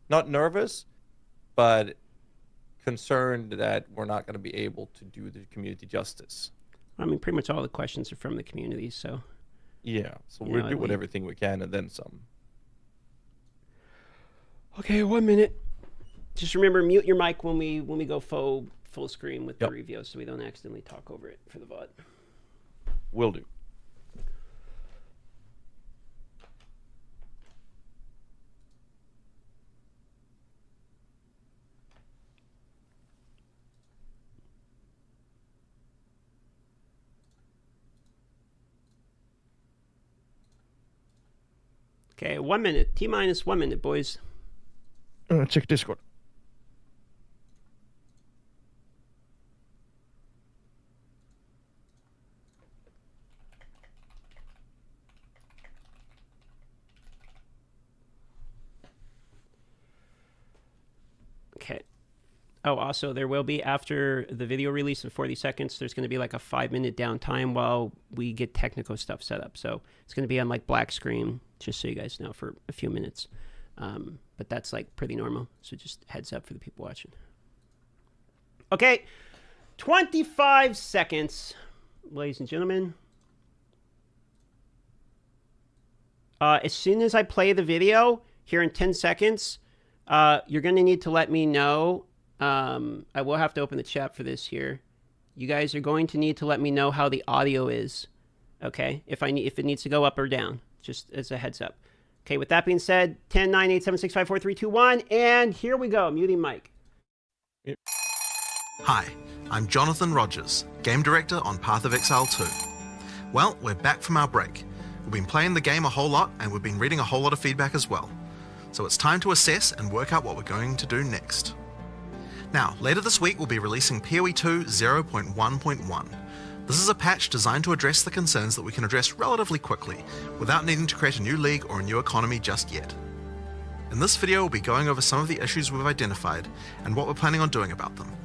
Not nervous, but concerned that we're not going to be able to do the community justice. I mean, pretty much all the questions are from the community, so. Yeah, so we'll do everything we can and then some. Okay, 1 minute. Just remember, mute your mic when we go full screen with the review, so we don't accidentally talk over it for the VOD. Will do. Okay, 1 minute. T-minus 1 minute, boys. Check Discord. Okay. Oh, also, there will be, after the video release in 40 seconds, there's going to be like a 5-minute downtime while we get technical stuff set up. So it's going to be on like black screen, just so you guys know, for a few minutes. But that's like pretty normal. So just heads up for the people watching. Okay. 25 seconds, ladies and gentlemen. As soon as I play the video here in 10 seconds, you're going to need to let me know. I will have to open the chat for this here. You guys are going to need to let me know how the audio is. Okay? If it needs to go up or down, just as a heads up. Okay, with that being said, 10, 9, 8, 7, 6, 5, 4, 3, 2, 1, and here we go. Muting mic. Hi, I'm Jonathan Rogers, Game Director on Path of Exile 2. Well, we're back from our break. We've been playing the game a whole lot, and we've been reading a whole lot of feedback as well. So it's time to assess and work out what we're going to do next. Now, later this week we'll be releasing POE2 0.1.1. This is a patch designed to address the concerns that we can address relatively quickly, without needing to create a new league or a new economy just yet. In this video we'll be going over some of the issues we've identified, and what we're planning on doing about them.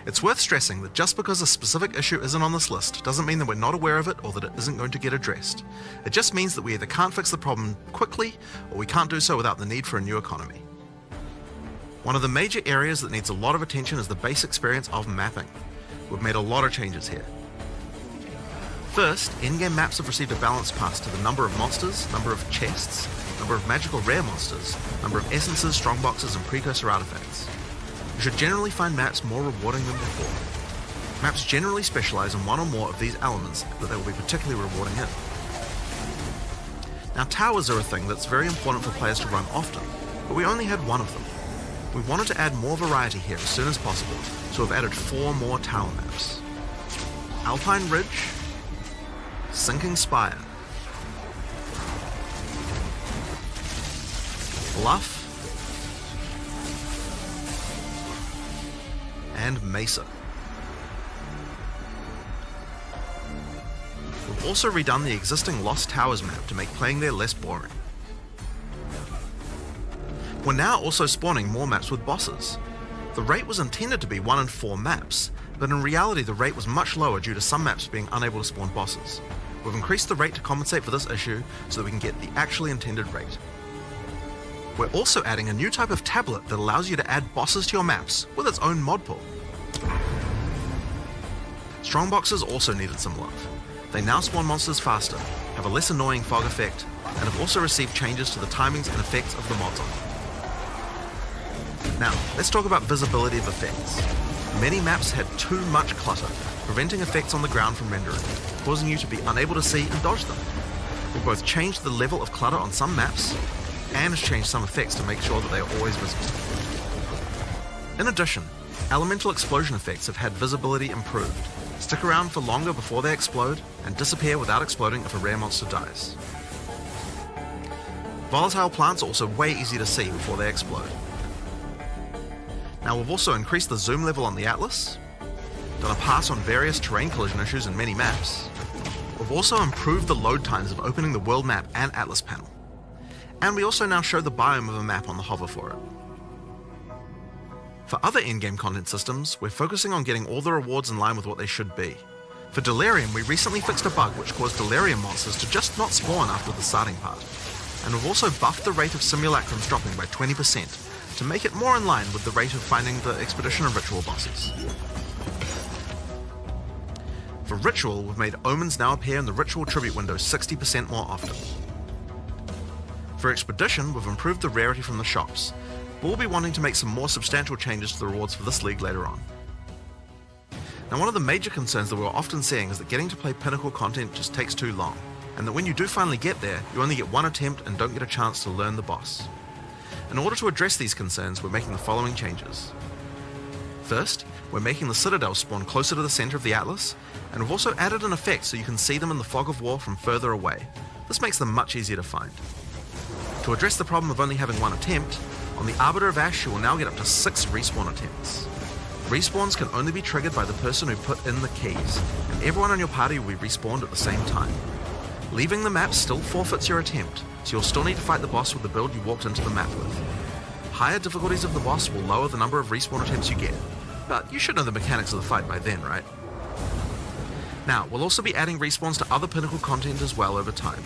It's worth stressing that just because a specific issue isn't on this list doesn't mean that we're not aware of it or that it isn't going to get addressed. It just means that we either can't fix the problem quickly, or we can't do so without the need for a new economy. One of the major areas that needs a lot of attention is the base experience of mapping. We've made a lot of changes here. First, in-game maps have received a balance pass to the number of monsters, number of chests, number of magical rare monsters, number of essences, strongboxes, and precursor artifacts. You should generally find maps more rewarding than before. Maps generally specialize in one or more of these elements that they will be particularly rewarding in. Now, towers are a thing that's very important for players to run often, but we only had one of them. We wanted to add more variety here as soon as possible, so we've added 4 more tower maps. Alpine Ridge, Sinking Spire, Bluff, and Mesa. We've also redone the existing Lost Towers map to make playing there less boring. We're now also spawning more maps with bosses. The rate was intended to be 1 in 4 maps, but in reality the rate was much lower due to some maps being unable to spawn bosses. We've increased the rate to compensate for this issue so that we can get the actually intended rate. We're also adding a new type of tablet that allows you to add bosses to your maps with its own mod pool. Strongboxes also needed some love. They now spawn monsters faster, have a less annoying fog effect, and have also received changes to the timings and effects of the mods on them. Now, let's talk about visibility of effects. Many maps had too much clutter, preventing effects on the ground from rendering, causing you to be unable to see and dodge them. We've both changed the level of clutter on some maps, and changed some effects to make sure that they are always visible. In addition, elemental explosion effects have had visibility improved. Stick around for longer before they explode, and disappear without exploding if a rare monster dies. Volatile plants are also way easy to see before they explode. Now, we've also increased the zoom level on the Atlas, done a pass on various terrain collision issues in many maps. We've also improved the load times of opening the world map and Atlas panel. And we also now show the biome of a map on the hover for it. For other in-game content systems, we're focusing on getting all the rewards in line with what they should be. For Delirium, we recently fixed a bug which caused Delirium monsters to just not spawn after the starting part. And we've also buffed the rate of simulacrums dropping by 20%, to make it more in line with the rate of finding the Expedition and Ritual bosses. For Ritual, we've made Omens now appear in the Ritual Tribute window 60% more often. For Expedition, we've improved the rarity from the shops, but we'll be wanting to make some more substantial changes to the rewards for this league later on. Now, one of the major concerns that we're often seeing is that getting to play Pinnacle content just takes too long, and that when you do finally get there, you only get one attempt and don't get a chance to learn the boss. In order to address these concerns, we're making the following changes. First, we're making the Citadel spawn closer to the center of the Atlas, and we've also added an effect so you can see them in the fog of war from further away. This makes them much easier to find. To address the problem of only having one attempt, on the Arbiter of Ash you will now get up to 6 respawn attempts. Respawns can only be triggered by the person who put in the keys, and everyone in your party will be respawned at the same time. Leaving the map still forfeits your attempt, so you'll still need to fight the boss with the build you walked into the map with. Higher difficulties of the boss will lower the number of respawn attempts you get, but you should know the mechanics of the fight by then, right? Now, we'll also be adding respawns to other Pinnacle content as well over time.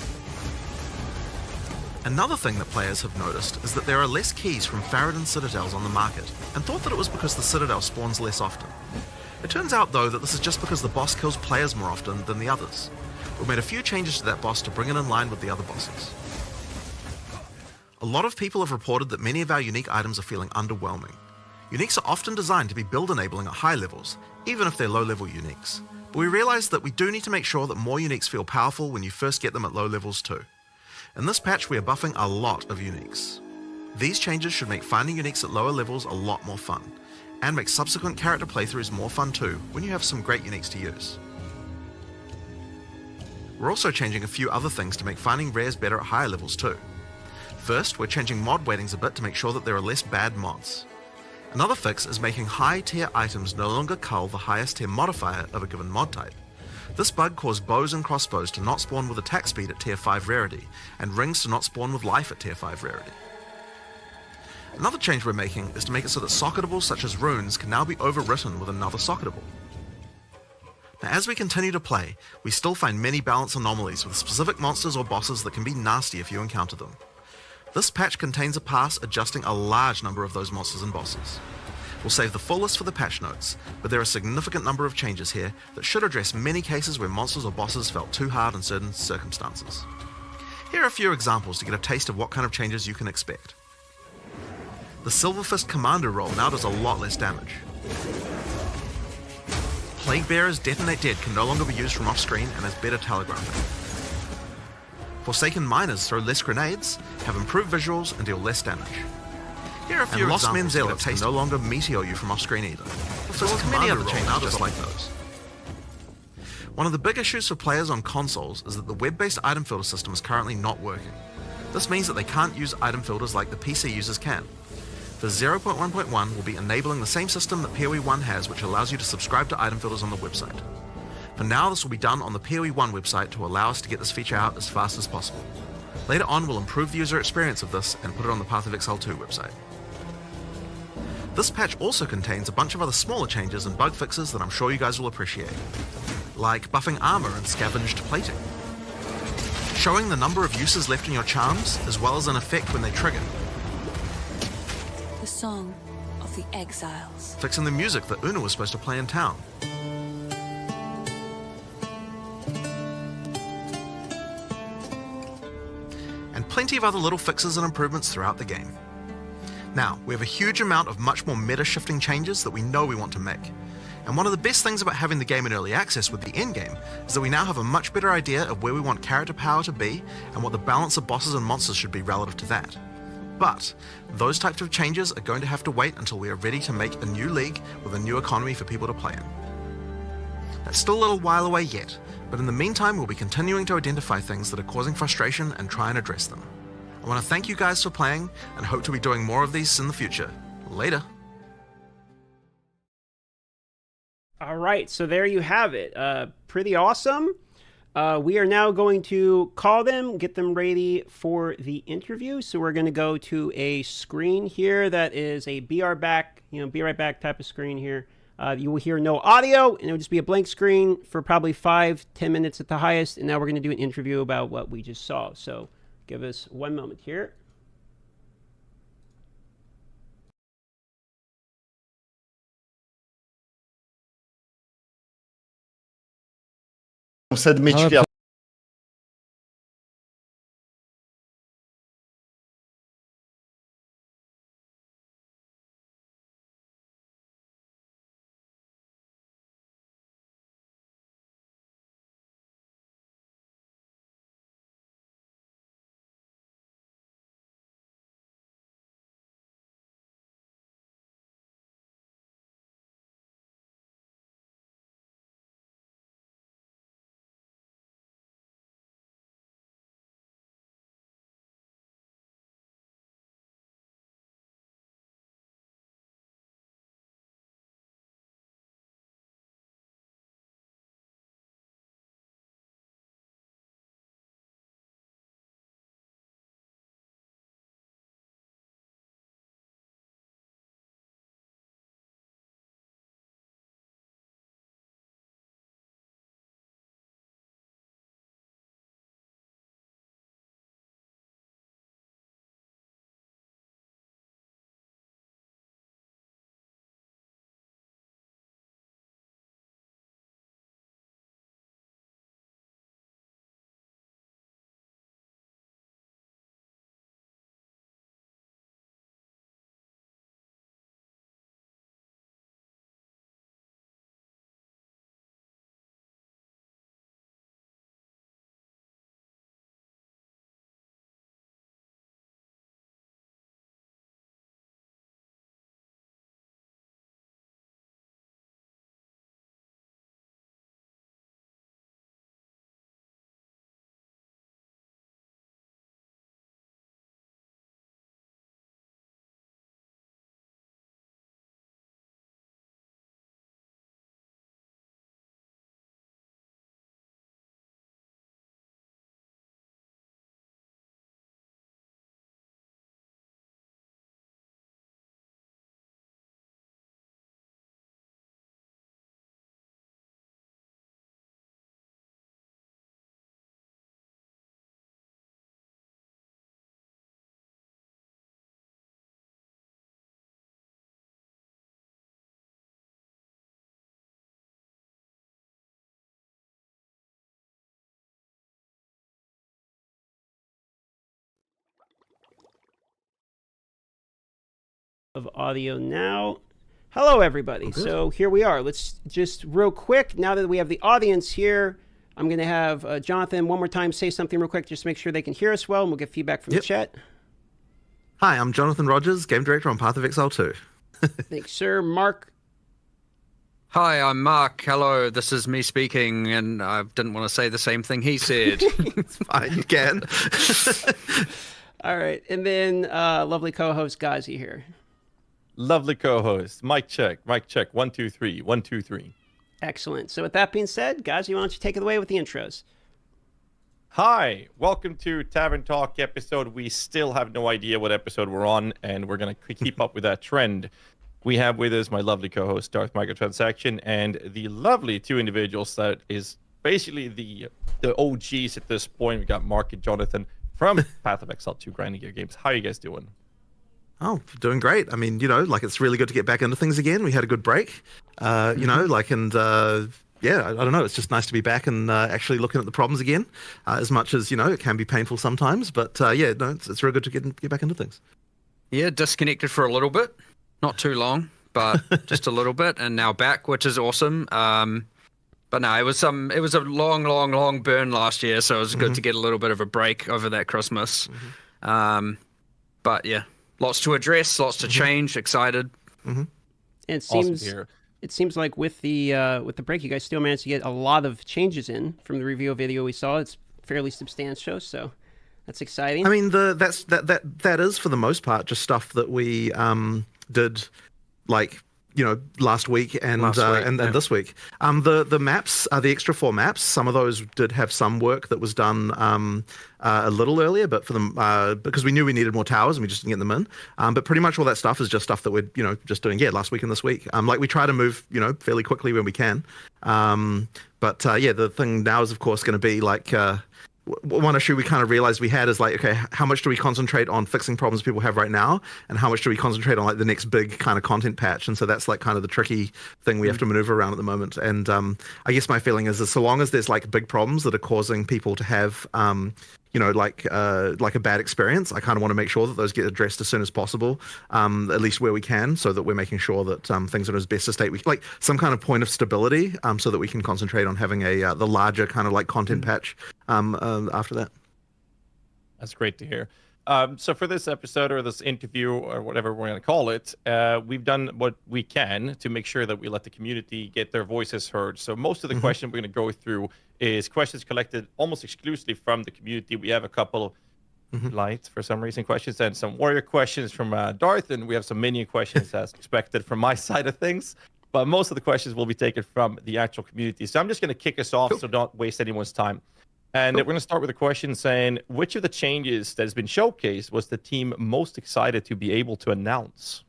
Another thing that players have noticed is that there are less keys from Faradin Citadels on the market, and thought that it was because the Citadel spawns less often. It turns out though that this is just because the boss kills players more often than the others. We've made a few changes to that boss to bring it in line with the other bosses. A lot of people have reported that many of our unique items are feeling underwhelming. Uniques are often designed to be build enabling at high levels, even if they're low level uniques. But we realise that we do need to make sure that more uniques feel powerful when you first get them at low levels too. In this patch we are buffing a lot of uniques. These changes should make finding uniques at lower levels a lot more fun, and make subsequent character playthroughs more fun too when you have some great uniques to use. We're also changing a few other things to make finding rares better at higher levels too. First, we're changing mod weightings a bit to make sure that there are less bad mods. Another fix is making high tier items no longer cull the highest tier modifier of a given mod type. This bug caused bows and crossbows to not spawn with attack speed at tier 5 rarity, and rings to not spawn with life at tier 5 rarity. Another change we're making is to make it so that socketables such as runes can now be overwritten with another socketable. Now, as we continue to play, we still find many balance anomalies with specific monsters or bosses that can be nasty if you encounter them. This patch contains a pass adjusting a large number of those monsters and bosses. We'll save the full list for the patch notes, but there are a significant number of changes here that should address many cases where monsters or bosses felt too hard in certain circumstances. Here are a few examples to get a taste of what kind of changes you can expect. The Silverfist Commander roll now does a lot less damage. Plague Bearer's Detonate Dead can no longer be used from off-screen and has better telegraphing. Forsaken Miners throw less grenades, have improved visuals, and deal less damage. Here are a few Lost Men's Zealots can no longer meteor you from off-screen either. So there's many other changes just like those. One of the big issues for players on consoles is that the web-based item filter system is currently not working. This means that they can't use item filters like the PC users can. For 0.1.1, we'll be enabling the same system that POE1 has, which allows you to subscribe to item filters on the website. For now, this will be done on the POE1 website to allow us to get this feature out as fast as possible. Later on, we'll improve the user experience of this and put it on the Path of Exile 2 website. This patch also contains a bunch of other smaller changes and bug fixes that I'm sure you guys will appreciate, like buffing armor and scavenged plating, showing the number of uses left in your charms, as well as an effect when they trigger, The Song of the Exiles. fixing the music that Una was supposed to play in town, and plenty of other little fixes and improvements throughout the game. Now, we have a huge amount of much more meta-shifting changes that we know we want to make. And one of the best things about having the game in early access with the endgame is that we now have a much better idea of where we want character power to be and what the balance of bosses and monsters should be relative to that. But those types of changes are going to have to wait until we are ready to make a new league with a new economy for people to play in. That's still a little while away yet, but in the meantime we'll be continuing to identify things that are causing frustration and try and address them. I want to thank you guys for playing and hope to be doing more of these in the future. Later. All right, so there you have it. Pretty awesome. We are now going to call them, get them ready for the interview. So we're going to go to a screen here that is a be right back type of screen here. You will hear no audio, and it will just be a blank screen for probably 5-10 minutes at the highest. And now we're going to do an interview about what we just saw. So give us one moment here. Sedmičky a Of audio now. Hello, everybody. So here we are. Let's just real quick, now that we have the audience here, I'm going to have Jonathan one more time say something real quick just to make sure they can hear us well, and we'll get feedback from the chat. Hi, I'm Jonathan Rogers, Game Director on Path of Exile 2. Thanks, sir. Mark. Hi, I'm Mark. Hello, this is me speaking, and I didn't want to say the same thing he said. It's fine, you can. All right. And then lovely co-host Gazi here. Lovely co-host. Mic check. 1, 2, 3. 1, 2, 3. Excellent. So with that being said, Gazi, why don't you take it away with the intros? Hi, welcome to Tavern Talk episode. We still have no idea what episode we're on, and we're going to keep up with that trend. We have with us my lovely co-host, Darth Microtransaction, and the lovely two individuals that is basically the OGs at this point. We got Mark and Jonathan from Path of Exile 2 Grinding Gear Games. How are you guys doing? Oh, doing great. I mean, you know, like, it's really good to get back into things again. We had a good break, you know, like, and yeah, I don't know. It's just nice to be back and actually looking at the problems again, as much as, you know, it can be painful sometimes. But yeah, no, it's real good to get back into things. Yeah, disconnected for a little bit. Not too long, but just a little bit. And now back, which is awesome. But no, it was a long burn last year. So it was good to get a little bit of a break over that Christmas. But yeah. Lots to address, lots to change. Excited. And it seems Awesome it seems like with the break, you guys still managed to get a lot of changes in from the review video we saw. It's fairly substantial, so that's exciting. I mean, that is for the most part just stuff that we did, like, you know, last week and this week. The maps, the extra 4 maps, some of those did have some work that was done a little earlier, but for them, because we knew we needed more towers and we just didn't get them in. But pretty much all that stuff is just stuff that we're, you know, just doing, last week and this week. Like, we try to move, you know, fairly quickly when we can. But yeah, the thing now is, of course, going to be like, one issue we kind of realized we had is like, okay, how much do we concentrate on fixing problems people have right now, and how much do we concentrate on like the next big kind of content patch? And so that's like kind of the tricky thing we have to maneuver around at the moment. And I guess my feeling is so long as there's like big problems that are causing people to have like a bad experience, I kind of want to make sure that those get addressed as soon as possible, at least where we can, so that we're making sure that things are in as best a state. We like some kind of point of stability, so that we can concentrate on having the larger kind of like content patch after that. That's great to hear. So for this episode or this interview or whatever we're going to call it, we've done what we can to make sure that we let the community get their voices heard. So most of the questions we're going to go through is questions collected almost exclusively from the community. We have a couple light, for some reason, questions and some warrior questions from Darth, and we have some minion questions as expected from my side of things. But most of the questions will be taken from the actual community. So I'm just going to kick us off so don't waste anyone's time. And we're going to start with a question saying, which of the changes that has been showcased was the team most excited to be able to announce?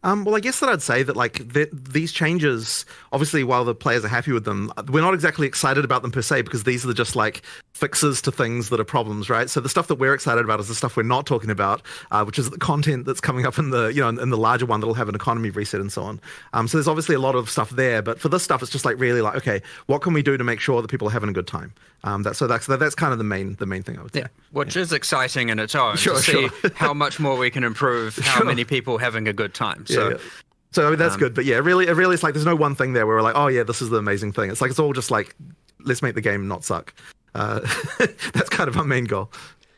Well, I guess that I'd say that like these changes, obviously, while the players are happy with them, we're not exactly excited about them per se, because these are just like fixes to things that are problems, right? So the stuff that we're excited about is the stuff we're not talking about, which is the content that's coming up in the in the larger one that'll have an economy reset and so on. So there's obviously a lot of stuff there, but for this stuff, it's just like really like, okay, what can we do to make sure that people are having a good time? That's kind of the main thing I would say. Yeah, which is exciting in its own to see how much more we can improve, how many people having a good time. So, So I mean, that's good, but yeah, really, it's like there's no one thing there where we're like, oh yeah, this is the amazing thing. It's like it's all just like, let's make the game not suck. That's kind of our main goal.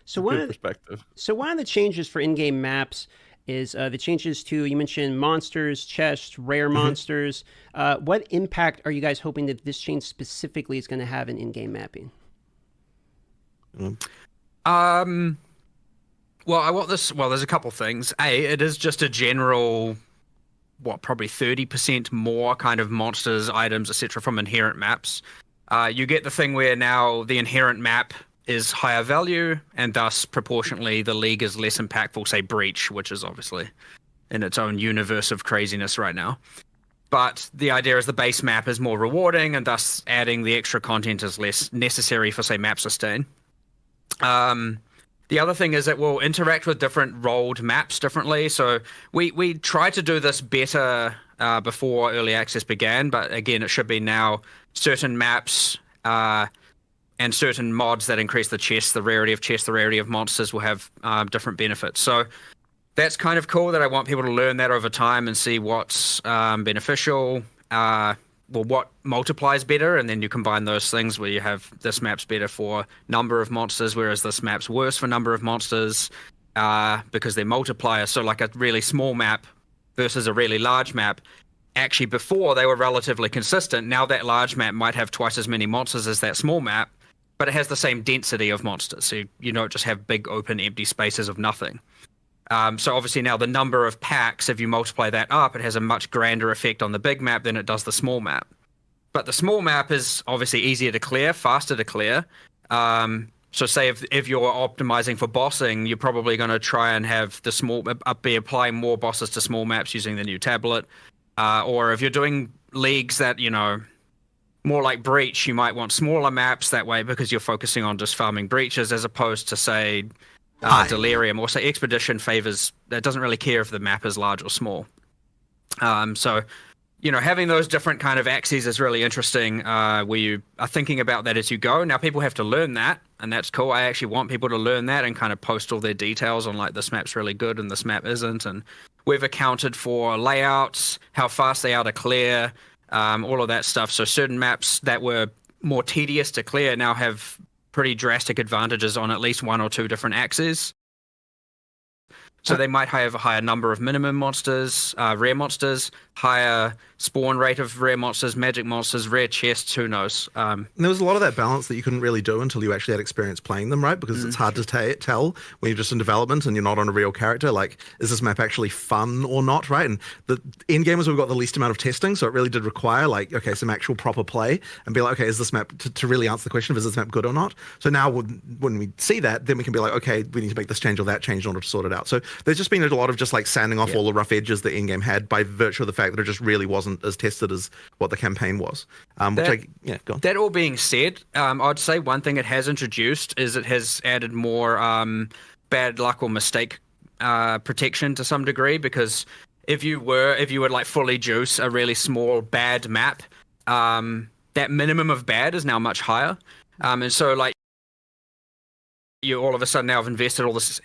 So one of the changes for in-game maps is the changes to, you mentioned monsters, chests, rare monsters. What impact are you guys hoping that this change specifically is going to have in in-game mapping? Well, I want this. Well, there's a couple things. It is just a general, probably 30% more kind of monsters, items, etc. from inherent maps. You get the thing where now the inherent map is higher value, and thus proportionately the league is less impactful, say Breach, which is obviously in its own universe of craziness right now. But the idea is the base map is more rewarding, and thus adding the extra content is less necessary for, say, map sustain. The other thing is it will interact with different rolled maps differently. So we tried to do this better before early access began, but again, it should be now certain maps and certain mods that increase the chests, the rarity of chests, the rarity of monsters will have different benefits. So that's kind of cool that I want people to learn that over time and see what's beneficial, what multiplies better, and then you combine those things where you have this map's better for number of monsters, whereas this map's worse for number of monsters because they're multipliers. So like a really small map versus a really large map, actually before they were relatively consistent. Now that large map might have twice as many monsters as that small map, but it has the same density of monsters. So you don't just have big open empty spaces of nothing. So obviously now the number of packs, if you multiply that up, it has a much grander effect on the big map than it does the small map. But the small map is obviously easier to clear, faster to clear. So say if you're optimizing for bossing, you're probably going to try and have be applying more bosses to small maps using the new tablet. Or if you're doing leagues that, more like Breach, you might want smaller maps that way because you're focusing on just farming breaches as opposed to, say, Delirium, or say Expedition favors that doesn't really care if the map is large or small. So having those different kind of axes is really interesting where you are thinking about that as you go. Now people have to learn that, and that's cool. I actually want people to learn that and kind of post all their details on like this map's really good and this map isn't, and we've accounted for layouts, how fast they are to clear, all of that stuff. So certain maps that were more tedious to clear now have pretty drastic advantages on at least one or two different axes. So they might have a higher number of minimum monsters, rare monsters, higher spawn rate of rare monsters, magic monsters, rare chests, who knows. And there was a lot of that balance that you couldn't really do until you actually had experience playing them, right? Because it's hard to tell when you're just in development and you're not on a real character, like, is this map actually fun or not, right? And the end game is we've got the least amount of testing, so it really did require, like, okay, some actual proper play and be like, okay, is this map, to really answer the question of is this map good or not? So now when we see that, then we can be like, okay, we need to make this change or that change in order to sort it out. So there's just been a lot of just like sanding off all the rough edges that in-game had by virtue of the fact that it just really wasn't as tested as what the campaign was. Go on. That all being said, I'd say one thing it has introduced is it has added more bad luck or mistake protection to some degree, because if you would like fully juice a really small bad map, that minimum of bad is now much higher, and so like you all of a sudden now have invested all this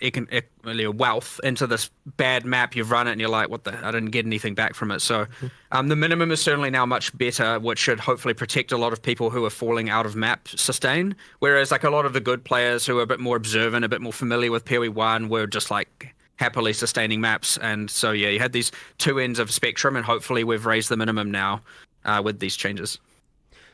wealth into this bad map, you've run it and you're like, what the, I didn't get anything back from it. So the minimum is certainly now much better, which should hopefully protect a lot of people who are falling out of map sustain, whereas like a lot of the good players who are a bit more observant, a bit more familiar with POE1 were just like happily sustaining maps. And so yeah, you had these two ends of spectrum, and hopefully we've raised the minimum now with these changes.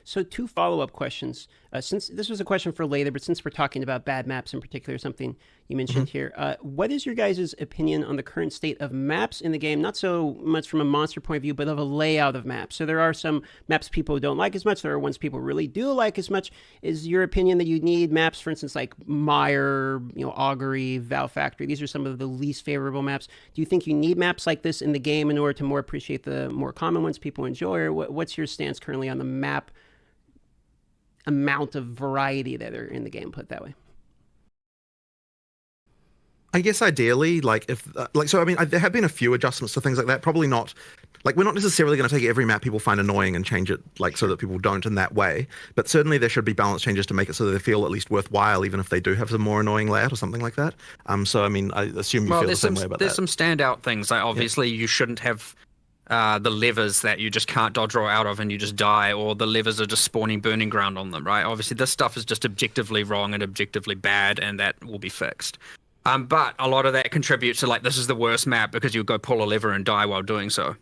So 2 follow-up questions. Since this was a question for later, but since we're talking about bad maps in particular, something you mentioned here, what is your guys' opinion on the current state of maps in the game? Not so much from a monster point of view, but of a layout of maps. So there are some maps people don't like as much. There are ones people really do like as much. Is your opinion that you need maps, for instance, like Mire, Augury, Val Factory? These are some of the least favorable maps. Do you think you need maps like this in the game in order to more appreciate the more common ones people enjoy? Or what's your stance currently on the map amount of variety that are in the game, put it that way? I guess ideally, like if so, I mean, there have been a few adjustments to things like that. Probably not, like we're not necessarily going to take every map people find annoying and change it like so that people don't in that way. But certainly there should be balance changes to make it so that they feel at least worthwhile, even if they do have some more annoying layout or something like that. So I mean, I assume you feel the same way about that. There's some standout things. Like obviously you shouldn't have the levers that you just can't dodge roll out of and you just die, or the levers are just spawning burning ground on them, right? Obviously this stuff is just objectively wrong and objectively bad, and that will be fixed. But a lot of that contributes to like, this is the worst map because you go pull a lever and die while doing so.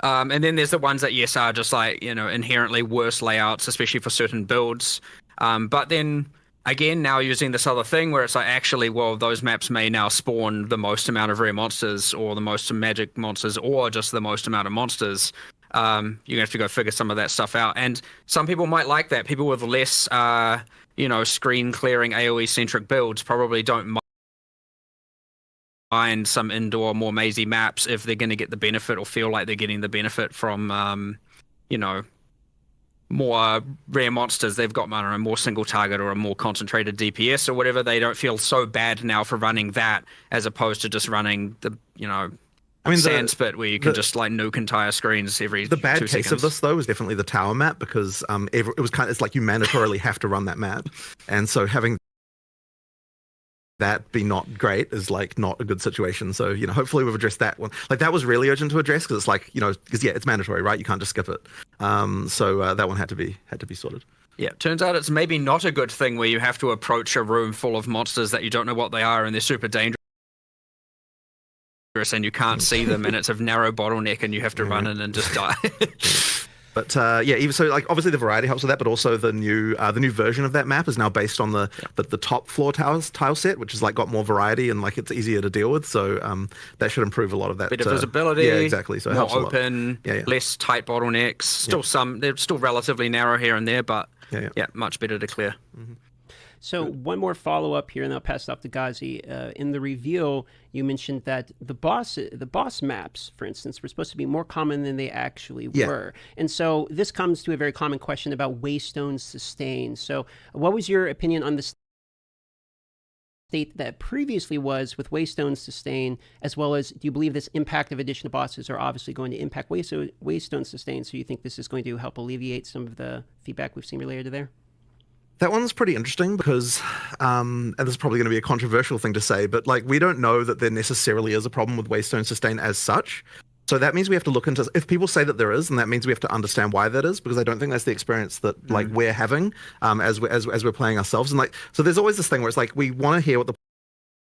And then there's the ones that yes are just like, inherently worse layouts, especially for certain builds. But then again, now using this other thing where it's like, actually, well, those maps may now spawn the most amount of rare monsters or the most magic monsters or just the most amount of monsters. You're going to have to go figure some of that stuff out. And some people might like that. People with less, screen clearing AoE-centric builds probably don't mind some indoor, more mazy maps if they're going to get the benefit or feel like they're getting the benefit from, more rare monsters. They've got, I don't know, more single target or a more concentrated DPS or whatever. They don't feel so bad now for running that as opposed to just running the, sand spit where you can just like nuke entire screens every 2 seconds. The bad case of this though is definitely the tower map, because it's like you mandatorily have to run that map, and so having that be not great is like not a good situation. So hopefully we've addressed that one. Like that was really urgent to address, because it's like because it's mandatory, right? You can't just skip it. So that one had to be sorted. Yeah, turns out it's maybe not a good thing where you have to approach a room full of monsters that you don't know what they are and they're super dangerous and you can't see them, and it's a narrow bottleneck and you have to run in and just die. But even so, like obviously the variety helps with that, but also the new version of that map is now based on the top floor tile set, which has like got more variety and like it's easier to deal with. So that should improve a lot of that. Bit of visibility. Yeah, exactly. So it more helps open, less tight bottlenecks. They're still relatively narrow here and there, but much better to clear. Mm-hmm. So one more follow-up here, and I'll pass it off to Ghazi. In the reveal, you mentioned that the boss maps, for instance, were supposed to be more common than they actually were. And so this comes to a very common question about Waystone Sustain. So what was your opinion on the state that previously was with Waystone Sustain, as well as do you believe this impact of additional bosses are obviously going to impact Waystone Sustain, so you think this is going to help alleviate some of the feedback we've seen related to there? That one's pretty interesting because, and this is probably going to be a controversial thing to say, but like we don't know that there necessarily is a problem with Waystone Sustain as such. So that means we have to look into, if people say that there is, then that means we have to understand why that is, because I don't think that's the experience that like we're having as we're playing ourselves. And like, so there's always this thing where it's like we want to hear what the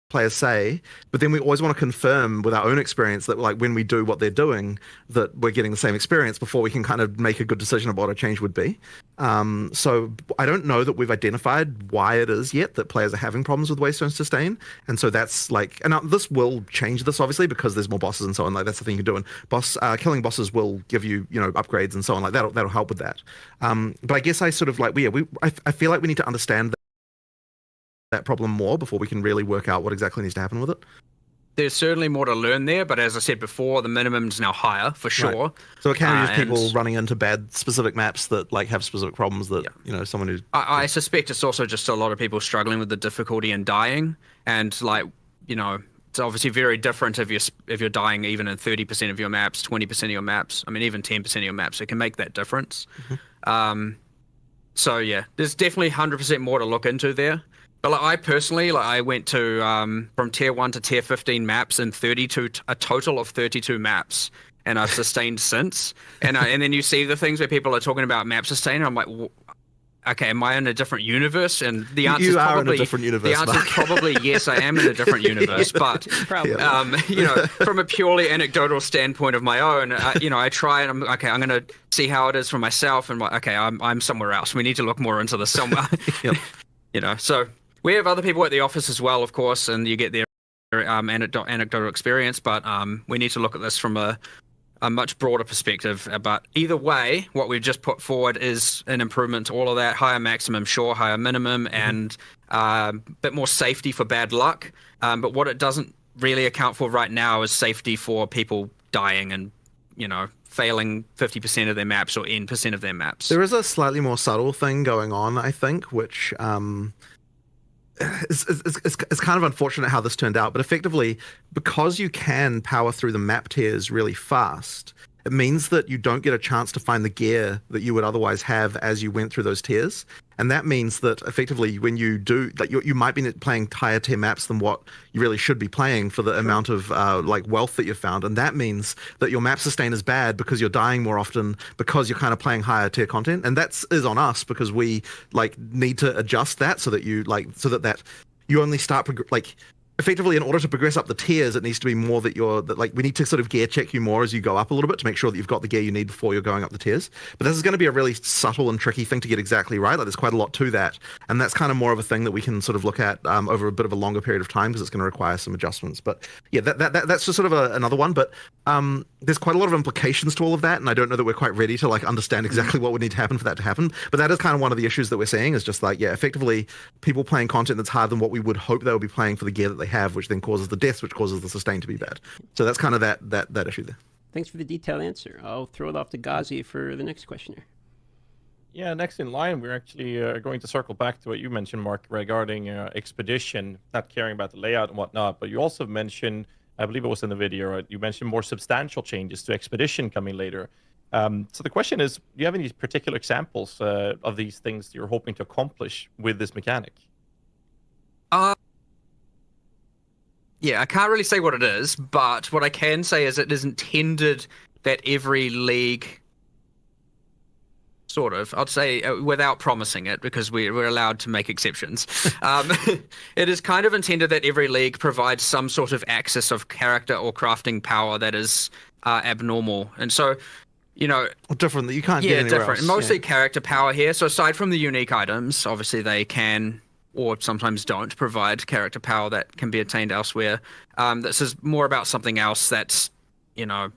players say, but then we always want to confirm with our own experience that like when we do what they're doing that we're getting the same experience before we can kind of make a good decision about what a change would be. So I don't know that we've identified why it is yet that players are having problems with Waystone Sustain, and so that's like, and this will change this obviously because there's more bosses and so on. Like that's the thing you can do, and killing bosses will give you upgrades and so on. Like that'll help with that. But I guess I sort of like I feel like we need to understand that problem more before we can really work out what exactly needs to happen with it. there's certainly more to learn there, but as I said before, the minimum's now higher for sure. Right. So it can be just people and running into bad specific maps that like have specific problems that someone who. I suspect it's also just a lot of people struggling with the difficulty in dying, and like it's obviously very different if you're dying even in 30% of your maps, 20% of your maps. I mean, even 10% of your maps, it can make that difference. So yeah, there's definitely 100% more to look into there. But like, I personally, I went to from tier 1 to tier 15 maps in a total of 32 maps, and I've sustained since. And then you see the things where people are talking about map sustain, and I'm like, okay, am I in a different universe? And the answer is probably in a different universe. The answer is probably yes, I am in a different universe. But from a purely anecdotal standpoint of my own, I try and I'm going to see how it is for myself, and okay, I'm somewhere else. We need to look more into this somewhere. So. We have other people at the office as well, of course, and you get their anecdotal experience, but we need to look at this from a much broader perspective. But either way, what we've just put forward is an improvement to all of that. Higher maximum, sure, higher minimum, and a bit more safety for bad luck. But what it doesn't really account for right now is safety for people dying and, failing 50% of their maps or N% of their maps. There is a slightly more subtle thing going on, I think, which... It's kind of unfortunate how this turned out, but effectively, because you can power through the map tiers really fast, it means that you don't get a chance to find the gear that you would otherwise have as you went through those tiers. And that means that effectively when you do, like you might be playing higher tier maps than what you really should be playing for the amount of wealth that you've found. And that means that your map sustain is bad because you're dying more often because you're kind of playing higher tier content. And that is on us because we need to adjust that so that you you only start effectively, in order to progress up the tiers, it needs to be more that we need to sort of gear check you more as you go up a little bit to make sure that you've got the gear you need before you're going up the tiers. But this is going to be a really subtle and tricky thing to get exactly right. There's quite a lot to that. And that's kind of more of a thing that we can sort of look at over a bit of a longer period of time because it's going to require some adjustments. But yeah, that's just sort of another one. But there's quite a lot of implications to all of that. And I don't know that we're quite ready to understand exactly what would need to happen for that to happen. But that is kind of one of the issues that we're seeing is just effectively people playing content that's harder than what we would hope they would be playing for the gear that they have, which then causes the deaths, which causes the sustain to be bad. So that's kind of that issue there. Thanks for the detailed answer. I'll throw it off to Ghazi for the next questioner. Yeah, next in line, we're actually going to circle back to what you mentioned, Mark, regarding Expedition, not caring about the layout and whatnot, but you also mentioned, I believe it was in the video, right? You mentioned more substantial changes to Expedition coming later. So the question is, do you have any particular examples of these things you're hoping to accomplish with this mechanic? Yeah, I can't really say what it is, but what I can say is it is intended that every league, sort of, I'd say without promising it, because we're allowed to make exceptions. It is kind of intended that every league provides some sort of access of character or crafting power that is abnormal. And so, different that you can't get anywhere different. else. Mostly character power here. So aside from the unique items, obviously they can or sometimes don't provide character power that can be attained elsewhere. This is more about something else that's,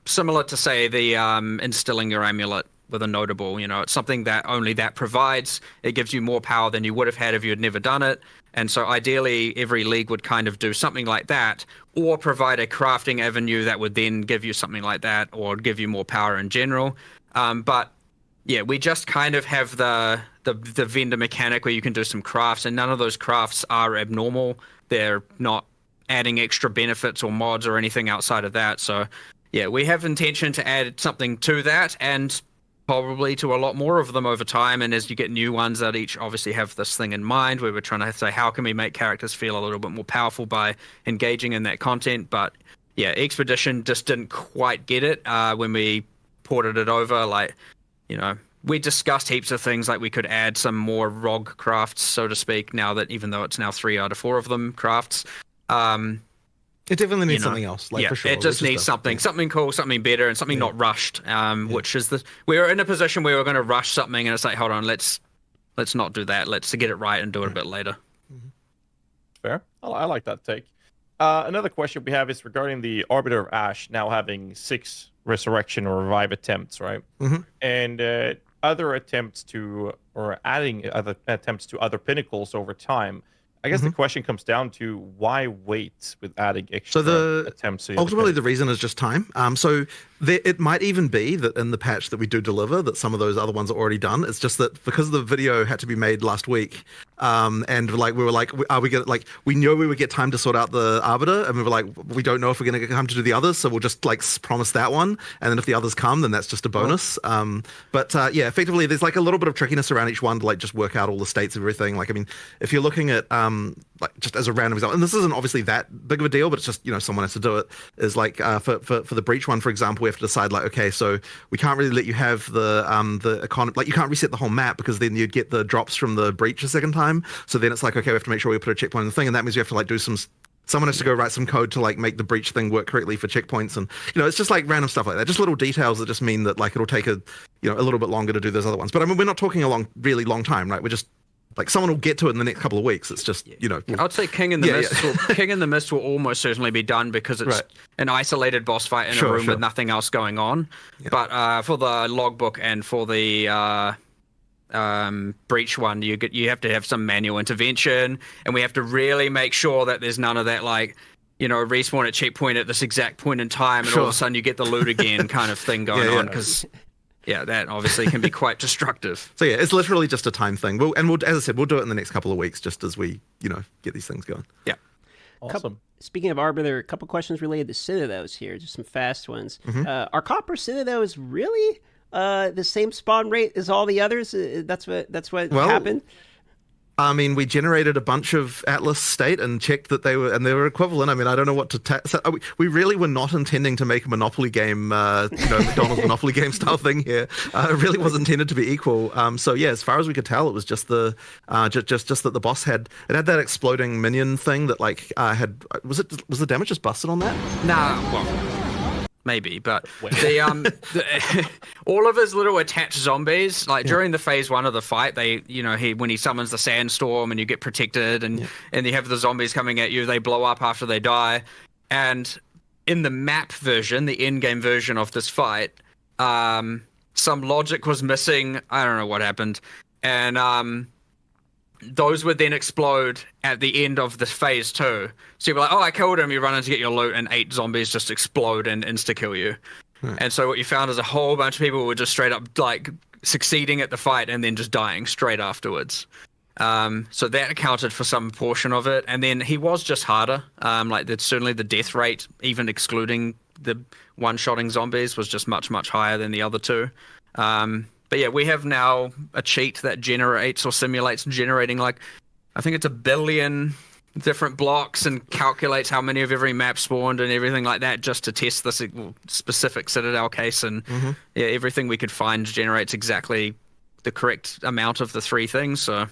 similar to, say, the instilling your amulet with a notable. It's something that only that provides. It gives you more power than you would have had if you had never done it. And so ideally, every league would kind of do something like that, or provide a crafting avenue that would then give you something like that, or give you more power in general. But yeah, we just kind of have the vendor mechanic where you can do some crafts, and none of those crafts are abnormal. They're not adding extra benefits or mods or anything outside of that. So yeah, we have intention to add something to that, and probably to a lot more of them over time. And as you get new ones that each obviously have this thing in mind, where we're trying to say, how can we make characters feel a little bit more powerful by engaging in that content? But yeah, Expedition just didn't quite get it when we ported it over. We discussed heaps of things, like we could add some more ROG crafts, so to speak, now that, even though it's now 3 out of 4 of them crafts. It definitely needs something else, for sure. It just needs something cool, something better, and something not rushed. Which is we were in a position where we were going to rush something, and it's like, hold on, let's not do that. Let's get it right and do it a bit later. Fair. I like that take. Another question we have is regarding the Arbiter of Ash now having 6 resurrection or revive attempts, right? Mm-hmm. And other attempts to, or adding other attempts to other pinnacles over time. I guess the question comes down to why wait with adding extra attempts? Ultimately, the reason is just time. So it might even be that in the patch that we do deliver, that some of those other ones are already done. It's just that because the video had to be made last week, and like we were like, are we gonna we knew we would get time to sort out the Arbiter, and we were like, we don't know if we're gonna get time to do the others, so we'll just like promise that one, and then if the others come, then that's just a bonus. But yeah, effectively, there's like a little bit of trickiness around each one to like just work out all the states of everything. Like, I mean, if you're looking at like just as a random example, and this isn't obviously that big of a deal, but it's just, someone has to do it, is like for the breach one, for example, we have to decide like, okay, so we can't really let you have the economy, like you can't reset the whole map because then you'd get the drops from the breach a second time. So then it's like, okay, we have to make sure we put a checkpoint in the thing, and that means we have to like do someone has to go write some code to like make the breach thing work correctly for checkpoints, and it's just like random stuff like that, just little details that just mean that like it'll take a little bit longer to do those other ones. But I mean, we're not talking a really long time, right? We're just like someone will get to it in the next couple of weeks. It's just I'd say King in the Mist. King in the Mist will almost certainly be done because it's an isolated boss fight in a room with nothing else going on. Yeah. But for the logbook and for the breach one, you have to have some manual intervention, and we have to really make sure that there's none of that like respawn at checkpoint at this exact point in time, and all of a sudden you get the loot again kind of thing going on, because that obviously can be quite destructive. So yeah, it's literally just a time thing. As I said, we'll do it in the next couple of weeks, just as we get these things going. Yeah. Awesome. Speaking of Arbiter, a couple questions related to Citadels here, just some fast ones. Are Copper Citadels really the same spawn rate as all the others? That's what happened. I mean, we generated a bunch of Atlas state and checked that they were equivalent. I mean, I don't know what to so we really were not intending to make a Monopoly game, McDonald's Monopoly game style thing here. It really was intended to be equal. So yeah, as far as we could tell, it was just just that the boss had that exploding minion thing that like was the damage just busted on that? Nah, well. Maybe, but all of his little attached zombies, like during the phase 1 of the fight, they, when he summons the sandstorm and you get protected and you have the zombies coming at you, they blow up after they die. And in the map version, the in-game version of this fight, some logic was missing. I don't know what happened. And those would then explode at the end of the phase 2. So you're like, oh, I killed him. You run in to get your loot, and 8 zombies just explode and insta-kill you. And so what you found is a whole bunch of people were just straight up like succeeding at the fight and then just dying straight afterwards. So that accounted for some portion of it. And then he was just harder. Certainly the death rate, even excluding the one-shotting zombies, was just much, much higher than the other two. But yeah, we have now a cheat that generates or simulates generating like, I think it's 1 billion different blocks and calculates how many of every map spawned and everything like that, just to test this specific Citadel case. And everything we could find generates exactly the correct amount of the 3 things. So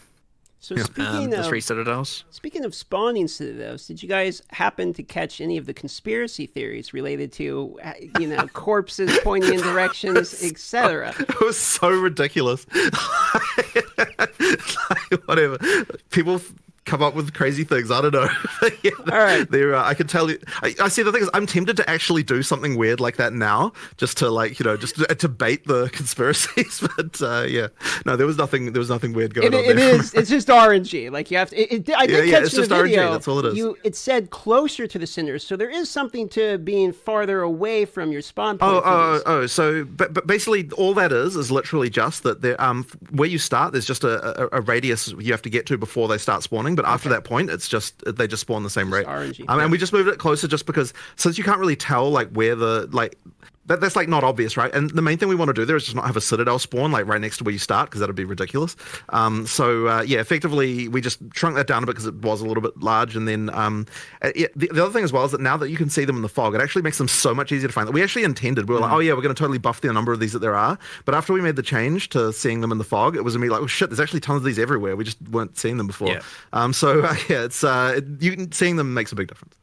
speaking the of 3 Citadels. Speaking of spawning Citadels, did you guys happen to catch any of the conspiracy theories related to, corpses pointing in directions, etc.? It was so ridiculous. Whatever. People come up with crazy things. I don't know. All right. I can tell you. I see. The thing is, I'm tempted to actually do something weird like that now, just to just to bait the conspiracies. But no, there was nothing weird going on. It's just RNG. Like you have to. I did catch it's in the just video. RNG. That's all it is. It said closer to the centers, so there is something to being farther away from your spawn point. So, but basically, all that is literally just that there. Where you start, there's just a radius you have to get to before they start spawning. But after that point, it's just they just spawn the same rate. RNG. And we just moved it closer just because since you can't really tell like where the that's like not obvious, right? And the main thing we want to do there is just not have a Citadel spawn like right next to where you start, because that'd be ridiculous. Effectively we just shrunk that down a bit because it was a little bit large. And then the other thing as well is that now that you can see them in the fog, it actually makes them so much easier to find. We actually intended, we were like, oh yeah, we're going to totally buff the number of these that there are. But after we made the change to seeing them in the fog, it was immediately like, oh shit, there's actually tons of these everywhere. We just weren't seeing them before. Seeing them makes a big difference.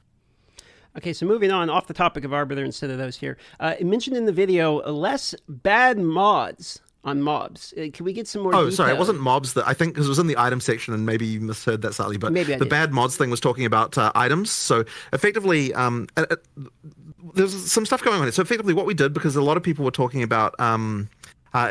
Okay, so moving on, off the topic of Arbiter instead of those here. It mentioned in the video less bad mods on mobs. Can we get some more detail? Sorry, it wasn't mobs. I think because it was in the item section, and maybe you misheard that slightly, but the bad mods thing was talking about items. So effectively, there's some stuff going on here. So effectively what we did, because a lot of people were talking about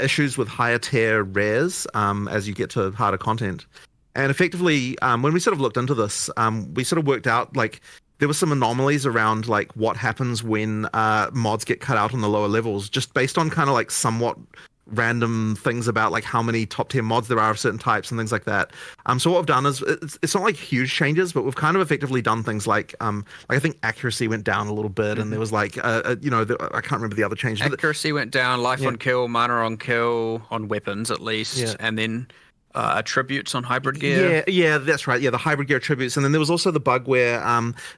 issues with higher tier rares as you get to harder content, And effectively, when we sort of looked into this, we sort of worked out like there were some anomalies around like what happens when mods get cut out on the lower levels, just based on kind of like somewhat random things about like how many top tier mods there are of certain types and things like that. So what we've done is it's not like huge changes, but we've kind of effectively done things like I think accuracy went down a little bit, and there was like I can't remember the other changes. Accuracy went down, life on kill, mana on kill on weapons at least, and then attributes on hybrid gear. Yeah, that's right. Yeah, the hybrid gear attributes, and then there was also the bug where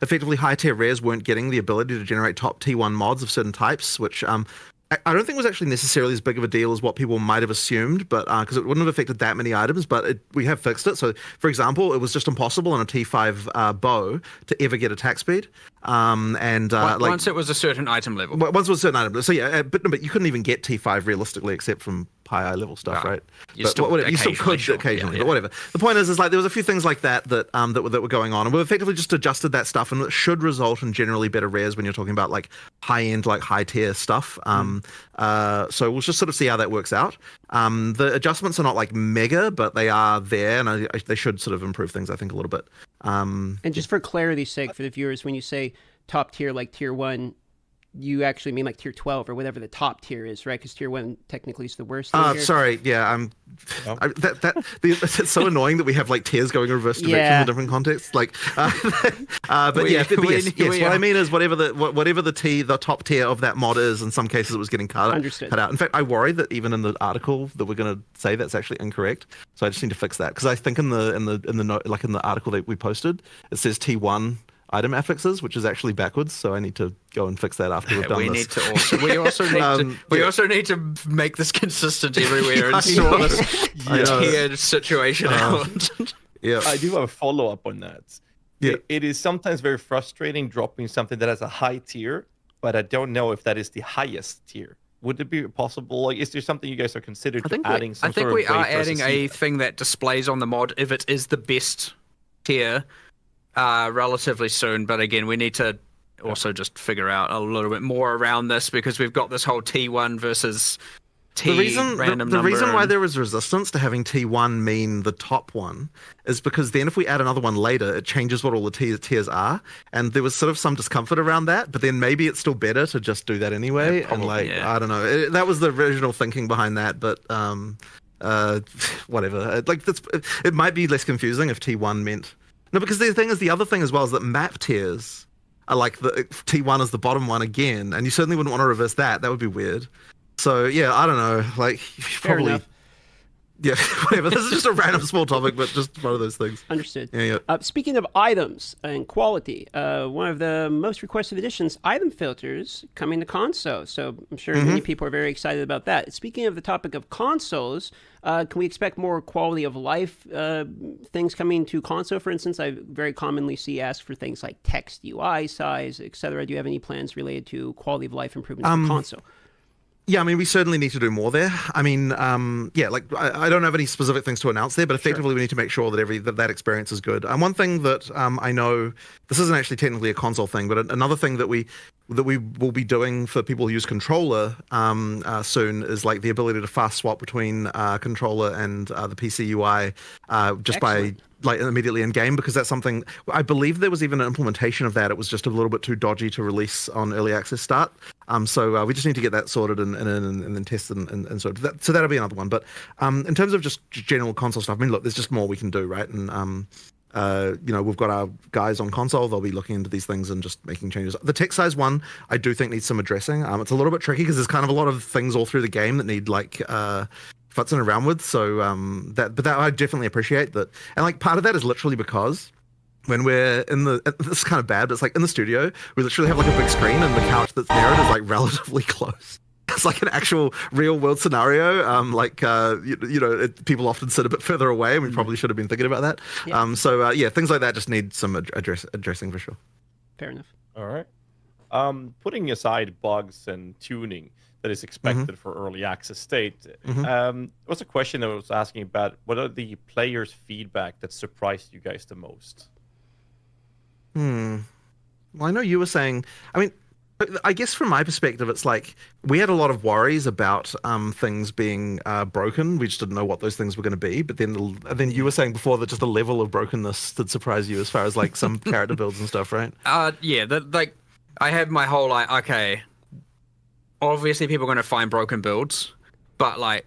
effectively high tier rares weren't getting the ability to generate top T1 mods of certain types, which I don't think was actually necessarily as big of a deal as what people might have assumed, but because it wouldn't have affected that many items, but we have fixed it. So, for example, it was just impossible on a T5 bow to ever get attack speed. Once it was a certain item level. Once it was a certain item level. So yeah, but you couldn't even get T5 realistically except from high level stuff, right? You still could occasionally, but whatever. The point is like there was a few things like that were going on, and we effectively just adjusted that stuff, and it should result in generally better rares when you're talking about like high end, like high tier stuff. So we'll just sort of see how that works out. The adjustments are not like mega, but they are there, and they should sort of improve things, I think, a little bit. And just for clarity's sake, for the viewers, when you say top tier, like tier 1, you actually mean like tier 12 or whatever the top tier is, right? Because tier 1 technically is the worst tier. Sorry, yeah, it's so annoying that we have like tiers going in reverse direction in different contexts. Like, but yes, what I mean is whatever the top tier of that mod is. In some cases, it was getting cut out. In fact, I worry that even in the article that we're going to say that's actually incorrect. So I just need to fix that, because I think in the article that we posted, it says T1 item affixes, which is actually backwards. So I need to go and fix that after we've done this. We also need to make this consistent everywhere and sort this tiered situation out. Yeah, I do have a follow up on that. Yeah, it is sometimes very frustrating dropping something that has a high tier, but I don't know if that is the highest tier. Would it be possible? Like, is there something you guys are considering adding? I think we are adding a thing that displays on the mod if it is the best tier relatively soon. But again, we need to also just figure out a little bit more around this, because we've got this whole T1 versus T random number. The reason why there is resistance to having T1 mean the top one is because then if we add another one later, it changes what all the tiers are, and there was sort of some discomfort around that. But then maybe it's still better to just do that anyway. I don't know. That was the original thinking behind that, but whatever. It might be less confusing if T1 meant. No, because the other thing as well is that map tiers are like the T1 is the bottom one again, and you certainly wouldn't want to reverse that. That would be weird. So yeah, I don't know. Like probably. Enough. Yeah, whatever. This is just a random small topic, but just one of those things. Understood. Yeah. Speaking of items and quality, one of the most requested additions, item filters, coming to console. So I'm sure many people are very excited about that. Speaking of the topic of consoles, can we expect more quality of life things coming to console? For instance, I very commonly see asked for things like text UI size, etc. Do you have any plans related to quality of life improvements for console? Yeah, I mean, we certainly need to do more there. I mean, I don't have any specific things to announce there, but effectively we need to make sure that that experience is good. And one thing that I know, this isn't actually technically a console thing, but another thing that we will be doing for people who use controller soon is like the ability to fast swap between controller and the PC UI just by like immediately in game, because that's something I believe there was even an implementation of that. It was just a little bit too dodgy to release on early access start. So we just need to get that sorted and then tested and sort of that. So that'll be another one. But in terms of just general console stuff, I mean, look, there's just more we can do, right? And we've got our guys on console. They'll be looking into these things and just making changes. The text size one, I do think needs some addressing. It's a little bit tricky because there's kind of a lot of things all through the game that need like futzing around with. So that I definitely appreciate that. And like part of that is literally because when we're in this is kind of bad, but it's like in the studio, we literally have like a big screen and the couch that's near it is like relatively close. It's like an actual real world scenario. People often sit a bit further away, and we probably should have been thinking about that. Yeah. Things like that just need some addressing for sure. Fair enough. All right. Putting aside bugs and tuning that is expected for early access state, what's a question that I was asking about? What are the players' feedback that surprised you guys the most? Well, I know you were saying. I mean, I guess from my perspective, it's like we had a lot of worries about things being broken. We just didn't know what those things were going to be. But then you were saying before that just the level of brokenness did surprise you as far as like some character builds and stuff, right? Yeah, like I had my whole like, okay, obviously people are going to find broken builds, but like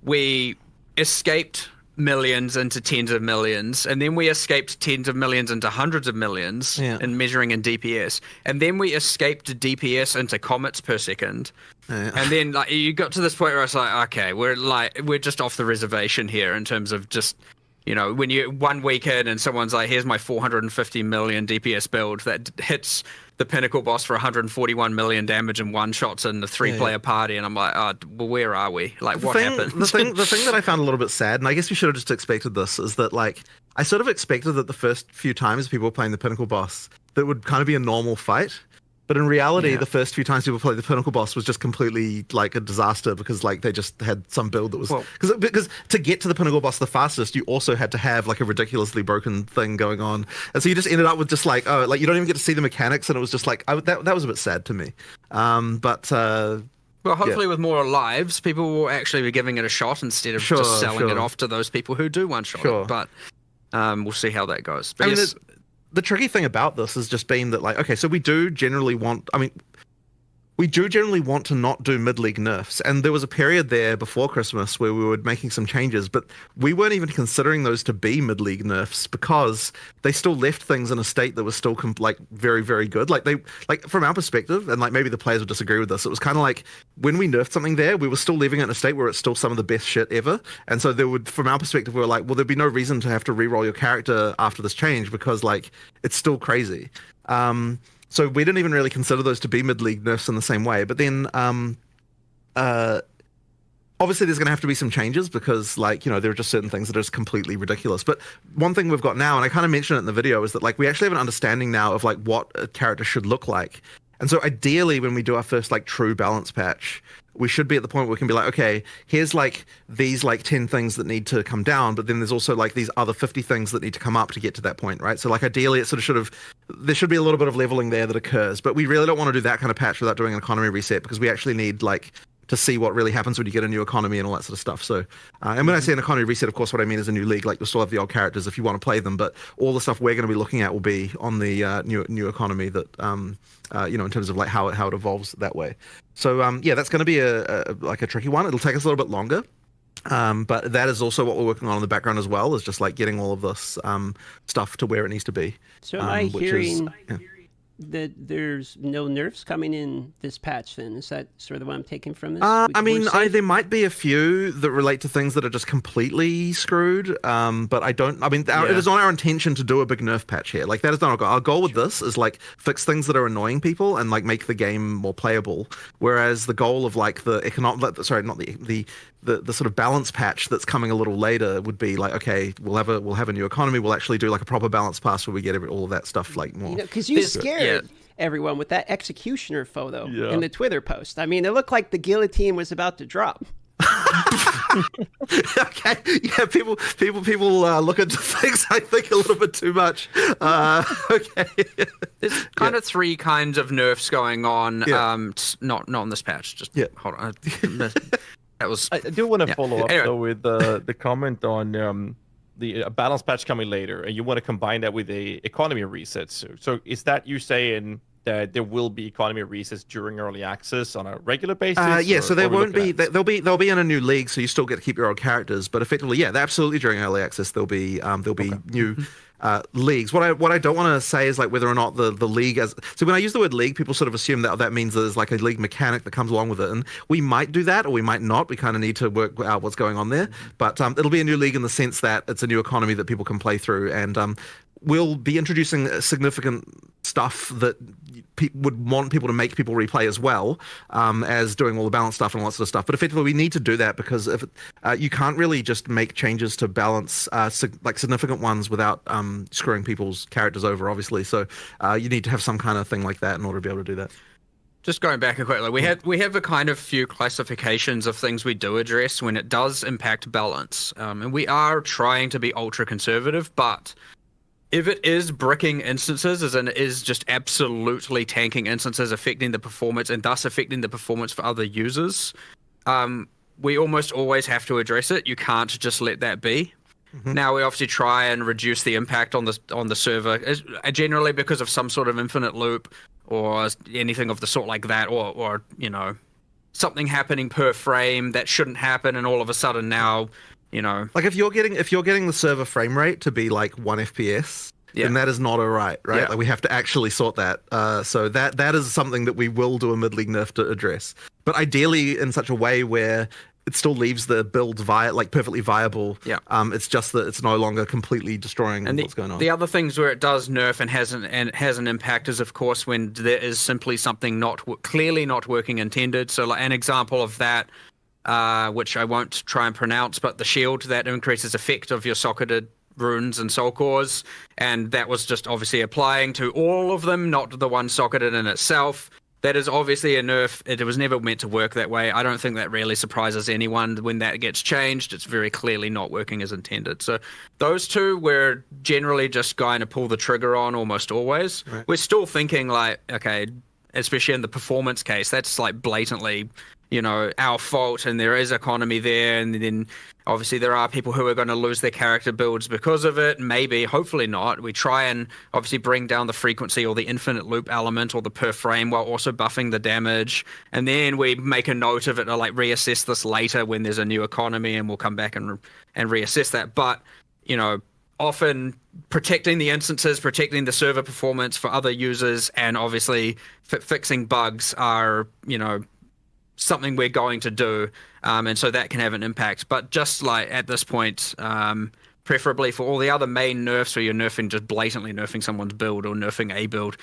we escaped millions into tens of millions, and then we escaped tens of millions into hundreds of millions in measuring in DPS, and then we escaped DPS into comets per second, and then like you got to this point where it's like, okay, we're just off the reservation here in terms of just, you know, when you one week in and someone's like, here's my 450 million DPS build that hits the pinnacle boss for 141 million damage and one shots in the 3-player party, and I'm like, well, where are we? Like, what happened? The thing that I found a little bit sad, and I guess we should have just expected this, is that like I sort of expected that the first few times people were playing the pinnacle boss, that would kind of be a normal fight. But in reality, the first few times people played the pinnacle boss was just completely like a disaster because like they just had some build that was because to get to the pinnacle boss the fastest, you also had to have like a ridiculously broken thing going on, and so you just ended up with just like like you don't even get to see the mechanics, and it was just like that was a bit sad to me. Well, hopefully with more lives, people will actually be giving it a shot instead of just selling it off to those people who do one shot it. But we'll see how that goes. But the tricky thing about this has just been that, like, okay, so we do generally want to not do mid-league nerfs, and there was a period there before Christmas where we were making some changes, but we weren't even considering those to be mid-league nerfs because they still left things in a state that was still like very, very good. Like from our perspective, and like maybe the players would disagree with this, it was kind of like when we nerfed something there, we were still leaving it in a state where it's still some of the best shit ever. And so from our perspective, we were like, well, there'd be no reason to have to re-roll your character after this change because like it's still crazy. So we didn't even really consider those to be mid-league nerfs in the same way. But then, obviously, there's going to have to be some changes because, like, you know, there are just certain things that are just completely ridiculous. But one thing we've got now, and I kind of mentioned it in the video, is that, like, we actually have an understanding now of, like, what a character should look like. And so ideally, when we do our first, like, true balance patch, we should be at the point where we can be like, okay, here's like these like 10 things that need to come down, but then there's also like these other 50 things that need to come up to get to that point, right? So like ideally it there should be a little bit of leveling there that occurs, but we really don't want to do that kind of patch without doing an economy reset because we actually need like to see what really happens when you get a new economy and all that sort of stuff. So, and when I say an economy reset, of course, what I mean is a new league. Like you'll still have the old characters if you want to play them, but all the stuff we're going to be looking at will be on the new economy that, you know, in terms of like how it evolves that way. So, yeah, that's going to be a tricky one. It'll take us a little bit longer. But that is also what we're working on in the background as well, is just like getting all of this stuff to where it needs to be. So am I hearing that there's no nerfs coming in this patch then? Is that sort of what I'm taking from this? I mean, there might be a few that relate to things that are just completely screwed, but I don't, I mean, it is not our intention to do a big nerf patch here. Like, that is not our goal. Our goal with this is, like, fix things that are annoying people and, like, make the game more playable, whereas the goal of, like, the sort of balance patch that's coming a little later would be like, okay, we'll have a new economy. We'll actually do like a proper balance pass where we get all of that stuff like more. Because you scared everyone with that executioner photo in the Twitter post. I mean, it looked like the guillotine was about to drop. Okay, yeah, people look into things I think a little bit too much. Okay, there's kind of three kinds of nerfs going on. Not on this patch. Just hold on. That was. I do want to follow up though with the comment on the balance patch coming later, and you want to combine that with a economy reset. So is that you saying that there will be economy resets during early access on a regular basis? Yeah, so there won't be. They'll be in a new league, so you still get to keep your old characters. But effectively, yeah, absolutely during early access there'll be new. Leagues. What I don't want to say is like whether or not the league so when I use the word league, people sort of assume that means there's like a league mechanic that comes along with it, and we might do that or we might not. We kind of need to work out what's going on there, but it'll be a new league in the sense that it's a new economy that people can play through, and we'll be introducing significant stuff that would want people to make people replay as well, as doing all the balance stuff and all that sort of stuff. But effectively, we need to do that because if you can't really just make changes to balance like significant ones without screwing people's characters over, obviously. So you need to have some kind of thing like that in order to be able to do that. Just going back quickly, we have a kind of few classifications of things we do address when it does impact balance, and we are trying to be ultra conservative, but if it is bricking instances, as in it is just absolutely tanking instances, affecting the performance and thus affecting the performance for other users, we almost always have to address it. You can't just let that be. Now we obviously try and reduce the impact on the server, generally because of some sort of infinite loop or anything of the sort like that, or something happening per frame that shouldn't happen, and all of a sudden now, like if you're getting the server frame rate to be like 1 FPS, then that is not alright, right? Yeah. Like we have to actually sort that. So that is something that we will do a mid-league nerf to address, but ideally in such a way where it still leaves the build perfectly viable. Yeah. It's just that it's no longer completely destroying what's going on. The other things where it does nerf and has an impact is, of course, when there is simply something clearly not working intended. So, like an example of that, which I won't try and pronounce, but the shield that increases effect of your socketed runes and soul cores, and that was just obviously applying to all of them, not the one socketed in itself. That is obviously a nerf. It was never meant to work that way. I don't think that really surprises anyone when that gets changed. It's very clearly not working as intended. So those two we're generally just going to pull the trigger on almost always. Right. We're still thinking like, okay, especially in the performance case, that's like blatantly, our fault, and there is economy there, and then obviously there are people who are going to lose their character builds because of it. Maybe, hopefully not. We try and obviously bring down the frequency or the infinite loop element or the per frame while also buffing the damage, and then we make a note of it or like reassess this later when there's a new economy, and we'll come back and reassess that. But often protecting the instances, protecting the server performance for other users, and obviously fixing bugs are something we're going to do, and so that can have an impact. But just like at this point, preferably for all the other main nerfs where you're just blatantly nerfing someone's build or nerfing a build,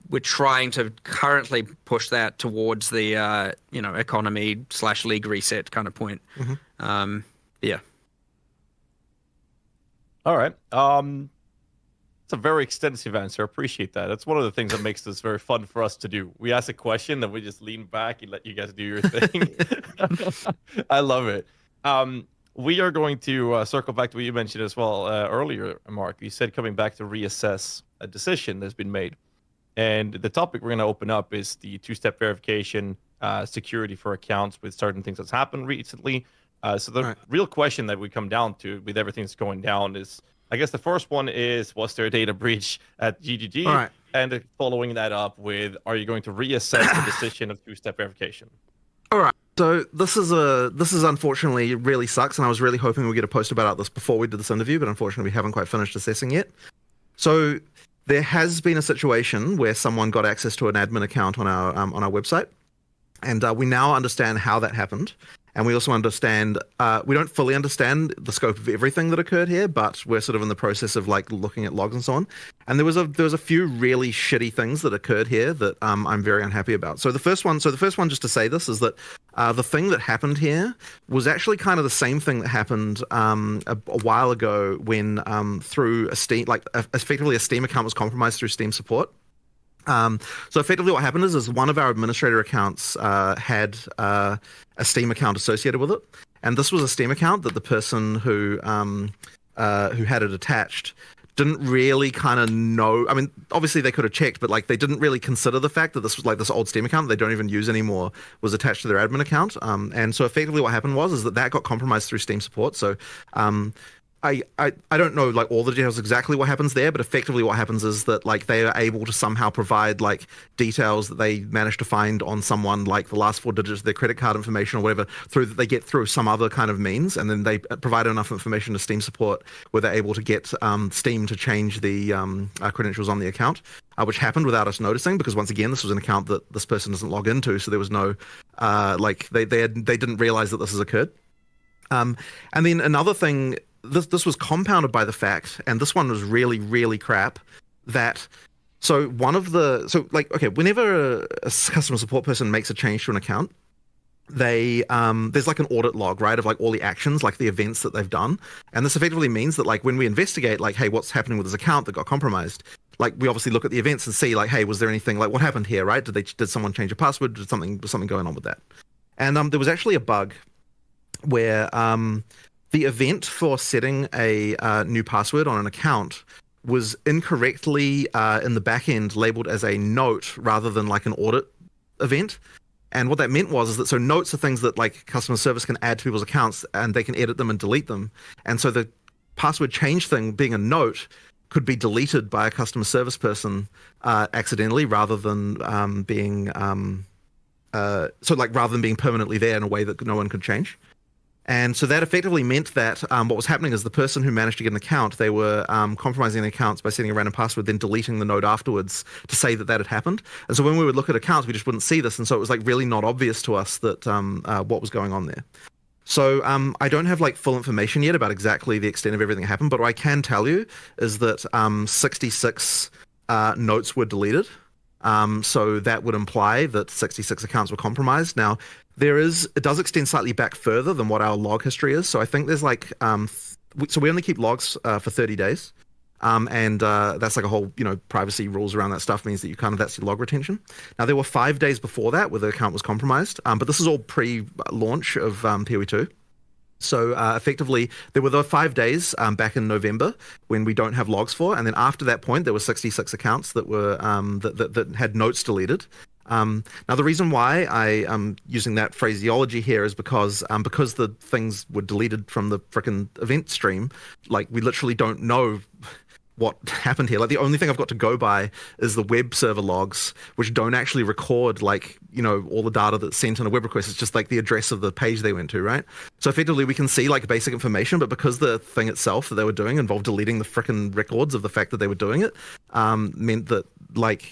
we're trying to currently push that towards the economy/league reset kind of point. Yeah. All right. It's a very extensive answer. I appreciate that. That's one of the things that makes this very fun for us to do. We ask a question, then we just lean back and let you guys do your thing. I love it. We are going to circle back to what you mentioned as well earlier, Mark. You said coming back to reassess a decision that's been made. And the topic we're going to open up is the two-step verification, security for accounts with certain things that's happened recently. So the real question that we come down to with everything that's going down is, I guess the first one is, was there a data breach at GGG? All right. And following that up with, are you going to reassess the decision of two-step verification? All right. So this is unfortunately really sucks, and I was really hoping we'd get a post about this before we did this interview, but unfortunately we haven't quite finished assessing yet. So there has been a situation where someone got access to an admin account on our website, and we now understand how that happened. And we also understand, we don't fully understand the scope of everything that occurred here, but we're sort of in the process of like looking at logs and so on. And there was a few really shitty things that occurred here that I'm very unhappy about. So the first one, just to say this, is that the thing that happened here was actually kind of the same thing that happened a while ago when through a Steam, effectively a Steam account was compromised through Steam support. So effectively what happened is one of our administrator accounts had a Steam account associated with it. And this was a Steam account that the person who had it attached didn't really kind of know. I mean, obviously they could have checked, but like they didn't really consider the fact that this was like this old Steam account that they don't even use anymore was attached to their admin account. And so effectively what happened was that got compromised through Steam support. So I don't know like all the details exactly what happens there, but effectively what happens is that like they are able to somehow provide like details that they managed to find on someone, like the last 4 digits of their credit card information or whatever, through that they get through some other kind of means, and then they provide enough information to Steam support where they're able to get Steam to change the credentials on the account, which happened without us noticing, because once again this was an account that this person doesn't log into, so there was no they didn't realize that this has occurred. And then another thing. This was compounded by the fact, and this one was really, really crap, that whenever a customer support person makes a change to an account, they there's like an audit log, right, of like all the actions, like the events that they've done. And this effectively means that like when we investigate like, hey, what's happening with this account that got compromised, like we obviously look at the events and see like, hey, was there anything, like what happened here, right? Did someone change a password? Was something going on with that? And there was actually a bug where the event for setting a new password on an account was incorrectly in the back end labeled as a note rather than like an audit event. And what that meant was that so notes are things that like customer service can add to people's accounts and they can edit them and delete them. And so the password change thing being a note could be deleted by a customer service person accidentally rather than being rather than being permanently there in a way that no one could change. And so that effectively meant that what was happening is the person who managed to get an account, they were compromising the accounts by setting a random password, then deleting the node afterwards to say that that had happened. And so when we would look at accounts, we just wouldn't see this. And so it was like really not obvious to us that what was going on there. So I don't have like full information yet about exactly the extent of everything that happened, but what I can tell you is that 66 notes were deleted. So that would imply that 66 accounts were compromised. Now, it does extend slightly back further than what our log history is. So I think there's like, so we only keep logs for 30 days. And that's like a whole, privacy rules around that stuff means that that's your log retention. Now, there were 5 days before that where the account was compromised, but this is all pre-launch of POE2. So effectively, there were the 5 days back in November when we don't have logs for, and then after that point, there were 66 accounts that were that had notes deleted. Now, the reason why I am using that phraseology here is because the things were deleted from the frickin' event stream, like we literally don't know what happened here. Like the only thing I've got to go by is the web server logs, which don't actually record like, all the data that's sent in a web request. It's just like the address of the page they went to, right? So effectively we can see like basic information, but because the thing itself that they were doing involved deleting the frickin' records of the fact that they were doing it, meant that like,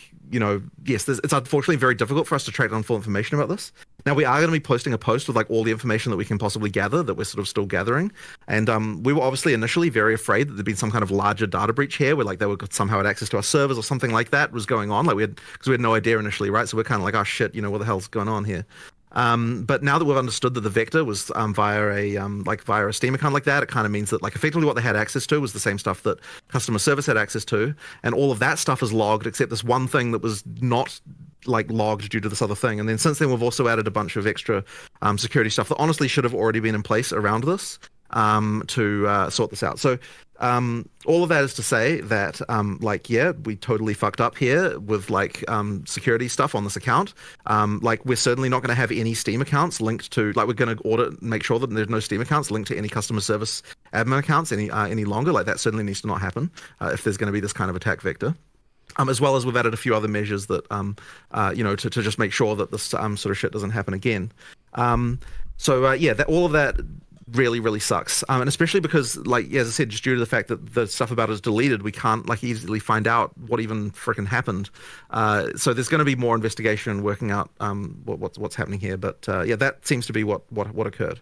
yes, it's unfortunately very difficult for us to track down full information about this. Now, we are going to be posting a post with like all the information that we can possibly gather that we're sort of still gathering. And we were obviously initially very afraid that there'd been some kind of larger data breach here where like they would somehow had access to our servers or something like that was going on. Like because we had no idea initially, right? So we're kind of like, oh shit, what the hell's going on here? But now that we've understood that the vector was via a Steam account like that, it kind of means that like effectively what they had access to was the same stuff that customer service had access to, and all of that stuff is logged except this one thing that was not like logged due to this other thing. And then since then we've also added a bunch of extra security stuff that honestly should have already been in place around this to sort this out. So all of that is to say that we totally fucked up here with like security stuff on this account. Like we're certainly not going to have any Steam accounts linked to, like we're going to audit and make sure that there's no Steam accounts linked to any customer service admin accounts any longer. Like that certainly needs to not happen if there's going to be this kind of attack vector. As well as we've added a few other measures that, to just make sure that this sort of shit doesn't happen again. All of that really, really sucks. And especially because, like, as I said, just due to the fact that the stuff about it is deleted, we can't, like, easily find out what even frickin' happened. So there's going to be more investigation and working out what's happening here. But, that seems to be what occurred.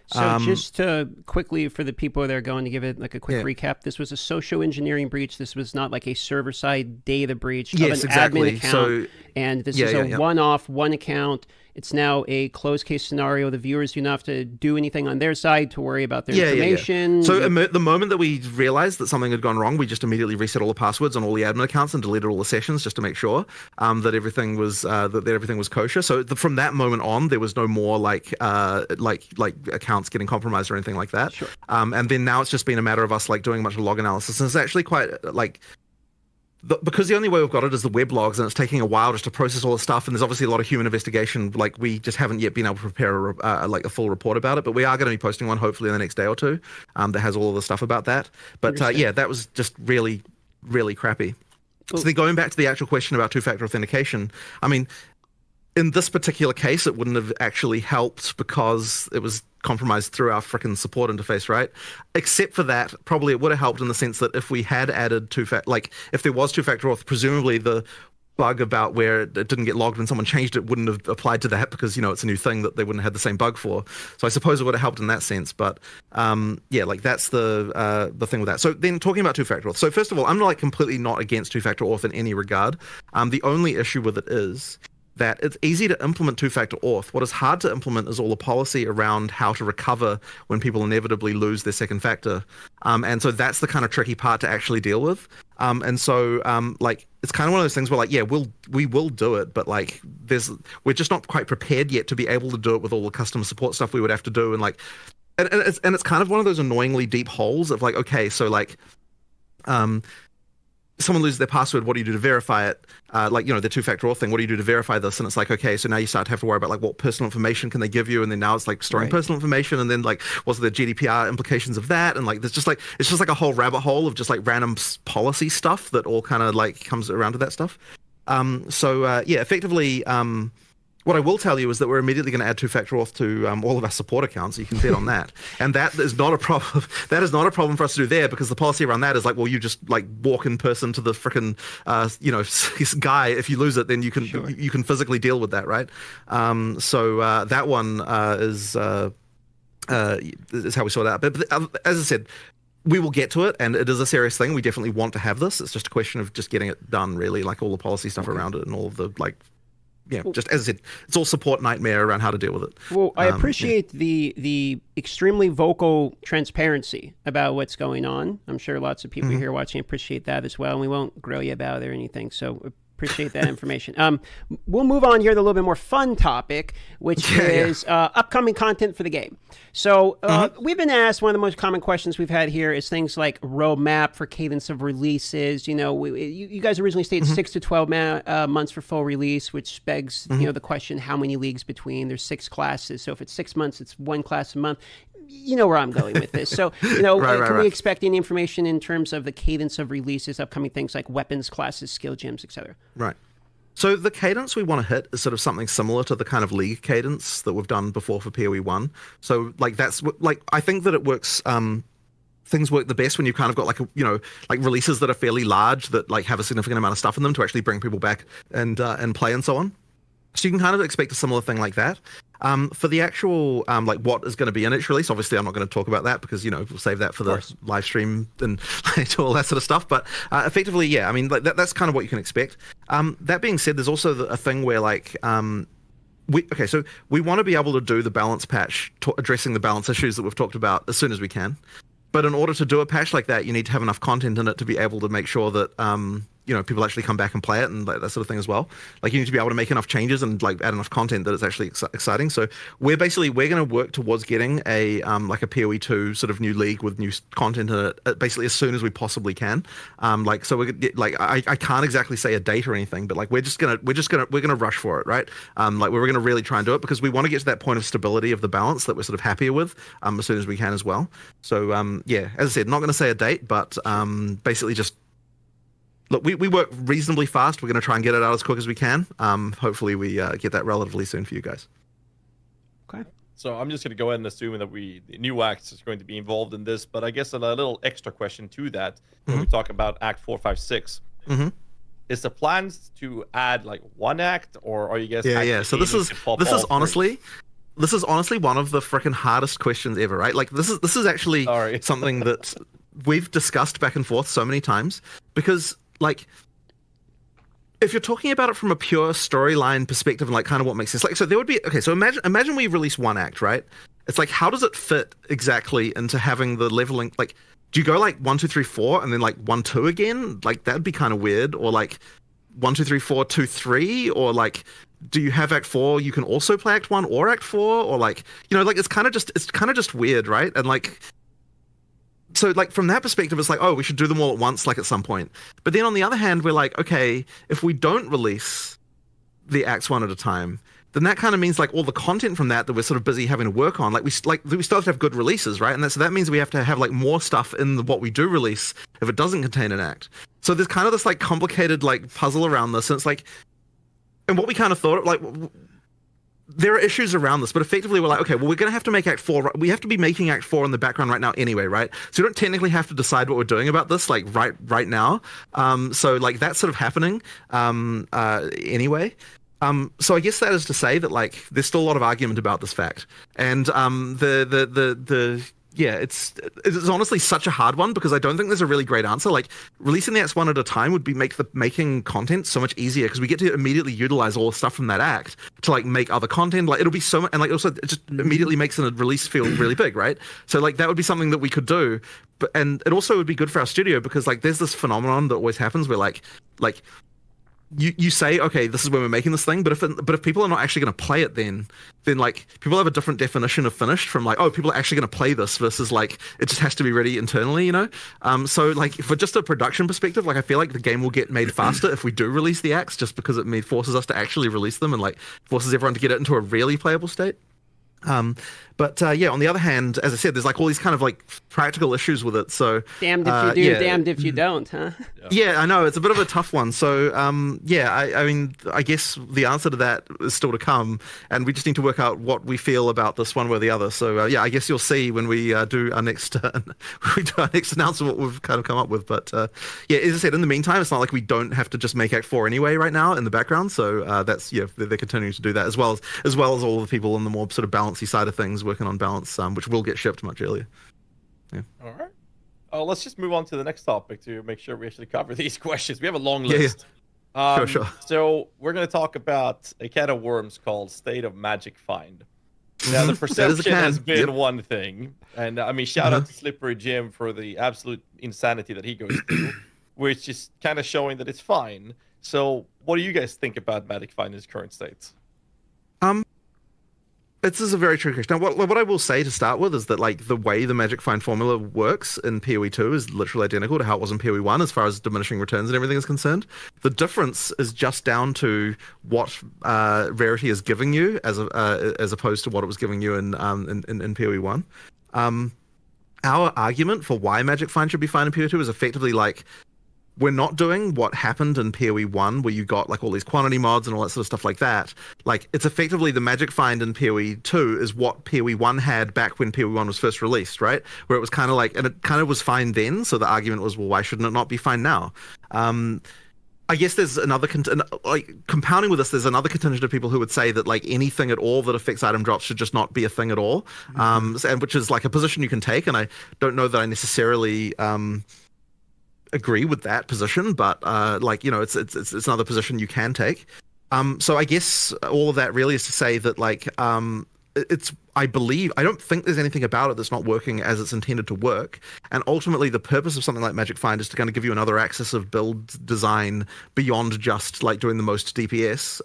So just to quickly, for the people that are going to give it like a quick recap, this was a social engineering breach. This was not like a server-side data breach of an admin account. And this is a one-off, one account. It's now a closed case scenario. The viewers do not have to do anything on their side to worry about their information. So the moment that we realized that something had gone wrong, we just immediately reset all the passwords on all the admin accounts and deleted all the sessions just to make sure that everything was kosher. So from that moment on, there was no more like accounts getting compromised or anything like that. Sure. And then now it's just been a matter of us like doing a bunch of log analysis, and it's actually quite like. Because the only way we've got it is the web logs, and it's taking a while just to process all the stuff, and there's obviously a lot of human investigation. Like we just haven't yet been able to prepare a full report about it, but we are going to be posting one hopefully in the next day or two that has all of the stuff about that. But that was just really, really crappy. Cool. So then going back to the actual question about two-factor authentication, I mean, in this particular case, it wouldn't have actually helped because it was compromised through our frickin' support interface, right? Except for that, probably it would have helped in the sense that if we had added if there was two-factor auth, presumably the bug about where it didn't get logged when someone changed it wouldn't have applied to that because, it's a new thing that they wouldn't have the same bug for. So I suppose it would have helped in that sense. But that's the thing with that. So then talking about two-factor auth. So first of all, I'm completely not against two-factor auth in any regard. The only issue with it is that it's easy to implement two-factor auth. What is hard to implement is all the policy around how to recover when people inevitably lose their second factor. And so that's the kind of tricky part to actually deal with. It's kind of one of those things where we will do it, but we're just not quite prepared yet to be able to do it with all the customer support stuff we would have to do. And it's kind of one of those annoyingly deep holes of someone loses their password, what do you do to verify it? Like, the two-factor auth thing, what do you do to verify this? And it's like, okay, so now you start to have to worry about like what personal information can they give you, and then now it's like storing personal information, and then like what's the GDPR implications of that, and like there's just like it's just like a whole rabbit hole of just like random policy stuff that all kind of like comes around to that stuff. Effectively, what I will tell you is that we're immediately going to add two-factor auth to all of our support accounts. You can bet on that. And that is not a problem. That is not a problem for us to do there, because the policy around that is like, well, you just like walk in person to the frickin' guy. If you lose it, then you can physically deal with that, right? That one is how we sort it out. But as I said, we will get to it, and it is a serious thing. We definitely want to have this. It's just a question of just getting it done, really, like all the policy stuff around it and all of the like. Yeah, just as I said, it's all support nightmare around how to deal with it. Well, I appreciate the extremely vocal transparency about what's going on. I'm sure lots of people here watching appreciate that as well, and we won't grill you about it or anything. So appreciate that information. We'll move on here to a little bit more fun topic, which is upcoming content for the game. So we've been asked, one of the most common questions we've had here is things like roadmap for cadence of releases. You guys originally stated 6 to 12 months for full release, which begs the question, how many leagues between? There's 6 classes. So if it's 6 months, it's 1 class a month. You know where I'm going with this. So, can we expect any information in terms of the cadence of releases, upcoming things like weapons, classes, skill gems, etc.? Right. So the cadence we want to hit is sort of something similar to the kind of league cadence that we've done before for POE1. So like that's like I think that it works. Things work the best when you kind of got like like releases that are fairly large that like have a significant amount of stuff in them to actually bring people back and play and so on. So you can kind of expect a similar thing like that. For the actual like what is going to be in each release, obviously I'm not going to talk about that because we'll save that for the live stream and all that sort of stuff. But effectively, yeah, I mean like that's kind of what you can expect. That being said, there's also a thing where like so we want to be able to do the balance patch addressing the balance issues that we've talked about as soon as we can. But in order to do a patch like that, you need to have enough content in it to be able to make sure that people actually come back and play it and like that sort of thing as well. Like you need to be able to make enough changes and like add enough content that it's actually exciting. So we're going to work towards getting a like a POE2 sort of new league with new content in it basically as soon as we possibly can. So we're like I can't exactly say a date or anything, but like we're gonna rush for it, right? Like we're gonna really try and do it because we want to get to that point of stability of the balance that we're sort of happier with as soon as we can as well. So as I said, not going to say a date, but basically just. Look, we work reasonably fast. We're going to try and get it out as quick as we can. Hopefully we get that relatively soon for you guys. Okay. So I'm just going to go ahead and assume that the new acts is going to be involved in this. But I guess a little extra question to that when we talk about Act 4, 5, 6. Is the plans to add like one act, or are you guys? Yeah. So this is honestly one of the freaking hardest questions ever, right? Like this is actually something that we've discussed back and forth so many times because. Like, if you're talking about it from a pure storyline perspective and like kind of what makes sense, like, so there would be, okay, so imagine we release one act, right? It's like, how does it fit exactly into having the leveling? Like, do you go like 1, 2, 3, 4 and then like 1, 2 again? Like, that'd be kind of weird. Or like 1, 2, 3, 4, 2, 3, or like, do you have Act 4? You can also play Act 1 or Act 4, or like, like it's kind of just weird, right? And like, so like from that perspective, it's like, oh, we should do them all at once, like at some point. But then on the other hand, we're like, okay, if we don't release the acts one at a time, then that kind of means like all the content from that we're sort of busy having to work on, we still have to have good releases, right? And so that means we have to have like more stuff in what we do release if it doesn't contain an act. So there's kind of this like complicated like puzzle around this, and it's like, and what we kind of thought like. There are issues around this, but effectively we're like, okay, well, we're going to have to make Act 4. We have to be making Act 4 in the background right now anyway, right? So we don't technically have to decide what we're doing about this, like, right now. So, like, that's sort of happening anyway. So I guess that is to say that, like, there's still a lot of argument about this fact. And it's honestly such a hard one because I don't think there's a really great answer. Like releasing the acts one at a time would be making content so much easier because we get to immediately utilize all the stuff from that act to like make other content. Like it'll be so much, and like also it just immediately makes a release feel really big, right? So like that would be something that we could do, and it also would be good for our studio because like there's this phenomenon that always happens where like you say, okay, this is when we're making this thing, but if people are not actually going to play it, then like people have a different definition of finished from like, oh, people are actually going to play this versus like it just has to be ready internally, you know. So like for just a production perspective, like I feel like the game will get made faster if we do release the acts, just because it forces us to actually release them and like forces everyone to get it into a really playable state. But yeah, on the other hand, as I said, there's like all these kind of like practical issues with it. So damned if you do, damned if you don't, huh? Yeah, I know it's a bit of a tough one. So yeah, I mean, I guess the answer to that is still to come, and we just need to work out what we feel about this one way or the other. So yeah, I guess you'll see when we do our next announcement what we've kind of come up with. But yeah, as I said, in the meantime, it's not like we don't have to just make Act 4 anyway right now in the background. So that's they're continuing to do that as well as all the people on the more sort of balancey side of things working on balance, which will get shipped much earlier. Yeah. All right. Let's just move on to the next topic to make sure we actually cover these questions. We have a long list. Sure. So we're going to talk about a can of worms called State of Magic Find. Now, the perception has been one thing. And I mean, shout out to Slippery Jim for the absolute insanity that he goes through, which is kind of showing that it's fine. So what do you guys think about Magic Find in its current state? This is a very tricky question. Now, what I will say to start with is that like the way the Magic Find formula works in POE2 is literally identical to how it was in POE1 as far as diminishing returns and everything is concerned. The difference is just down to what Rarity is giving you as opposed to what it was giving you in POE1. Our argument for why Magic Find should be fine in POE2 is effectively like, we're not doing what happened in POE1 where you got like all these quantity mods and all that sort of stuff like that. Like it's effectively the Magic Find in POE2 is what POE1 had back when POE1 was first released, right? Where it was kind of like, and it kind of was fine then. So the argument was, well, why shouldn't it not be fine now? I guess there's another, like compounding with this, there's another contingent of people who would say that like anything at all that affects item drops should just not be a thing at all. And which is like a position you can take. And I don't know that I necessarily, agree with that position, but like, you know, it's another position you can take. So I guess all of that really is to say that like I don't think there's anything about it that's not working as it's intended to work. And ultimately the purpose of something like Magic Find is to kind of give you another axis of build design beyond just like doing the most DPS,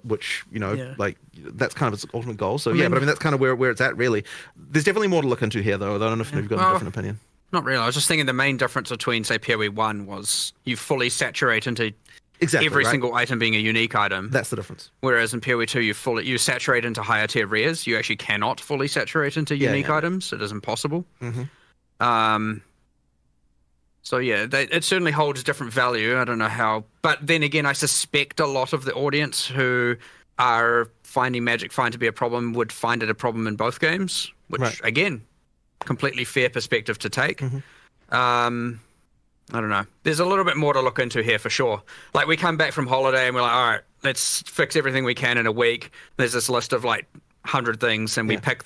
which, you know, like that's kind of its ultimate goal. So but I mean that's kind of where it's at really. There's definitely more to look into here though. I don't know if you've got a different opinion. Not really. I was just thinking the main difference between, say, POE1 was you fully saturate into every single item being a unique item. That's the difference. Whereas in POE2, you saturate into higher tier rares. You actually cannot fully saturate into unique items. It is impossible. So yeah, it certainly holds different value. I don't know how. But then again, I suspect a lot of the audience who are finding Magic Find to be a problem would find it a problem in both games, which, again, completely fair perspective to take. I don't know. There's a little bit more to look into here for sure. Like we come back from holiday and we're like, all right, let's fix everything we can in a week. There's this list of like 100 things and we pick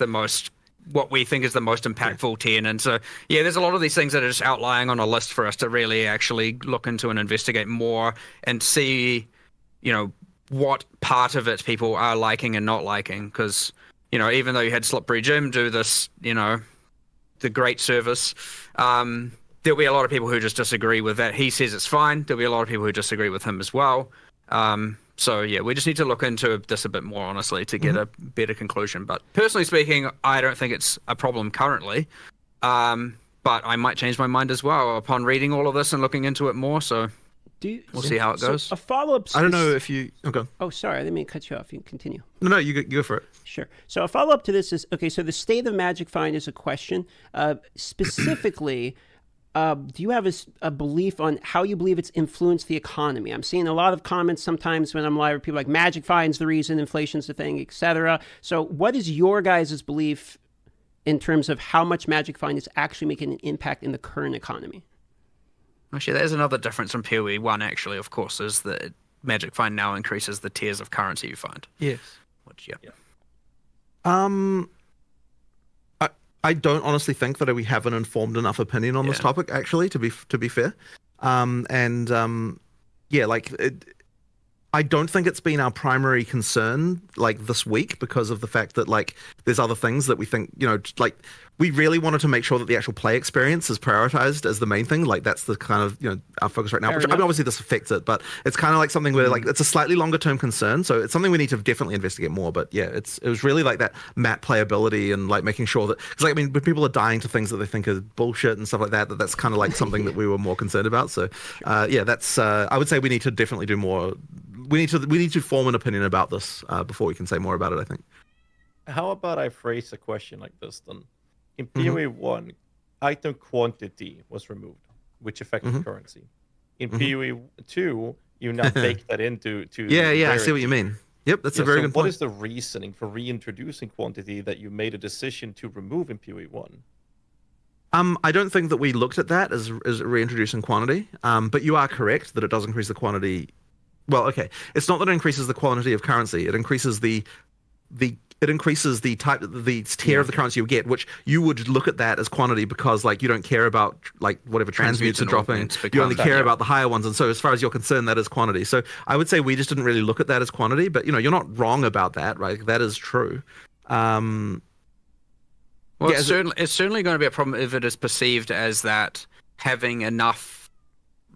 what we think is the most impactful 10. And so, yeah, there's a lot of these things that are just outlying on a list for us to really actually look into and investigate more and see, you know, what part of it people are liking and not liking. Because, you know, even though you had Slippery Jim do this, you know, the great service, there'll be a lot of people who just disagree with that. He says it's fine. There'll be a lot of people who disagree with him as well. So yeah, we just need to look into this a bit more honestly to get a better conclusion. But personally speaking, I don't think it's a problem currently. But I might change my mind as well upon reading all of this and looking into it more. So we'll see how it goes. A follow-up. I don't know if you. Okay. Oh, sorry, I didn't mean to cut you off. You can continue. No, you go for it. Sure. So a follow-up to this is okay. So the state of Magic Find is a question. Specifically, do you have a belief on how you believe it's influenced the economy? I'm seeing a lot of comments sometimes when I'm live. People like Magic Find's the reason, inflation's the thing, etc. So what is your guys' belief in terms of how much Magic Find is actually making an impact in the current economy? Actually, there's another difference from POE1, actually, of course, is that Magic Find now increases the tiers of currency you find. Yes. Which, I don't honestly think that we have an informed enough opinion on this topic, actually, to be fair. I don't think it's been our primary concern like this week because of the fact that like there's other things that we think, like we really wanted to make sure that the actual play experience is prioritized as the main thing. Like that's the kind of, our focus right now. Which, I mean, obviously this affects it, but it's kind of like something where like it's a slightly longer term concern. So it's something we need to definitely investigate more. But yeah, it was really like that map playability and like making sure that, because like, I mean, when people are dying to things that they think are bullshit and stuff like that, that's kind of like something that we were more concerned about. So yeah, that's, I would say we need to definitely do more. We need to form an opinion about this before we can say more about it, I think. How about I phrase a question like this then? In POE1, item quantity was removed, which affected currency. In POE2, you now bake that into Yeah, I see what you mean. Yep, that's a very good point. What is the reasoning for reintroducing quantity that you made a decision to remove in POE1? I don't think that we looked at that as reintroducing quantity, but you are correct that it does increase the quantity. Well, okay, it's not that it increases the quantity of currency; it increases the type, the tier of the currency you get, which you would look at that as quantity because like you don't care about like whatever transmutes are dropping. You only care about the higher ones, and so as far as you're concerned, that is quantity. So I would say we just didn't really look at that as quantity, but you're not wrong about that, right? That is true. Well, yeah, it's certainly going to be a problem if it is perceived as that having enough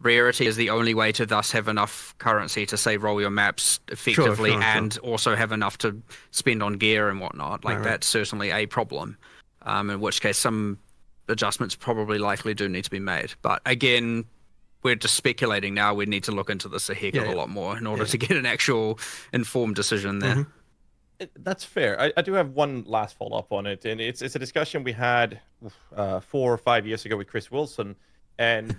rarity is the only way to thus have enough currency to say roll your maps effectively and also have enough to spend on gear and whatnot. Like that's certainly a problem. In which case some adjustments probably likely do need to be made. But again, we're just speculating now. We need to look into this a heck of a lot more in order to get an actual informed decision there. That's fair. I do have one last follow-up on it, and it's a discussion we had 4 or 5 years ago with Chris Wilson, and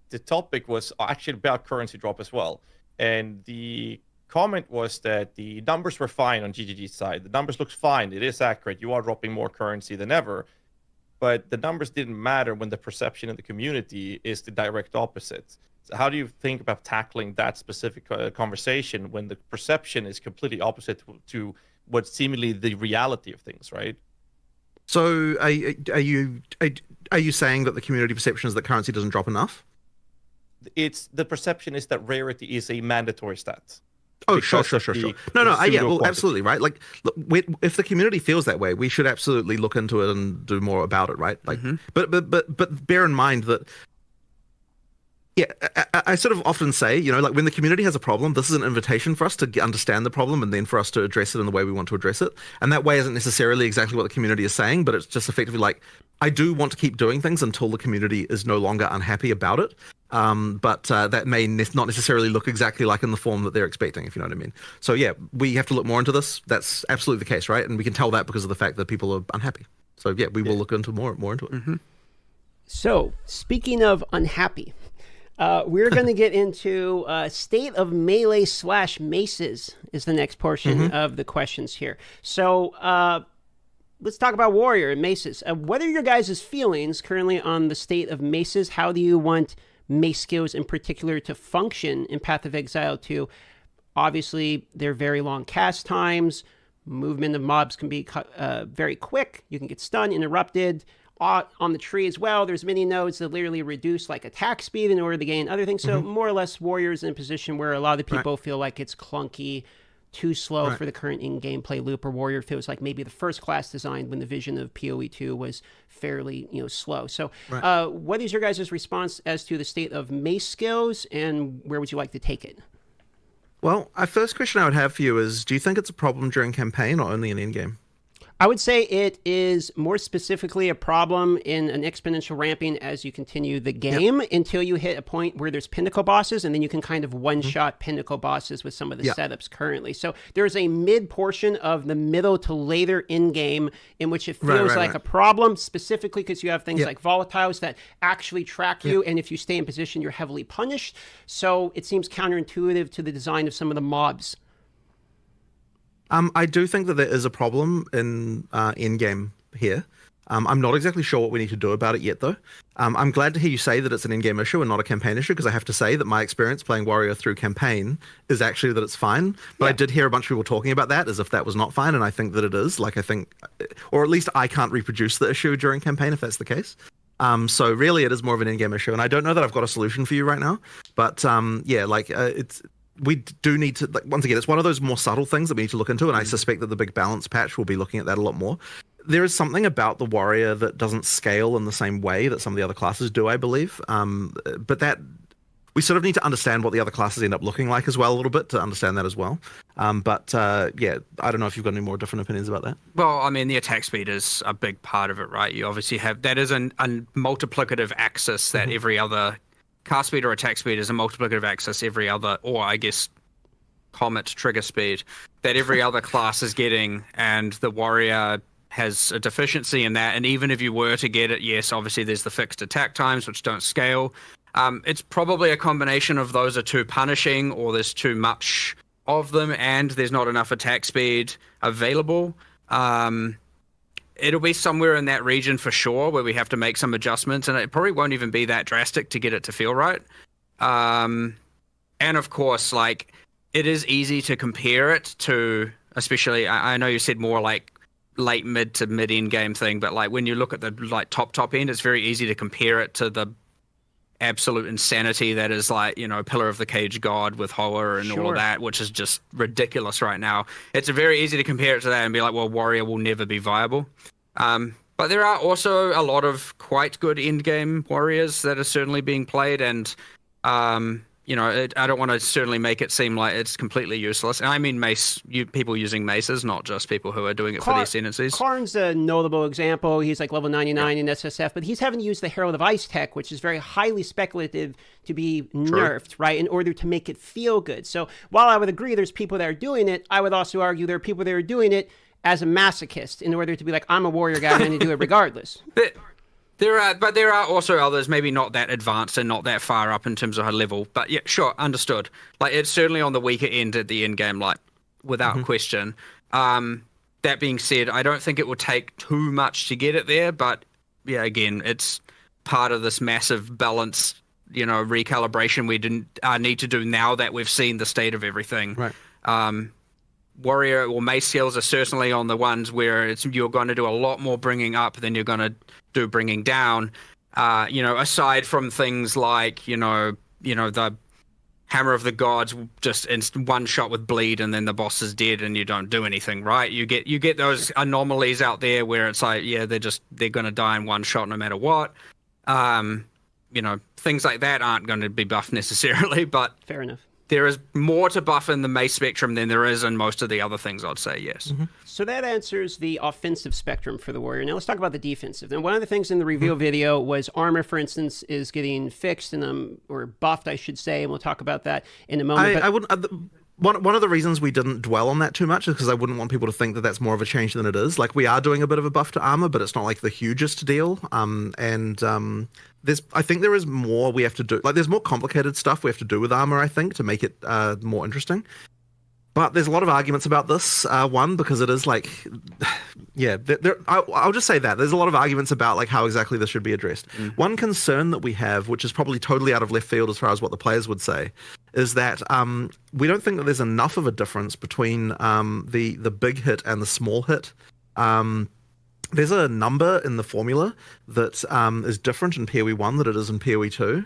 the topic was actually about currency drop as well. And the comment was that the numbers were fine on GGG's side. The numbers looks fine. It is accurate. You are dropping more currency than ever. But the numbers didn't matter when the perception in the community is the direct opposite. So how do you think about tackling that specific conversation when the perception is completely opposite to what's seemingly the reality of things, right? So are you saying that the community perception is that currency doesn't drop enough? It's the perception is that rarity is a mandatory stat. Oh, sure. No, well, absolutely, right? Like, look, if the community feels that way, we should absolutely look into it and do more about it, right? Like, but bear in mind that, yeah, I sort of often say, like when the community has a problem, this is an invitation for us to understand the problem and then for us to address it in the way we want to address it. And that way isn't necessarily exactly what the community is saying, but it's just effectively like, I do want to keep doing things until the community is no longer unhappy about it. But that may not necessarily look exactly like in the form that they're expecting, if you know what I mean. So yeah, we have to look more into this. That's absolutely the case, right? And we can tell that because of the fact that people are unhappy. So yeah, we will look into more into it. So speaking of unhappy, we're going to get into state of melee / maces is the next portion of the questions here. So let's talk about warrior and maces. What are your guys' feelings currently on the state of maces? How do you want mace skills in particular to function in Path of Exile 2? Obviously, they're very long cast times. Movement of mobs can be very quick. You can get stunned, interrupted. On the tree as well, there's many nodes that literally reduce like attack speed in order to gain other things. So more or less, warriors in a position where a lot of the people feel like it's clunky, too slow for the current in-game play loop, or warrior feels like maybe the first class designed when the vision of POE2 was fairly slow. So what is your guys' response as to the state of mace skills, and where would you like to take it? Well, a first question I would have for you is, do you think it's a problem during campaign or only in in-game? I would say it is more specifically a problem in an exponential ramping as you continue the game until you hit a point where there's pinnacle bosses, and then you can kind of one-shot pinnacle bosses with some of the setups currently. So there's a mid portion of the middle to later in-game in which it feels like a problem, specifically because you have things like volatiles that actually track you, and if you stay in position, you're heavily punished. So it seems counterintuitive to the design of some of the mobs. I do think that there is a problem in game here. I'm not exactly sure what we need to do about it yet, though. I'm glad to hear you say that it's an in-game issue and not a campaign issue, because I have to say that my experience playing Warrior through campaign is actually that it's fine. But I did hear a bunch of people talking about that as if that was not fine, and I think that it is. Like, I think, or at least I can't reproduce the issue during campaign if that's the case. So really, it is more of an in-game issue, and I don't know that I've got a solution for you right now. But we do need to, like, once again, it's one of those more subtle things that we need to look into, and I suspect that the big balance patch will be looking at that a lot more. There is something about the warrior that doesn't scale in the same way that some of the other classes do, I believe. But that we sort of need to understand what the other classes end up looking like as well a little bit to understand that as well. Yeah, I don't know if you've got any more different opinions about that. Well, I mean, the attack speed is a big part of it, right? You obviously have that is a multiplicative axis that every other cast speed or attack speed is a multiplicative axis every other, or I guess comet trigger speed that every other class is getting, and the warrior has a deficiency in that. And even if you were to get it, yes, obviously there's the fixed attack times which don't scale. It's probably a combination of those are too punishing, or there's too much of them, and there's not enough attack speed available. It'll be somewhere in that region for sure where we have to make some adjustments, and it probably won't even be that drastic to get it to feel right. And of course, like, it is easy to compare it to, especially, I know you said more like late mid to mid end game thing, but like when you look at the like top end, it's very easy to compare it to the absolute insanity that is, like, you know, Pillar of the Cage God with Hoa and all of that, which is just ridiculous right now. It's very easy to compare it to that and be like, well, Warrior will never be viable. But there are also a lot of quite good end game warriors that are certainly being played, and you know, I don't want to certainly make it seem like it's completely useless. And I mean people using maces, not just people who are doing it for the ascendancies. Karn's a notable example. He's like level 99 in SSF, but he's having to use the Herald of Ice tech, which is very highly speculative to be nerfed, right, in order to make it feel good. So while I would agree there's people that are doing it, I would also argue there are people that are doing it as a masochist in order to be like, I'm a warrior guy, I'm going to do it regardless. There are also others, maybe not that advanced and not that far up in terms of her level. But yeah, sure, understood. Like, it's certainly on the weaker end at the end game, like, without question. That being said, I don't think it will take too much to get it there. But yeah, again, it's part of this massive balance, you know, recalibration we didn't need to do now that we've seen the state of everything. Right. Warrior or mace skills are certainly on the ones where you're going to do a lot more bringing up than you're going to do bringing down. You know, aside from things like, you know, the Hammer of the Gods, just in one shot with bleed and then the boss is dead and you don't do anything, right? You get those anomalies out there where it's like, yeah, they're going to die in one shot no matter what. You know, things like that aren't going to be buffed necessarily, but fair enough. There is more to buff in the mace spectrum than there is in most of the other things, I'd say, yes. So that answers the offensive spectrum for the warrior. Now let's talk about the defensive. And one of the things in the reveal video was armor, for instance, is getting fixed and or buffed, I should say, and we'll talk about that in a moment. I wouldn't. One of the reasons we didn't dwell on that too much is because I wouldn't want people to think that that's more of a change than it is. Like, we are doing a bit of a buff to armor, but it's not like the hugest deal. I think there is more we have to do. Like, there's more complicated stuff we have to do with armor, I think, to make it more interesting. But there's a lot of arguments about this. One, because it is like, yeah, I'll just say that. There's a lot of arguments about like how exactly this should be addressed. One concern that we have, which is probably totally out of left field as far as what the players would say, is that we don't think that there's enough of a difference between the big hit and the small hit. There's a number in the formula that is different in POE1 than it is in POE2.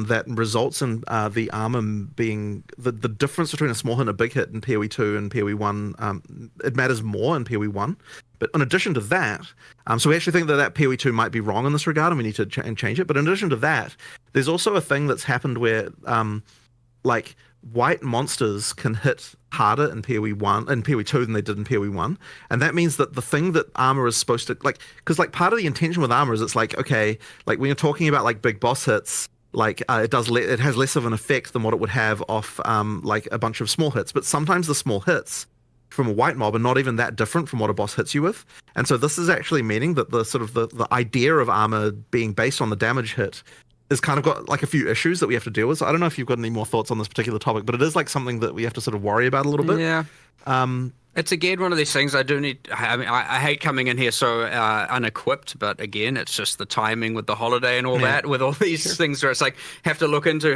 That results in the armor being the difference between a small hit and a big hit in POE2 and POE1. It matters more in POE1. But in addition to that, so we actually think that POE2 might be wrong in this regard, and we need to change it. But in addition to that, there's also a thing that's happened where, like, white monsters can hit harder in POE1 and POE2 than they did in POE1, and that means that the thing that armor is supposed to, like, because like part of the intention with armor is it's like, okay, like when you're talking about like big boss hits, like it has less of an effect than what it would have off like a bunch of small hits. But sometimes the small hits from a white mob are not even that different from what a boss hits you with. And so this is actually meaning that the sort of the idea of armor being based on the damage hit is kind of got like a few issues that we have to deal with. So I don't know if you've got any more thoughts on this particular topic, but it is like something that we have to sort of worry about a little bit. Yeah. It's again one of these things I mean, I hate coming in here so unequipped, but again, it's just the timing with the holiday and all that, with all these things where it's like, have to look into,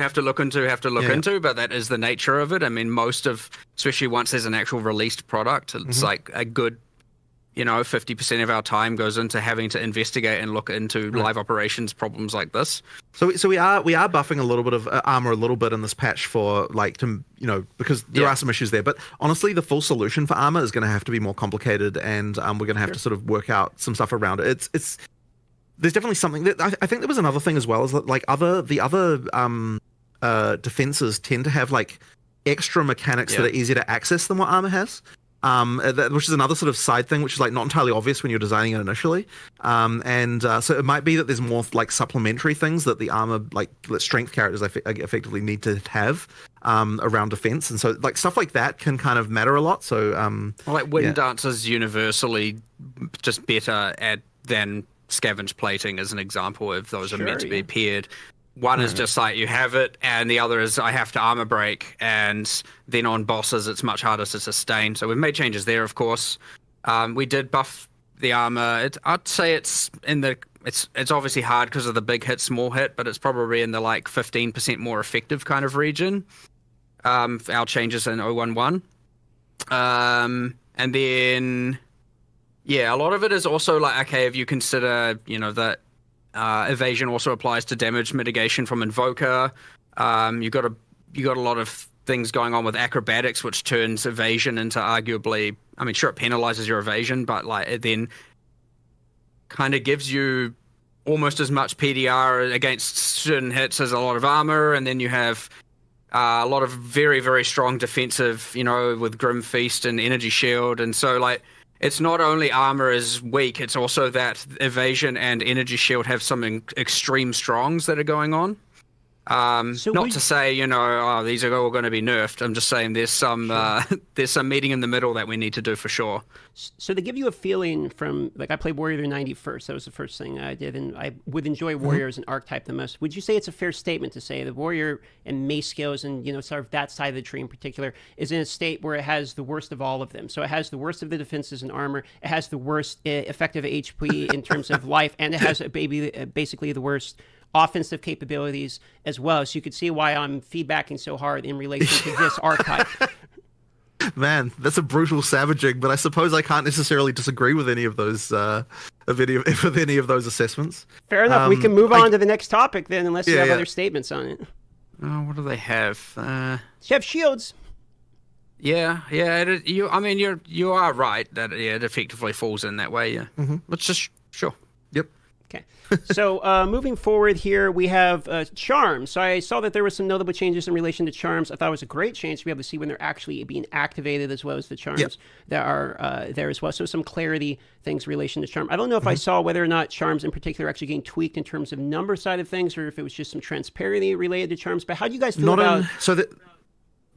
but that is the nature of it. I mean, especially once there's an actual released product, it's like a good 50% of our time goes into having to investigate and look into live operations problems like this. So we are buffing a little bit of armor a little bit in this patch for like to because there are some issues there. But honestly, the full solution for armor is going to have to be more complicated, and we're going to have to sort of work out some stuff around it. It's there's definitely something that I think there was another thing as well, is that like the other defenses tend to have like extra mechanics that are easier to access than what armor has. Which is another sort of side thing, which is like not entirely obvious when you're designing it initially. So it might be that there's more like supplementary things that the armor, like that strength characters effectively need to have around defense, and so like stuff like that can kind of matter a lot. So like Wind Dancer's universally just better than Scavenge Plating, as an example, if those are meant to be paired. One is just like you have it, and the other is I have to armor break, and then on bosses it's much harder to sustain. So we've made changes there, of course. We did buff the armor. I'd say it's obviously hard because of the big hit, small hit, but it's probably in the like 15% more effective kind of region. Our changes in 011. And then a lot of it is also like, okay, if you consider that evasion also applies to damage mitigation from Invoker. You got a lot of things going on with acrobatics, which turns evasion into arguably, I mean, sure, it penalizes your evasion, but like it then kind of gives you almost as much PDR against certain hits as a lot of armor, and then you have a lot of very, very strong defensive, with Grim Feast and Energy Shield, and so like. It's not only armor is weak, it's also that evasion and energy shield have some extreme strongs that are going on. To say, these are all going to be nerfed. I'm just saying there's some meeting in the middle that we need to do for sure. So to give you a feeling from, like, I played Warrior 90 first. That was the first thing I did, and I would enjoy Warrior as an archetype the most. Would you say it's a fair statement to say the Warrior and mace skills and, sort of that side of the tree in particular is in a state where it has the worst of all of them? So it has the worst of the defenses and armor. It has the worst effective HP in terms of life, and it has basically the worst offensive capabilities as well. So you could see why I'm feedbacking so hard in relation to this archetype. Man, that's a brutal savaging, but I suppose I can't necessarily disagree with any of those assessments. Fair enough. We can move on to the next topic then, unless you have other statements on it. What do they have? You have shields. Yeah. You are right that it effectively falls in that way. Yeah. Let's just sure. Yep. Okay. So moving forward here, we have charms. So I saw that there were some notable changes in relation to charms. I thought it was a great change to be able to see when they're actually being activated, as well as the charms that are there as well. So some clarity things in relation to charm. I don't know if I saw whether or not charms in particular are actually getting tweaked in terms of number side of things, or if it was just some transparency related to charms. But how do you guys feel about...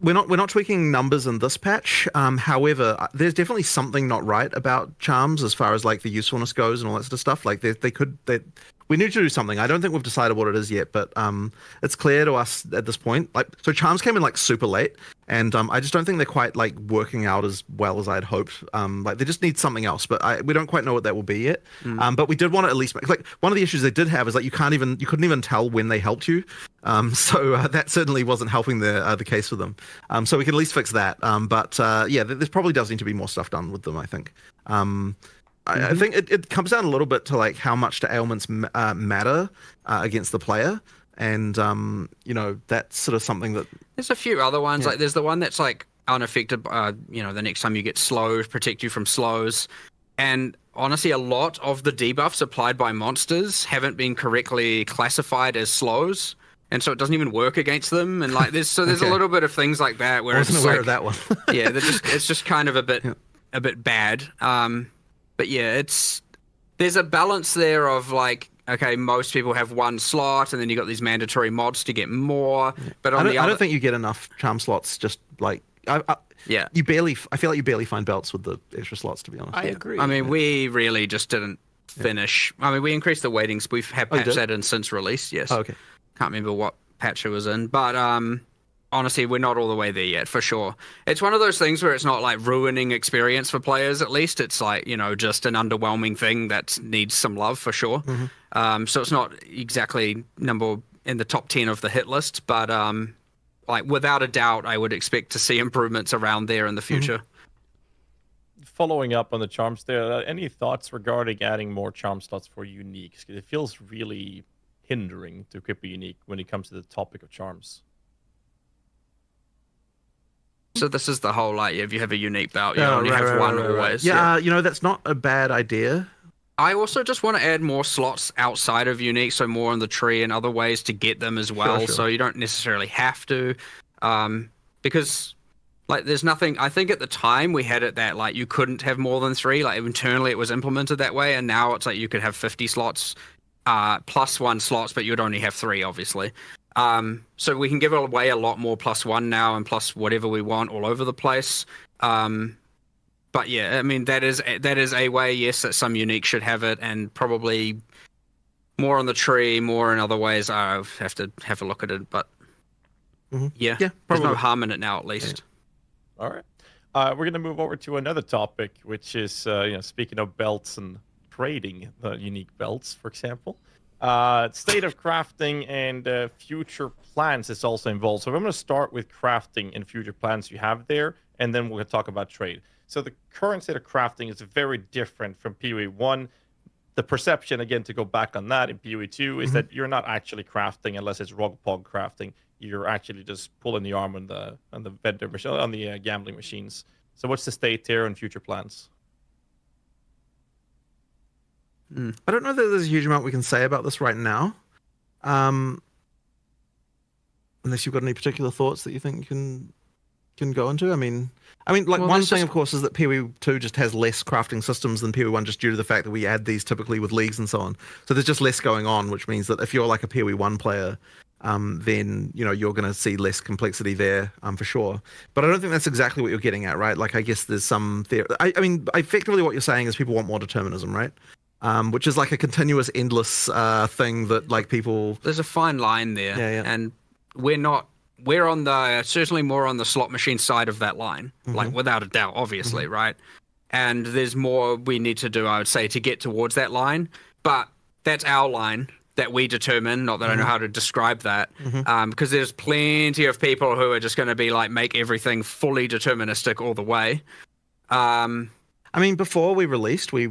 We're not tweaking numbers in this patch. However, there's definitely something not right about charms as far as like the usefulness goes and all that sort of stuff. Like we need to do something. I don't think we've decided what it is yet, but it's clear to us at this point. Like, so charms came in like super late, and I just don't think they're quite like working out as well as I'd hoped. Like they just need something else, but we don't quite know what that will be yet. But we did want to at least make, like, one of the issues they did have is like you couldn't even tell when they helped you. So that certainly wasn't helping the case for them. So we can at least fix that. But there probably does need to be more stuff done with them, I think. I think it comes down a little bit to like how much do ailments matter against the player, and that's sort of something that there's a few other ones. Like there's the one that's like unaffected. The next time you get slowed, protect you from slows, and honestly, a lot of the debuffs applied by monsters haven't been correctly classified as slows. And so it doesn't even work against them, and like there's a little bit of things like that where I wasn't aware of that one. it's just kind of a bit bad. But yeah, there's a balance there of like, okay, most people have one slot, and then you got these mandatory mods to get more. But I don't think you get enough charm slots. Just like I feel like you barely find belts with the extra slots, to be honest. I agree. I mean, we really just didn't finish. I mean, we increased the weightings. We've had patched that in since release. Yes. Oh, okay. Can't remember what patch it was in, but honestly, we're not all the way there yet, for sure. It's one of those things where it's not like ruining experience for players, at least. It's like, just an underwhelming thing that needs some love, for sure. So it's not exactly number in the top 10 of the hit list, but like without a doubt, I would expect to see improvements around there in the future. following up on the charms there, any thoughts regarding adding more charm slots for uniques? 'Cause it feels really hindering to equip a unique when it comes to the topic of charms. So this is the whole, like, if you have a unique belt, you only have one always. Yeah, that's not a bad idea. I also just want to add more slots outside of unique, so more on the tree and other ways to get them as well. Sure. So you don't necessarily have to, because like there's nothing. I think at the time we had it that like you couldn't have more than 3. Like internally it was implemented that way, and now it's like you could have 50 slots, +1 slots, but you'd only have 3, obviously. So we can give away a lot more +1 now and plus whatever we want all over the place. But yeah, I mean that is a way, yes, that some unique should have it, and probably more on the tree, more in other ways. I have to have a look at it, but yeah, there's probably no harm in it now, at least. All right. We're going to move over to another topic, which is, speaking of belts and trading the unique belts, for example. State of crafting and future plans is also involved. So I'm going to start with crafting and future plans you have there, and then we'll talk about trade. So the current state of crafting is very different from POE1. The perception, again, to go back on that in POE2, is that you're not actually crafting unless it's rogpog crafting. You're actually just pulling the arm on the vendor machine, on the gambling machines. So what's the state here and future plans? I don't know that there's a huge amount we can say about this right now. Unless you've got any particular thoughts that you think you can go into. I mean, like Well, one there's thing, just- of course, is that POE2 just has less crafting systems than POE1 just due to the fact that we add these typically with leagues and so on. So there's just less going on, which means that if you're like a POE1 player, then you're going to see less complexity there, for sure. But I don't think that's exactly what you're getting at, right? Like I guess there's some theory. I mean, effectively what you're saying is people want more determinism, right? Which is like a continuous, endless thing that like people. There's a fine line there, Yeah. and we're on the certainly more on the slot machine side of that line, like without a doubt, obviously, right? And there's more we need to do, I would say, to get towards that line. But that's our line that we determine. Not that I know how to describe that, because there's plenty of people who are just going to be like make everything fully deterministic all the way. I mean, before we released, we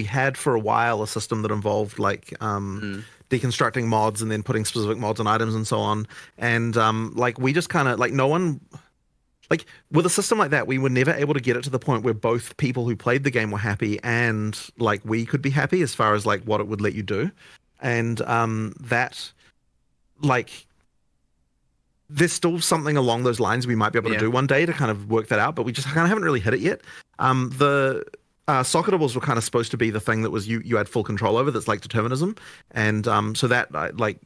had for a while a system that involved like deconstructing mods and then putting specific mods on items and so on. And like we just kind of like no one like with a system like that, we were never able to get it to the point where both people who played the game were happy and like we could be happy as far as like what it would let you do. And that like there's still something along those lines we might be able to do one day to kind of work that out, but we just kind of haven't really hit it yet. The socketables were kind of supposed to be the thing that was you had full control over, that's like determinism, and so that like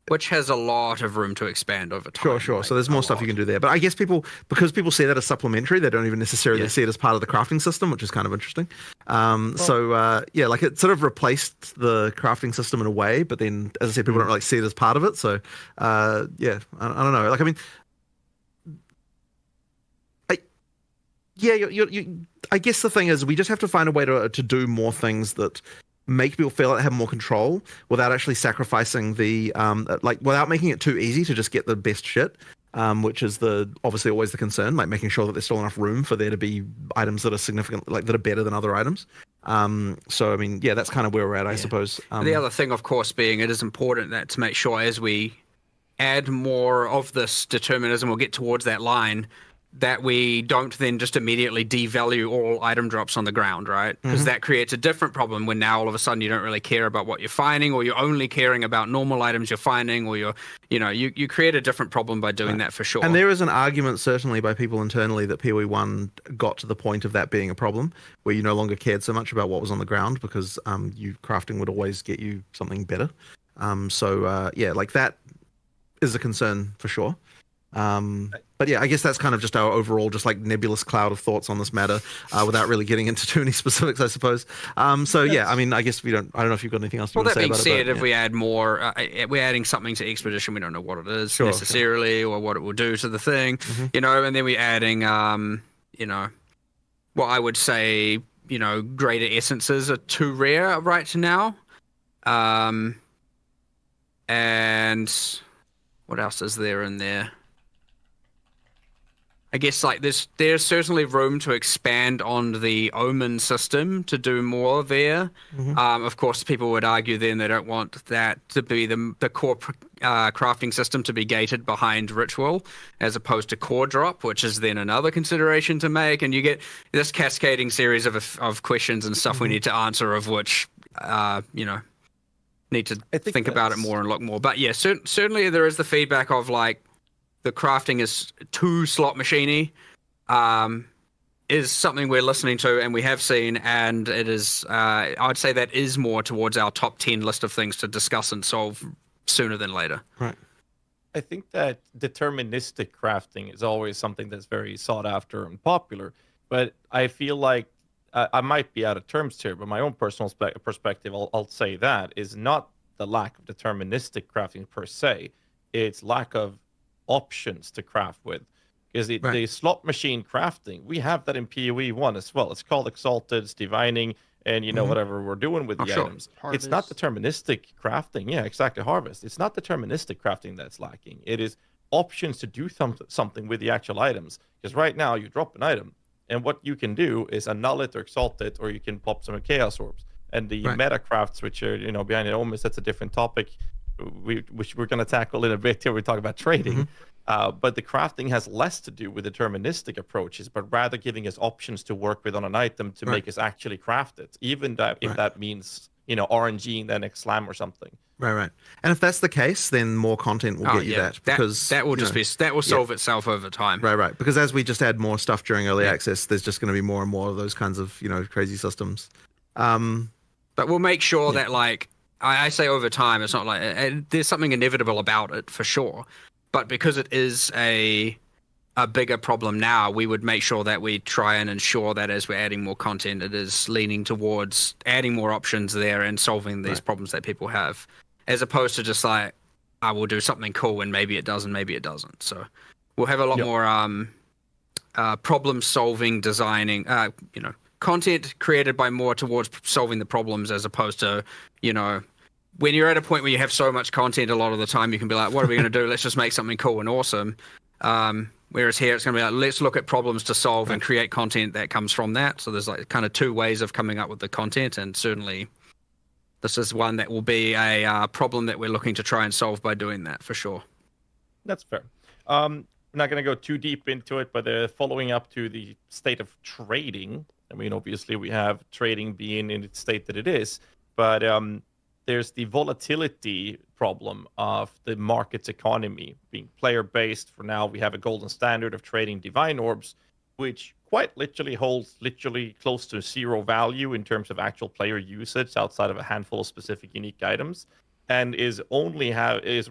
Which has a lot of room to expand over time. sure. like, So there's more stuff you can do there, but I guess because people see that as supplementary, they don't even necessarily see it as part of the crafting system, which is kind of interesting. Yeah, like it sort of replaced the crafting system in a way, but then as I said, people don't really see it as part of it. So yeah, I don't know. Like I mean. I guess the thing is we just have to find a way to do more things that make people feel like they have more control without actually sacrificing the without making it too easy to just get the best shit, which is obviously always the concern, like making sure that there's still enough room for there to be items that are significant, like that are better than other items. So I mean, yeah, that's kind of where we're at, I suppose. The other thing, of course, being it is important that to make sure as we add more of this determinism or get towards that line, that we don't then just immediately devalue all item drops on the ground, right? Because that creates a different problem when now all of a sudden you don't really care about what you're finding, or you're only caring about normal items you're finding, or you create a different problem by doing that for sure. And there is an argument certainly by people internally that POE1 got to the point of that being a problem, where you no longer cared so much about what was on the ground because crafting would always get you something better. Yeah, like that is a concern for sure. But yeah, I guess that's kind of just our overall, just like nebulous cloud of thoughts on this matter, without really getting into too many specifics, I suppose. Yeah, I mean, I guess I don't know if you've got anything else to say about it. Well, that being said, but, if we add more, we're adding something to Expedition, we don't know what it is necessarily, or what it will do to the thing, and then we're adding, what I would say, greater essences are too rare right now. And what else is there in there? I guess like there's certainly room to expand on the Omen system to do more there. Of course, people would argue then they don't want that to be the core crafting system to be gated behind ritual, as opposed to core drop, which is then another consideration to make. And you get this cascading series of questions and stuff we need to answer, of which need to think about it more and look more. But yeah, certainly there is the feedback of like, the crafting is too slot machiney, is something we're listening to and we have seen, and it is, I'd say that is more towards our top 10 list of things to discuss and solve sooner than later. Right. I think that deterministic crafting is always something that's very sought after and popular, but I feel like I might be out of terms here, but my own personal perspective, I'll say that, is not the lack of deterministic crafting per se, it's lack of options to craft with, because the slot machine crafting, we have that in POE1 as well. It's called Exalted, Divining, and whatever we're doing with the items. Harvest. It's not deterministic crafting. Yeah, exactly. Harvest. It's not deterministic crafting that's lacking. It is options to do something with the actual items. Because right now you drop an item, and what you can do is annul it or exalt it, or you can pop some chaos orbs. And the meta crafts, which are behind the Omis, that's a different topic, which we're going to tackle in a bit here. We talk about trading, but the crafting has less to do with deterministic approaches, but rather giving us options to work with on an item to make us actually craft it, even if that means RNGing the next slam or something. Right. And if that's the case, then more content will get you that, because that will that will solve itself over time. Right. Because as we just add more stuff during early access, there's just going to be more and more of those kinds of crazy systems. But we'll make sure that, like, I say over time, it's not like there's something inevitable about it for sure. But because it is a bigger problem now, we would make sure that we try and ensure that as we're adding more content, it is leaning towards adding more options there and solving these problems that people have, as opposed to just like, I will do something cool and maybe it does and maybe it doesn't. So we'll have a lot more problem solving, designing, content created by more towards solving the problems, as opposed to, when you're at a point where you have so much content, a lot of the time you can be like, what are we going to do? Let's just make something cool and awesome. Whereas here it's going to be like, let's look at problems to solve and create content that comes from that. So there's like kind of two ways of coming up with the content. And certainly this is one that will be a problem that we're looking to try and solve by doing that for sure. That's fair. I'm not going to go too deep into it, but following up to the state of trading, I mean, obviously we have trading being in its state that it is, but there's the volatility problem of the market's economy being player-based. For now, we have a golden standard of trading divine orbs, which quite literally holds close to zero value in terms of actual player usage outside of a handful of specific unique items, and is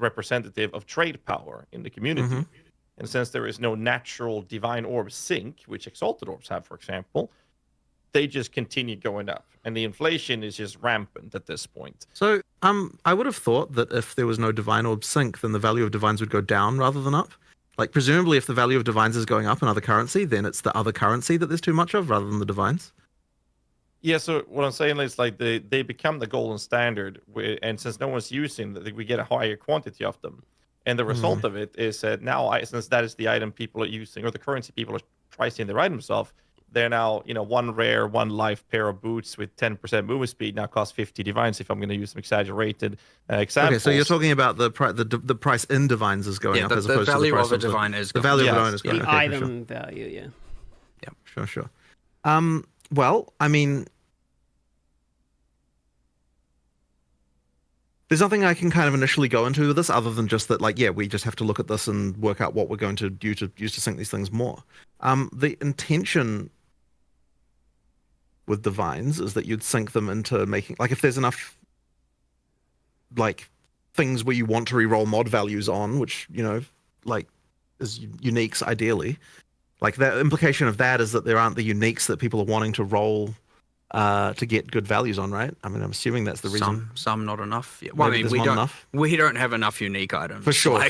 representative of trade power in the community. And since there is no natural divine orb sink, which exalted orbs have, for example, they just continue going up, and the inflation is just rampant at this point. So, I would have thought that if there was no divine orb sink, then the value of divines would go down rather than up. Like, presumably, if the value of divines is going up in other currency, then it's the other currency that there's too much of, rather than the divines. Yeah. So what I'm saying is, like, they become the golden standard, and since no one's using them, we get a higher quantity of them, and the result of it is that now, since that is the item people are using, or the currency people are pricing their items off, they're now, one rare, one life pair of boots with 10% movement speed now cost 50 divines, if I'm going to use some exaggerated examples. Okay, so you're talking about the price in divines is going up, as opposed to the price of the divine is the value of a divine is going up. up. The item value, Yeah. Sure. Well, I mean, there's nothing I can kind of initially go into with this, other than just that, like, we just have to look at this and work out what we're going to use to sync these things more. The intention with divines is that you'd sync them into making, like, if there's enough, like, things where you want to reroll mod values on, which, like, is uniques ideally, like, the implication of that is that there aren't the uniques that people are wanting to roll to get good values on, right? I mean, I'm assuming that's the reason. Some not enough. Yeah. Well, I mean, we don't have enough unique items. For sure.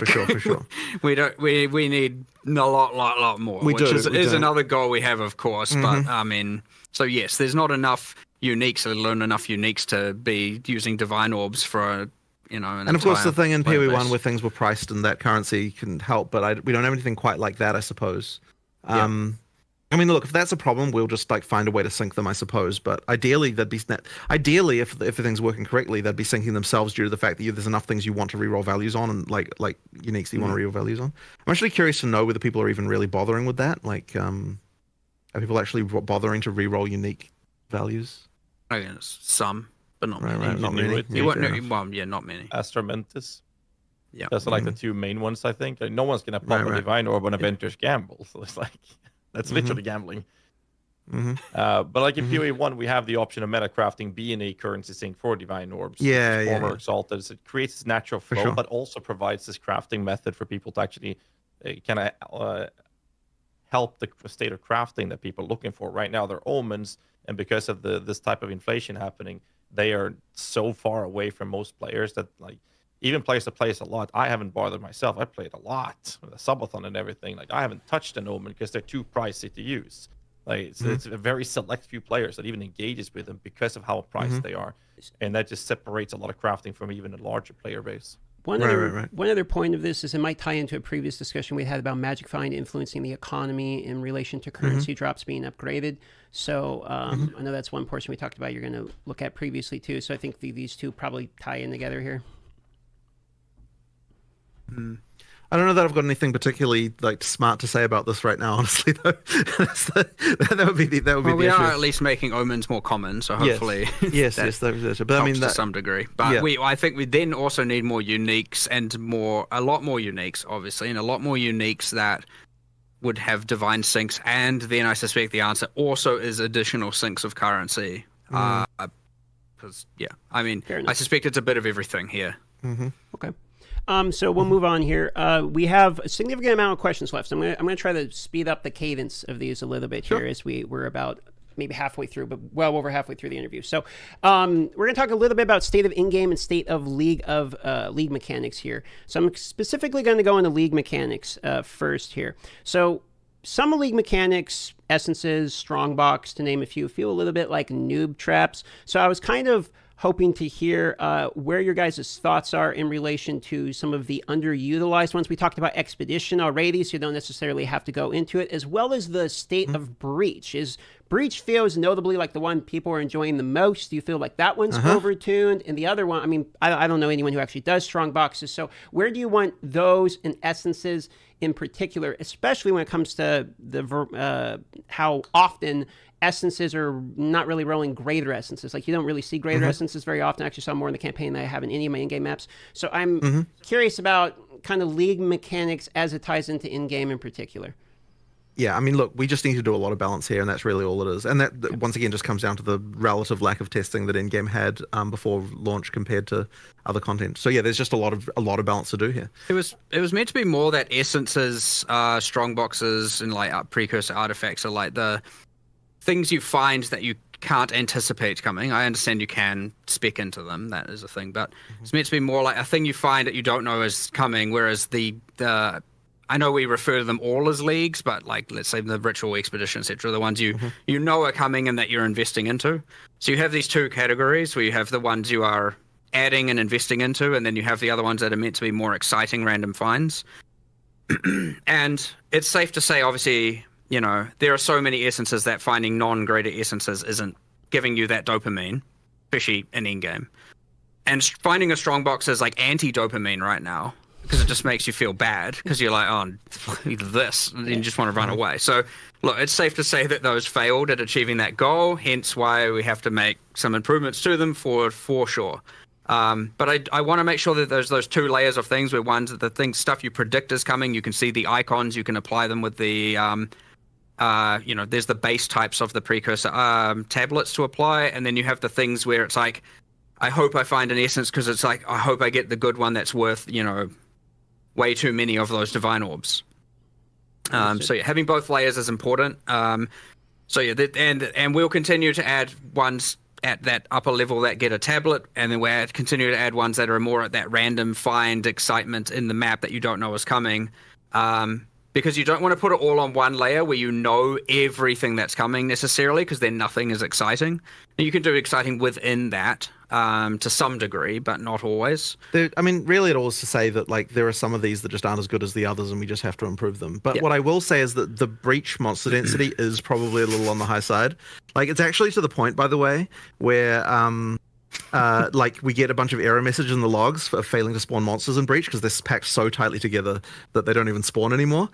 we need a lot more. Which is another goal we have, of course. But I mean, so yes, there's not enough uniques, let alone enough uniques to be using divine orbs for and of course the thing in POE1 where things were priced and that currency can help, but we don't have anything quite like that, I suppose. I mean, look, if that's a problem, we'll just like find a way to sync them, I suppose. But ideally, ideally, if everything's working correctly, they'd be syncing themselves due to the fact that there's enough things you want to reroll values on, and like uniques that you want to reroll values on. I'm actually curious to know whether people are even really bothering with that. Like, are people actually bothering to reroll unique values? I guess some, but not many. Right, not many. Not many. Astramentus. Yeah, those are like the two main ones, I think. Like, no one's gonna pop a Divine Orb on a Ventur's Gamble, so it's like that's literally gambling. But like in POE1, we have the option of metacrafting being a currency sync for Divine Orbs. Former Exalted. So it creates this natural flow, but also provides this crafting method for people to actually kind of help the state of crafting that people are looking for. Right now, they're omens, and because of this type of inflation happening, they are so far away from most players that like even players that plays a lot. I haven't bothered myself. I played a lot with a subathon and everything. Like I haven't touched an omen because they're too pricey to use. Like it's a very select few players that even engages with them because of how priced they are, and that just separates a lot of crafting from even a larger player base. One other point of this is it might tie into a previous discussion we had about Magic Find influencing the economy in relation to currency drops being upgraded. So I know that's one portion we talked about you're going to look at previously too. So I think these two probably tie in together here. I don't know that I've got anything particularly like smart to say about this right now, honestly. Though that would be the we issue. are at least making omens more common, so hopefully yes, but I mean to some degree. But I think we then also need more uniques and a lot more uniques, obviously, and a lot more uniques that would have divine syncs. And then I suspect the answer also is additional syncs of currency. Because I mean, I suspect it's a bit of everything here. Okay. So we'll move on here. We have a significant amount of questions left. So I'm gonna try to speed up the cadence of these a little bit here as we're about maybe halfway through, but well over halfway through the interview. So we're gonna talk a little bit about state of in-game and state of league mechanics here. So I'm specifically going to go into league mechanics first here. So some league mechanics, essences, strongbox, to name a few, feel a little bit like noob traps. So I was kind of hoping to hear where your guys' thoughts are in relation to some of the underutilized ones. We talked about Expedition already, so you don't necessarily have to go into it, as well as the state of Breach. Is Breach feels notably like the one people are enjoying the most? Do you feel like that one's overtuned? And the other one, I mean, I don't know anyone who actually does strong boxes, so where do you want those and essences in particular, especially when it comes to how often essences are not really rolling greater essences. Like you don't really see greater essences very often. I actually saw more in the campaign than I have in any of my in-game maps. So I'm curious about kind of league mechanics as it ties into in-game in particular. Yeah, I mean, look, we just need to do a lot of balance here, and that's really all it is. And that once again just comes down to the relative lack of testing that in-game had before launch compared to other content. So yeah, there's just a lot of balance to do here. It was meant to be more that essences, strong boxes, and like precursor artifacts are like the things you find that you can't anticipate coming. I understand you can spec into them, that is a thing, but it's meant to be more like a thing you find that you don't know is coming, whereas the I know we refer to them all as leagues, but like let's say the ritual expedition, etc., the ones you know are coming and that you're investing into. So you have these two categories where you have the ones you are adding and investing into, and then you have the other ones that are meant to be more exciting random finds. And it's safe to say, obviously, you know, there are so many essences that finding non-greater essences isn't giving you that dopamine, especially in in-game. And finding a strong box is like anti-dopamine right now, because it just makes you feel bad, because you're like, oh, this, and you just want to run away. So, look, it's safe to say that those failed at achieving that goal, hence why we have to make some improvements to them for sure. But I want to make sure that there's those two layers of things, where one's stuff you predict is coming, you can see the icons, you can apply them with the there's the base types of the precursor tablets to apply, and then you have the things where it's like, I hope I find an essence, because it's like, I hope I get the good one that's worth, way too many of those divine orbs. So yeah, having both layers is important. And we'll continue to add ones at that upper level that get a tablet, and then we'll continue to add ones that are more at that random find excitement in the map that you don't know is coming. Because you don't want to put it all on one layer where you know everything that's coming necessarily, because then nothing is exciting. And you can do exciting within that, to some degree, but not always. I mean, really, it all is to say that like there are some of these that just aren't as good as the others, and we just have to improve them. But what I will say is that the breach monster density is probably a little on the high side. Like, it's actually to the point, by the way, where like we get a bunch of error messages in the logs for failing to spawn monsters in breach because they're packed so tightly together that they don't even spawn anymore.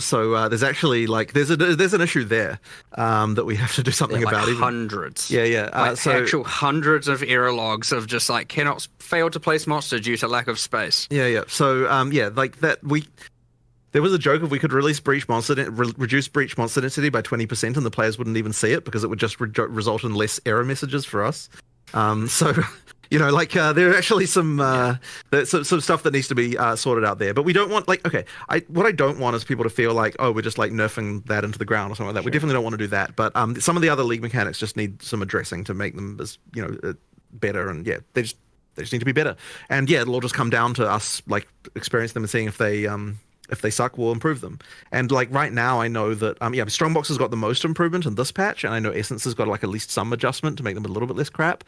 So there's actually like there's an issue there that we have to do something Like about. hundreds. Yeah. Like So actual hundreds of error logs of just like cannot fail to place monster due to lack of space. yeah. So like that There was a joke if we could reduce breach monster density by 20% and the players wouldn't even see it because it would just result in less error messages for us. So, you know, like there are actually some stuff that needs to be sorted out there. But we don't want what I don't want is people to feel like, oh, we're just like nerfing that into the ground or something like that. Sure. We definitely don't want to do that. But some of the other league mechanics just need some addressing to make them as better. And yeah, they just need to be better. And yeah, it'll all just come down to us like experiencing them and seeing if they suck, we'll improve them. And like right now, I know that Strongbox has got the most improvement in this patch, and I know Essence has got like at least some adjustment to make them a little bit less crap.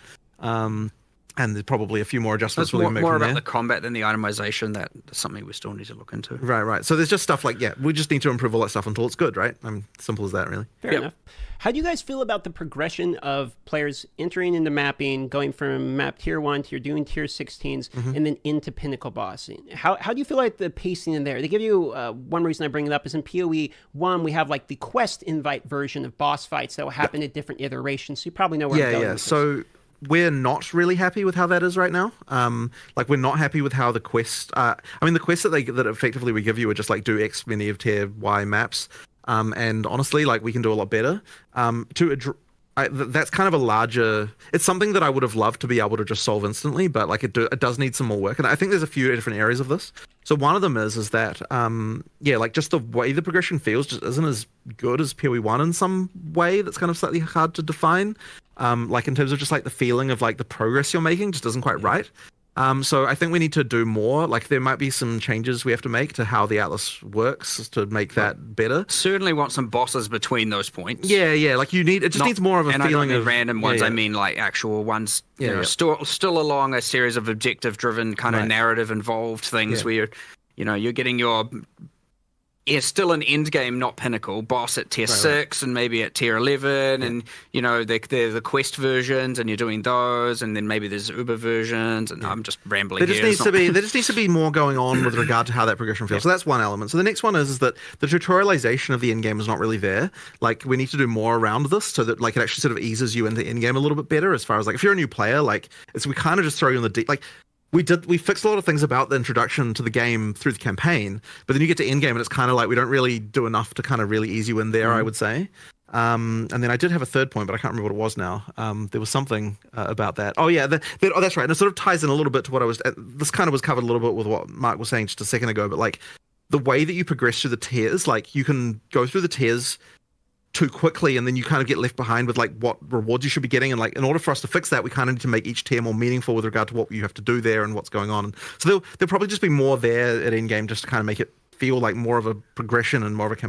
And there's probably a few more adjustments. It's more about the combat than the itemization. That's something we still need to look into. Right. So there's just stuff like we just need to improve all that stuff until it's good, right? Simple as that, really. Fair enough. How do you guys feel about the progression of players entering into mapping, going from map tier 1 to you're doing tier 16s, and then into pinnacle bossing? How do you feel like the pacing in there? They give you one reason I bring it up is in POE1 we have like the quest invite version of boss fights that will happen at different iterations. So you probably know where I'm going with so we're not really happy with how that is right now. Like we're not happy with how the quest. The quests that effectively we give you are just like do X many of tier Y maps. And honestly, like we can do a lot better. That's kind of a larger. It's something that I would have loved to be able to just solve instantly, but like it does need some more work. And I think there's a few different areas of this. So one of them is that like just the way the progression feels just isn't as good as POE1 in some way. That's kind of slightly hard to define. Like in terms of just like the feeling of like the progress you're making just isn't quite right. So I think we need to do more. Like there might be some changes we have to make to how the Atlas works to make that better. Certainly want some bosses between those points. Yeah. Like it just needs more of a feeling of random ones. I mean like actual ones. Still along a series of objective-driven kind of narrative-involved things where you're getting your. It's still an end game, not pinnacle. Boss at tier 6 and maybe at tier 11, and they're the quest versions, and you're doing those, and then maybe there's Uber versions, and I'm just rambling. There just needs to be more going on with regard to how that progression feels. So that's one element. So the next one is that the tutorialization of the end game is not really there. Like we need to do more around this so that like it actually sort of eases you into end game a little bit better. As far as like if you're a new player, like we kind of just throw you in the deep. Like we fixed a lot of things about the introduction to the game through the campaign, but then you get to endgame and it's kind of like we don't really do enough to kind of really ease you in there, I would say. And then I did have a third point, but I can't remember what it was now. There was something about that. Oh yeah, that's right. And it sort of ties in a little bit to what I was. This kind of was covered a little bit with what Mark was saying just a second ago. But like the way that you progress through the tiers, like you can go through the tiers too quickly and then you kind of get left behind with like what rewards you should be getting, and like in order for us to fix that we kind of need to make each tier more meaningful with regard to what you have to do there and what's going on. And so there'll probably just be more there at endgame just to kind of make it feel like more of a progression and more of a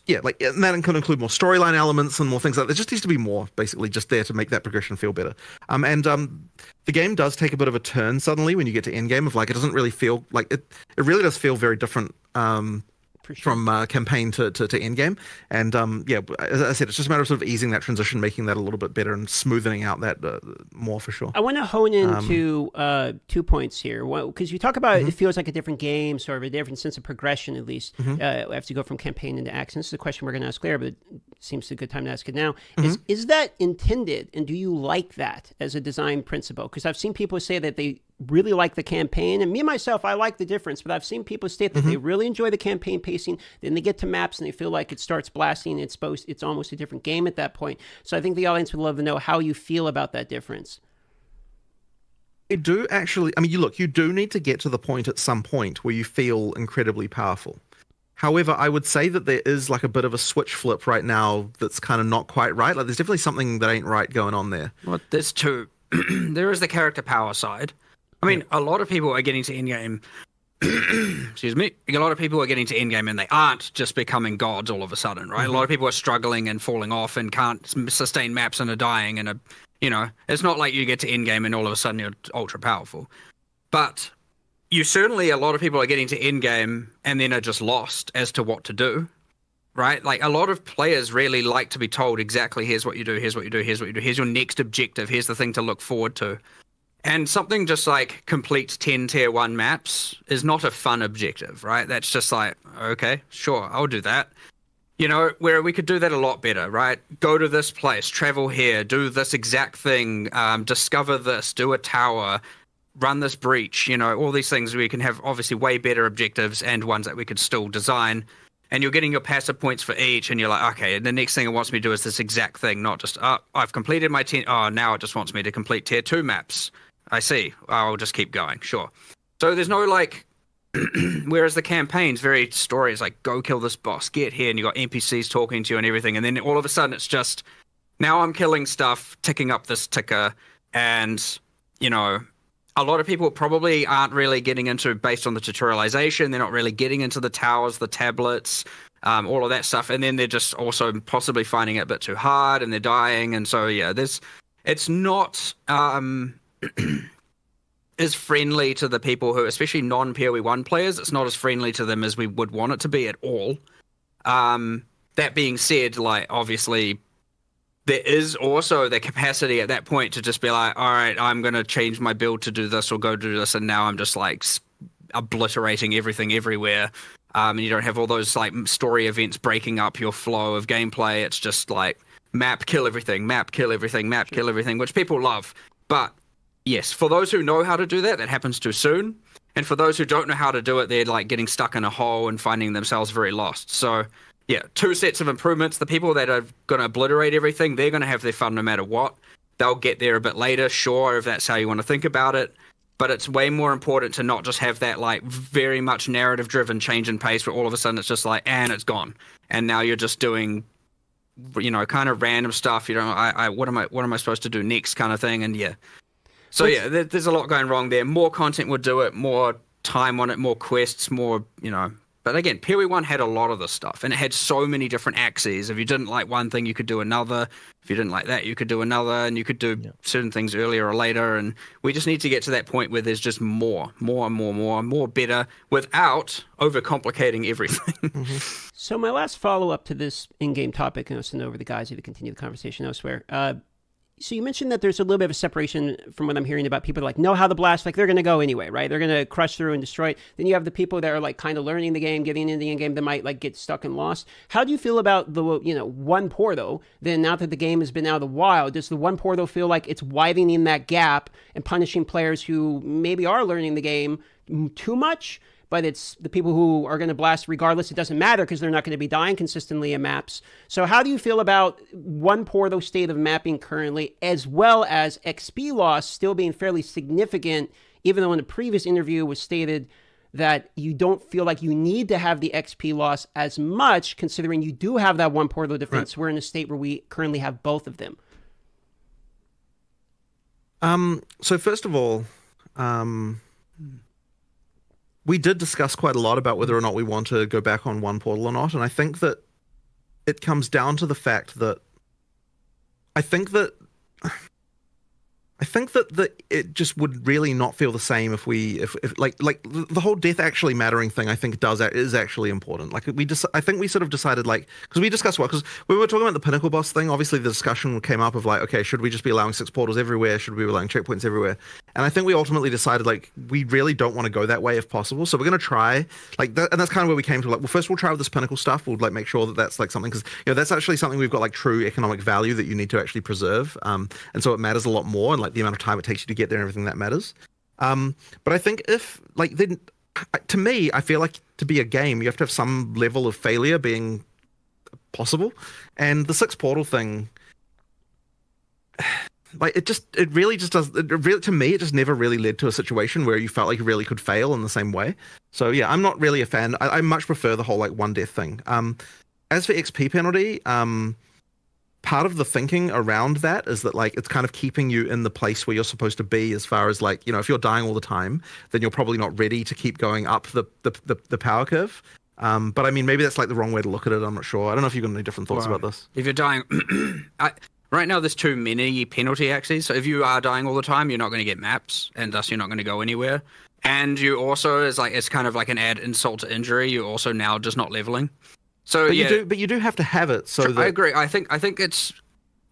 and that can include more storyline elements and more things like that. There just needs to be more basically just there to make that progression feel better. The game does take a bit of a turn suddenly when you get to endgame of like it doesn't really feel like it really does feel very different from campaign to end game. And as I said, it's just a matter of sort of easing that transition, making that a little bit better and smoothing out that more for sure. I want to hone into 2 points here. Because you talk about it feels like a different game, sort of a different sense of progression at least. We have to go from campaign into action. This is a question we're going to ask later, but it seems a good time to ask it now. Is that intended, and do you like that as a design principle? Because I've seen people say that they really like the campaign, and me myself, I like the difference, but I've seen people state that they really enjoy the campaign pacing, then they get to maps and they feel like it starts blasting, it's almost a different game at that point. So I think the audience would love to know how you feel about that difference. You do actually, you do need to get to the point at some point where you feel incredibly powerful. However, I would say that there is like a bit of a switch flip right now that's kind of not quite right. Like there's definitely something that ain't right going on there. Well, there's two. There is the character power side. I mean, a lot of people are getting to endgame. Excuse me. A lot of people are getting to endgame and they aren't just becoming gods all of a sudden, right? A lot of people are struggling and falling off and can't sustain maps and are dying and are, You know, it's not like you get to end game and all of a sudden you're ultra powerful. But you certainly, a lot of people are getting to end game and then are just lost as to what to do, right? Like a lot of players really like to be told exactly, here's what you do, here's what you do, here's what you do, here's your next objective, here's the thing to look forward to. And something just like complete 10 tier 1 maps is not a fun objective, right? That's just like, okay, sure, I'll do that. You know, where we could do that a lot better, right? Go to this place, travel here, do this exact thing, discover this, do a tower, run this breach, you know, all these things we can have obviously way better objectives and ones that we could still design. And you're getting your passive points for each, and you're like, okay, the next thing it wants me to do is this exact thing, not just, I've completed my 10, now it just wants me to complete tier 2 maps. I see. I'll just keep going. Sure. So there's no like, whereas the campaign's very stories like go kill this boss, get here, and you got NPCs talking to you and everything, and then all of a sudden it's just now I'm killing stuff, ticking up this ticker, and you know, a lot of people probably aren't really getting into based on the tutorialization. They're not really getting into the towers, the tablets, all of that stuff, and then they're just also possibly finding it a bit too hard, and they're dying, and so yeah, it's not is friendly to the people who, especially non-POE1 players, it's not as friendly to them as we would want it to be at all. That being said, like, obviously, there is also the capacity at that point to just be like, all right, I'm going to change my build to do this or go do this, and now I'm just, like, obliterating everything everywhere. And you don't have all those, like, story events breaking up your flow of gameplay. It's just, like, map, kill everything, map, kill everything, map, kill everything, which people love. But yes, for those who know how to do that, that happens too soon. And for those who don't know how to do it, they're like getting stuck in a hole and finding themselves very lost. So yeah, 2 sets of improvements. The people that are going to obliterate everything, they're going to have their fun no matter what. They'll get there a bit later, sure, if that's how you want to think about it. But it's way more important to not just have that like very much narrative driven change in pace where all of a sudden it's just like, and it's gone. And now you're just doing, you know, kind of random stuff. You know, what am I supposed to do next kind of thing? And yeah. So yeah, there's a lot going wrong there. More content would do it, more time on it, more quests, more, you know. But again, POE1 had a lot of this stuff, and it had so many different axes. If you didn't like one thing, you could do another. If you didn't like that, you could do another, and you could do certain things earlier or later. And we just need to get to that point where there's just more better, without overcomplicating everything. Mm-hmm. So my last follow-up to this in-game topic, and I'll send over the guys to continue the conversation elsewhere. So you mentioned that there's a little bit of a separation from what I'm hearing about people like know how the blast, like they're going to go anyway, right? They're going to crush through and destroy it. Then you have the people that are like kind of learning the game, getting into the game that might like get stuck and lost. How do you feel about the, you know, one pour though? Then now that the game has been out of the wild, does the one pour though feel like it's widening that gap and punishing players who maybe are learning the game too much? But it's the people who are going to blast regardless. It doesn't matter because they're not going to be dying consistently in maps. So how do you feel about one pour though state of mapping currently, as well as XP loss still being fairly significant, even though in the previous interview was stated that you don't feel like you need to have the XP loss as much, considering you do have that one pour though defense. Right. We're in a state where we currently have both of them. So first of all, we did discuss quite a lot about whether or not we want to go back on one portal or not, and I think that it comes down to the fact that I think that it just would really not feel the same if like the whole death actually mattering thing. I think is actually important. Like I think we sort of decided, like, because we discussed because we were talking about the pinnacle boss thing. Obviously, the discussion came up of like, okay, should we just be allowing 6 portals everywhere? Should we be allowing checkpoints everywhere? And I think we ultimately decided like we really don't want to go that way if possible. So we're going to try like that, and that's kind of where we came to. Like, well, first we'll try with this pinnacle stuff. We'll like make sure that that's like something, because you know that's actually something we've got like true economic value that you need to actually preserve. And so it matters a lot more, and like the amount of time it takes you to get there and everything that matters. But I think if like then to me, I feel like to be a game, you have to have some level of failure being possible, and the 6 portal thing, like it really just does. To me, it just never really led to a situation where you felt like you really could fail in the same way. So yeah, I'm not really a fan. I much prefer the whole like one death thing. As for XP penalty, part of the thinking around that is that like it's kind of keeping you in the place where you're supposed to be, as far as like, you know, if you're dying all the time, then you're probably not ready to keep going up the power curve. But I mean, maybe that's like the wrong way to look at it. I'm not sure. I don't know if you've got any different thoughts about this. If you're dying, right now there's too many penalty axes. So if you are dying all the time, you're not going to get maps, and thus you're not going to go anywhere. And you also, it's kind of like an add insult to injury, you're also now just not leveling. So but you do have to have it. So I agree. I think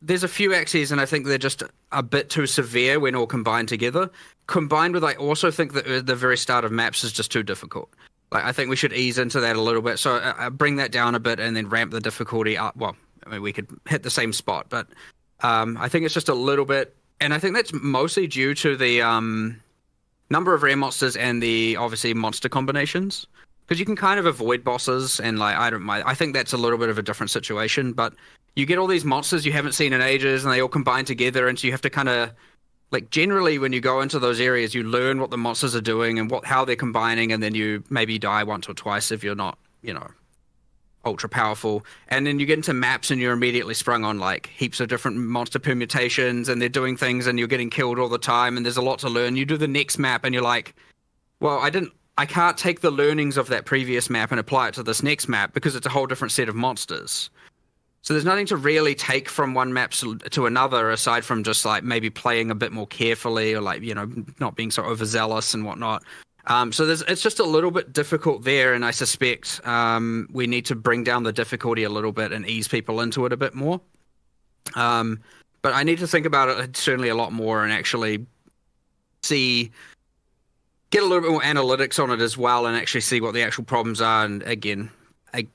there's a few axes, and I think they're just a bit too severe when all combined together. Combined with, I also think that the very start of maps is just too difficult. Like, I think we should ease into that a little bit. So bring that down a bit and then ramp the difficulty up. Well, I mean, we could hit the same spot, but I think it's just a little bit, and I think that's mostly due to the number of rare monsters and the obviously monster combinations. Because you can kind of avoid bosses, and like I don't mind. I think that's a little bit of a different situation, but you get all these monsters you haven't seen in ages, and they all combine together, and so you have to kind of, like, generally when you go into those areas, you learn what the monsters are doing and how they're combining, and then you maybe die once or twice if you're not, ultra powerful. And then you get into maps and you're immediately sprung on like heaps of different monster permutations, and they're doing things, and you're getting killed all the time, and there's a lot to learn. You do the next map and you're like, well, I can't take the learnings of that previous map and apply it to this next map because it's a whole different set of monsters. So there's nothing to really take from one map to another aside from just like maybe playing a bit more carefully, or like, not being so overzealous and whatnot. So it's just a little bit difficult there, and I suspect we need to bring down the difficulty a little bit and ease people into it a bit more. But I need to think about it certainly a lot more and actually get a little bit more analytics on it as well, and actually see what the actual problems are. And again, I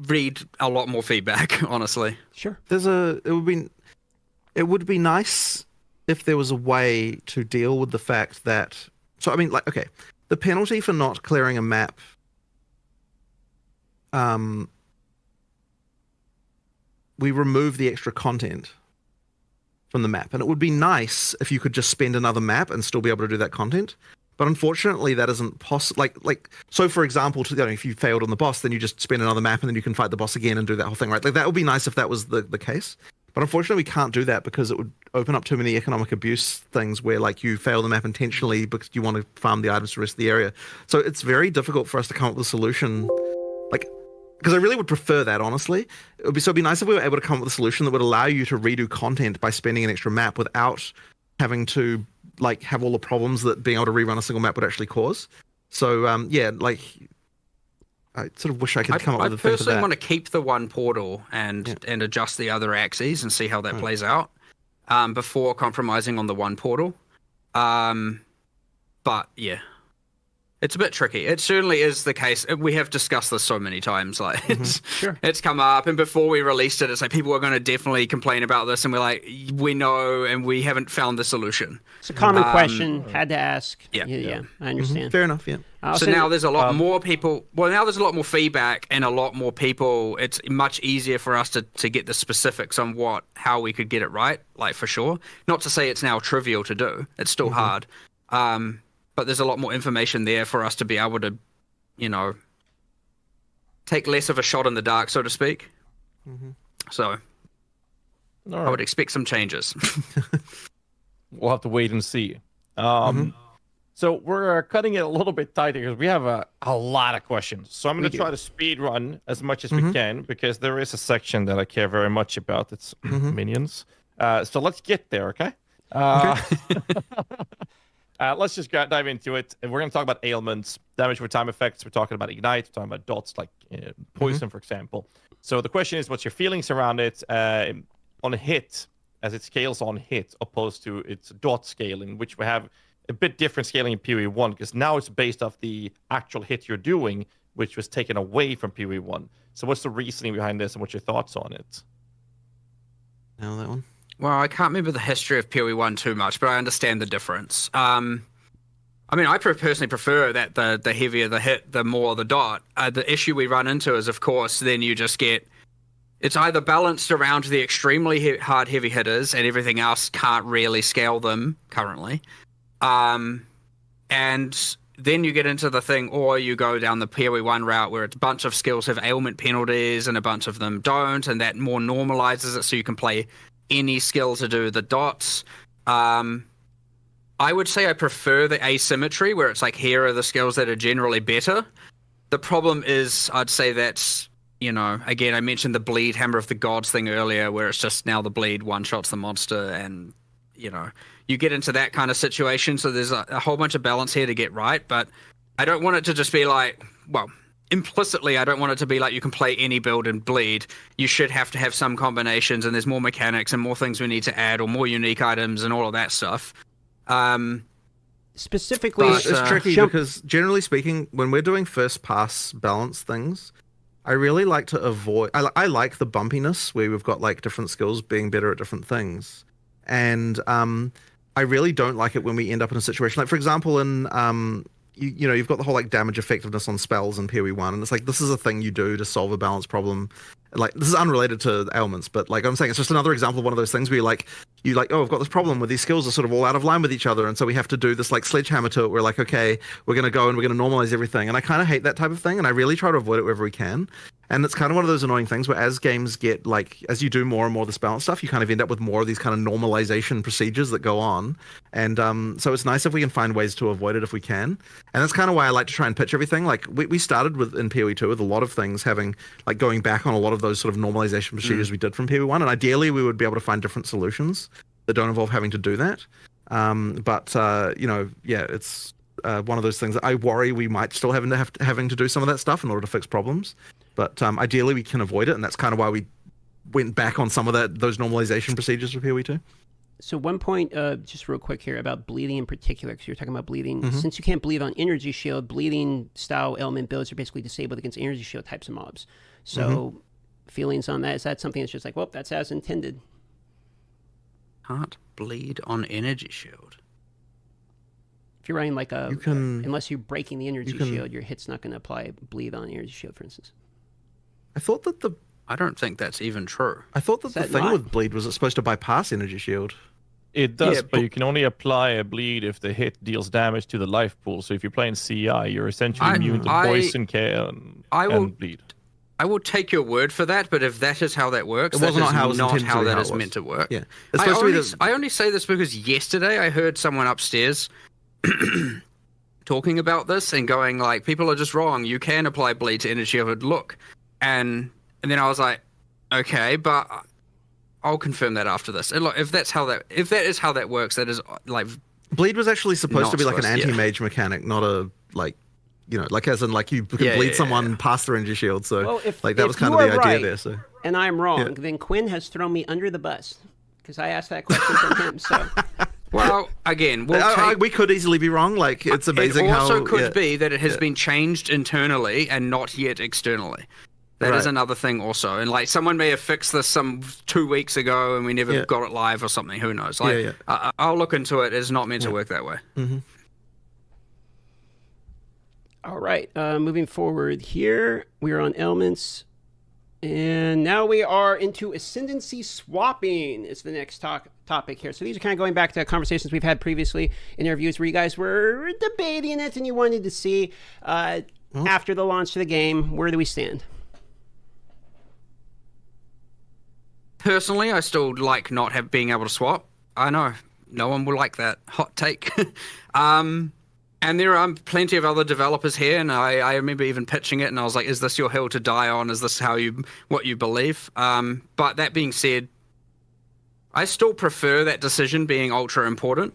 read a lot more feedback, honestly. Sure. It would be nice if there was a way to deal with the fact that, so I mean, like, okay, the penalty for not clearing a map, we remove the extra content from the map, and it would be nice if you could just spend another map and still be able to do that content. But unfortunately, that isn't possible. Like, so for example, if you failed on the boss, then you just spend another map and then you can fight the boss again and do that whole thing, right? Like, that would be nice if that was the case. But unfortunately, we can't do that because it would open up too many economic abuse things where, like, you fail the map intentionally because you want to farm the items to the rest of the area. So it's very difficult for us to come up with a solution. Like, because I really would prefer that, honestly. It'd be nice if we were able to come up with a solution that would allow you to redo content by spending an extra map without having to, like, have all the problems that being able to rerun a single map would actually cause. So like, I sort of wish I could come up with a thing for that. I personally want to keep the one portal and adjust the other axes and see how that plays out before compromising on the one portal. But yeah, it's a bit tricky. It certainly is the case. We have discussed this so many times. Like, it's come up, and before we released it, it's like people are going to definitely complain about this, and we're like, we know, and we haven't found the solution. It's a common question. Had to ask. Yeah, I understand. Fair enough. Yeah. So now there's a lot more people. Well, now there's a lot more feedback and a lot more people. It's much easier for us to get the specifics on how we could get it right. Like, for sure. Not to say it's now trivial to do. It's still hard. But there's a lot more information there for us to be able to, take less of a shot in the dark, so to speak. So I would expect some changes. We'll have to wait and see. So we're cutting it a little bit tighter because we have a lot of questions. So I'm going to try to speed run as much as we can, because there is a section that I care very much about. It's minions. So let's get there, okay? Let's just dive into it. And we're going to talk about ailments, damage for time effects. We're talking about ignite. We're talking about dots like poison, for example. So the question is, what's your feelings around it on a hit, as it scales on hit, opposed to its dot scaling, which we have a bit different scaling in POE1, because now it's based off the actual hit you're doing, which was taken away from POE1. So what's the reasoning behind this, and what's your thoughts on it? Know that one? Well, I can't remember the history of POE1 too much, but I understand the difference. I mean, I personally prefer that the heavier the hit, the more the dot. The issue we run into is, of course, then you just get... It's either balanced around the extremely hard heavy hitters, and everything else can't really scale them currently. And then you get into the thing, or you go down the POE1 route where a bunch of skills have ailment penalties and a bunch of them don't, and that more normalizes it so you can play any skill to do the dots. I would say I prefer the asymmetry, where it's like, here are the skills that are generally better. The problem is, I'd say that you know, again, I mentioned the bleed Hammer of the Gods thing earlier, where it's just now the bleed one-shots the monster, and, you know, you get into that kind of situation. So there's a whole bunch of balance here to get right, but I don't want it to just be like, well, implicitly, I don't want it to be like you can play any build and bleed. You should have to have some combinations, and there's more mechanics and more things we need to add, or more unique items and all of that stuff. Specifically, But it's tricky because, generally speaking, when we're doing first pass balance things, I really like to avoid. I like the bumpiness where we've got like different skills being better at different things, and I really don't like it when we end up in a situation like, for example, in you know, you've got the whole like damage effectiveness on spells in POE1, and it's like this is a thing you do to solve a balance problem. Like, this is unrelated to ailments, but like I'm saying, it's just another example of one of those things where you like, oh, I've got this problem where these skills are sort of all out of line with each other, and so we have to do this like sledgehammer to it. We're like, okay, we're going to go and we're going to normalize everything, and I kind of hate that type of thing, and I really try to avoid it wherever we can. And it's kind of one of those annoying things where as games get like, as you do more and more of this balance stuff, you kind of end up with more of these kind of normalization procedures that go on. And so it's nice if we can find ways to avoid it if we can. And that's kind of why I like to try and pitch everything. Like we started with in POE2 with a lot of things having like going back on a lot of those sort of normalization procedures we did from POE1. And ideally we would be able to find different solutions that don't involve having to do that. But you know, yeah, it's one of those things that I worry we might still having to do some of that stuff in order to fix problems. But ideally we can avoid it, and that's kind of why we went back on some of those normalization procedures for POE2. So one point, just real quick here about bleeding in particular, because you're talking about bleeding. Since you can't bleed on energy shield, bleeding style element builds are basically disabled against energy shield types of mobs. So feelings on that? Is that something that's just like, well, that's as intended? Can't bleed on energy shield. If you're running like a, can, unless you're breaking the energy shield, your hit's not going to apply bleed on energy shield, for instance. I thought that I don't think that's even true. I thought that the thing not? with bleed was it's supposed to bypass energy shield. It does, Yeah, but but- you can only apply a bleed if the hit deals damage to the life pool. So if you're playing CI, you're essentially immune to poison, care, and bleed. I will take your word for that, but if that is how that works, It wasn't that is how it was not intended to how be, that how is it was. meant to work. Yeah, it's supposed to be I only say this because yesterday I heard someone upstairs talking about this and going like, people are just wrong. You can apply bleed to energy of it. Look, and then I was like, okay, but I'll confirm that after this. And look, if that is how that works, that is like bleed was actually supposed Not to be like an supposed- yeah. anti-mage mechanic, not a like, you know, like as in like you can bleed someone past their energy shield. So Well, if, like that if was kind you of the are idea right, there. So and I'm wrong, then Quinn has thrown me under the bus because I asked that question from him. So well, again, we could easily be wrong. Like it's amazing it also how could be that it has been changed internally and not yet externally. That is Right. another thing also. And like someone may have fixed this some 2 weeks ago and we never got it live or something. Who knows? Like I'll look into it. It's not meant to work that way. all right, moving forward here, we are on elements, and now we are into ascendancy swapping. Is the next topic here. So these are kind of going back to conversations we've had previously in interviews where you guys were debating it and you wanted to see after the launch of the game, where do we stand? Personally, I still like not being able to swap. I know no one will like that hot take. And there are plenty of other developers here, and I remember even pitching it, and I was like, "Is this your hill to die on? Is this what you believe?" But that being said, I still prefer that decision being ultra important,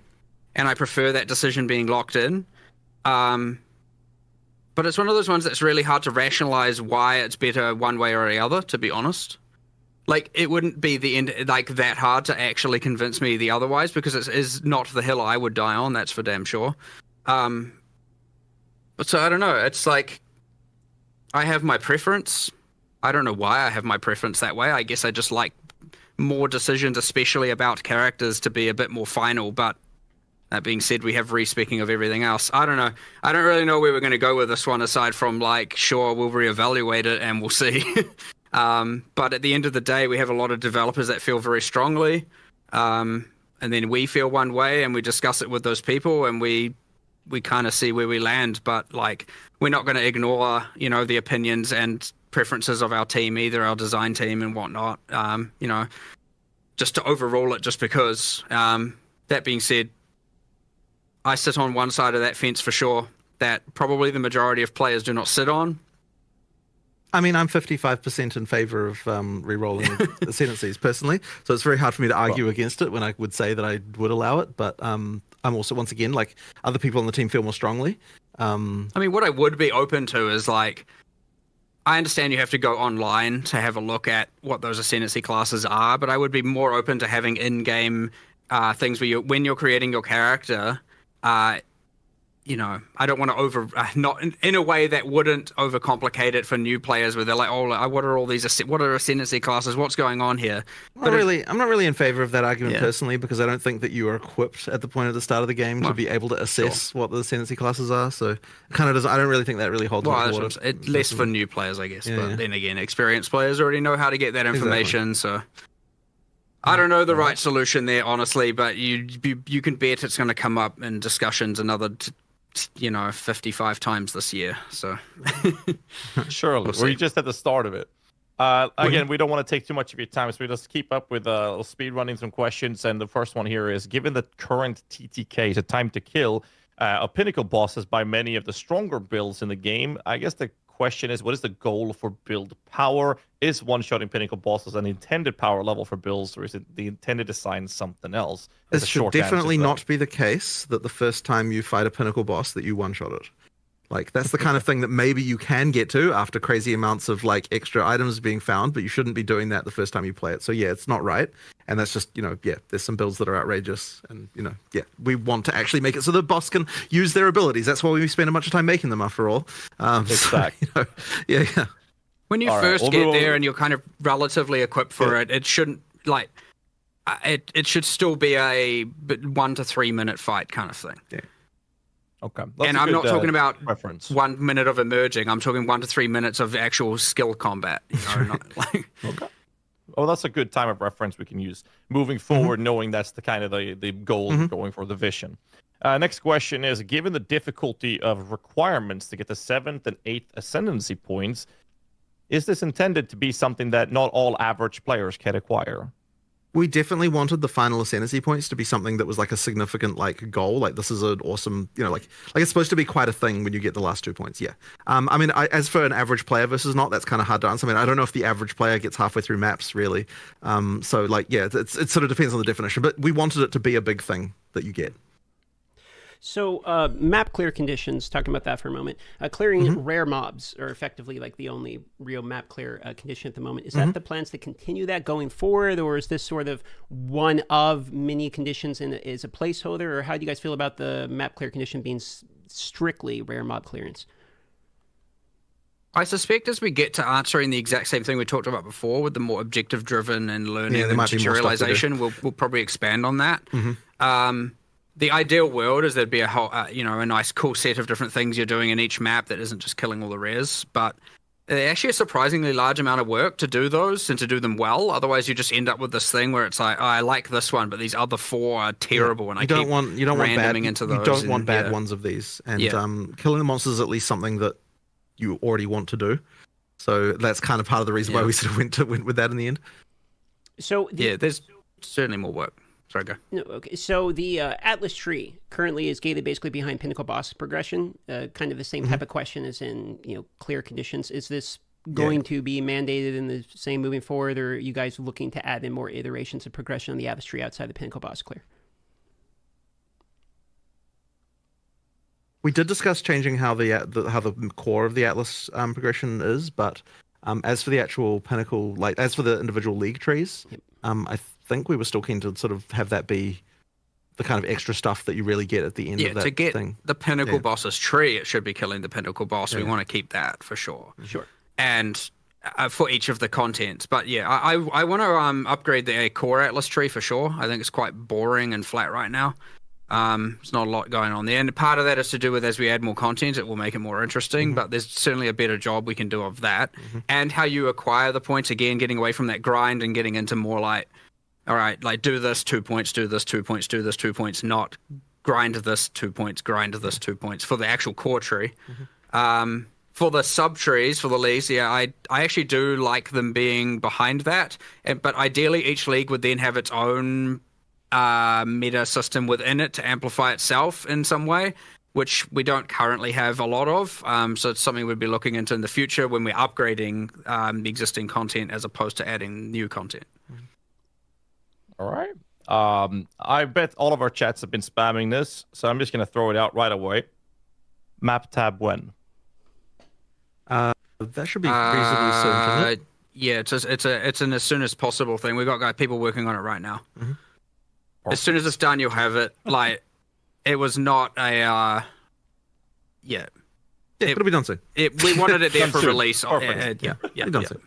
and I prefer that decision being locked in. But it's one of those ones that's really hard to rationalize why it's better one way or the other. To be honest. Like, it wouldn't be the end, like, that hard to actually convince me the otherwise, because it is not the hill I would die on, that's for damn sure. But so, I don't know, it's like, I have my preference. I don't know why I have my preference that way. I guess I just like more decisions, especially about characters, to be a bit more final, but that being said, we have respeccing of everything else. I don't know. I don't really know where we're going to go with this one, aside from, like, sure, we'll reevaluate it and we'll see. But at the end of the day, we have a lot of developers that feel very strongly, and then we feel one way, and we discuss it with those people, and we kind of see where we land. But like, we're not going to ignore, you know, the opinions and preferences of our team, either our design team and whatnot. You know, just to overrule it, just because. That being said, I sit on one side of that fence for sure, that probably the majority of players do not sit on. I mean, I'm 55% in favor of re-rolling ascendancies personally, so it's very hard for me to argue against it when I would say that I would allow it. But I'm also, once again, like other people on the team feel more strongly. I mean, what I would be open to is like, I understand you have to go online to have a look at what those ascendancy classes are, but I would be more open to having in-game things where when you're creating your character, you know, I don't want to not in a way that wouldn't overcomplicate it for new players where they're like, oh, what are all these, what are ascendancy classes? What's going on here? I'm not really in favor of that argument personally, because I don't think that you are equipped at the point at the start of the game to be able to assess what the ascendancy classes are. So it kind of doesn't, I don't really think that really holds water. It's less for new players, I guess. But then again, experienced players already know how to get that information. Exactly. So I don't know the right solution there, honestly, but you can bet it's going to come up in discussions another 55 times this year. So surely we're just at the start of it. Again, we don't want to take too much of your time, so we just keep up with speed running some questions. And the first one here is: given the current TTK, the time to kill, of pinnacle bosses by many of the stronger builds in the game, I guess the question is, what is the goal for build power? Is one-shotting pinnacle bosses an intended power level for builds, or is it the intended assign something else? It should definitely not be the case that the first time you fight a pinnacle boss that you one-shot it. Like, that's the kind of thing that maybe you can get to after crazy amounts of like extra items being found, but you shouldn't be doing that the first time you play it. So yeah, it's not right. And that's just, there's some builds that are outrageous, and we want to actually make it so the boss can use their abilities. That's why we spend a bunch of time making them, after all. Exactly. So, yeah. When you first get there and you're kind of relatively equipped for it, it shouldn't like it should still be a 1 to 3 minute fight kind of thing. Yeah. Okay. And I'm not talking about reference. 1 minute of emerging. I'm talking 1 to 3 minutes of actual skill combat. Not like. Okay. Oh, that's a good time of reference we can use moving forward, knowing that's the kind of the goal going for the vision. Next question is: given the difficulty of requirements to get the 7th and 8th ascendancy points, is this intended to be something that not all average players can acquire? We definitely wanted the final ascendancy points to be something that was like a significant like goal. Like, this is an awesome, like it's supposed to be quite a thing when you get the last 2 points. Yeah. I mean, as for an average player versus not, that's kind of hard to answer. I mean, I don't know if the average player gets halfway through maps really. So like, yeah, it sort of depends on the definition, but we wanted it to be a big thing that you get. So map clear conditions, talking about that for a moment. Clearing rare mobs are effectively like the only real map clear condition at the moment. Is that the plans to continue that going forward, or is this sort of one of many conditions and is a placeholder, or how do you guys feel about the map clear condition being strictly rare mob clearance? I suspect as we get to answering the exact same thing we talked about before with the more objective driven and learning and tutorialization, we'll probably expand on that. The ideal world is there'd be a whole, a nice, cool set of different things you're doing in each map that isn't just killing all the rares. But actually a surprisingly large amount of work to do those and to do them well. Otherwise, you just end up with this thing where it's like, I like this one, but these other 4 are terrible, and you don't want bad ones of these. And killing the monsters is at least something that you already want to do. So that's kind of part of the reason why we sort of went with that in the end. So there's certainly more work. Sorry, go. No, okay. So the Atlas tree currently is gated basically behind pinnacle boss progression. Kind of the same type of question as in clear conditions. Is this going to be mandated in the same moving forward, or are you guys looking to add in more iterations of progression on the Atlas tree outside the pinnacle boss clear? We did discuss changing how the core of the Atlas progression is, but as for the actual pinnacle, like as for the individual league trees, I think we were still keen to sort of have that be the kind of extra stuff that you really get at the end of that to get thing. The pinnacle boss's tree, it should be killing the pinnacle boss. We want to keep that for sure. Sure. And for each of the contents. But yeah, I want to upgrade the core Atlas tree for sure. I think it's quite boring and flat right now. There's not a lot going on there. And part of that is to do with as we add more content, it will make it more interesting. But there's certainly a better job we can do of that. And how you acquire the points, again, getting away from that grind and getting into more like, all right, like do this 2 points, do this 2 points, do this 2 points, not grind this 2 points, grind this 2 points for the actual core tree. For the sub trees, for the leagues, I actually do like them being behind that. But ideally, each league would then have its own meta system within it to amplify itself in some way. which we don't currently have a lot of. So it's something we'd be looking into in the future when we're upgrading the existing content as opposed to adding new content. All right. I bet all of our chats have been spamming this, so I'm just going to throw it out right away. Map tab when? That should be reasonably soon, shouldn't it? Yeah, it's an as soon as possible thing. We've got people working on it right now. Mm-hmm. As soon as it's done, you'll have it. Like, it was not a yeah, it'll be done soon. We wanted it there for soon. release. Yeah, done soon.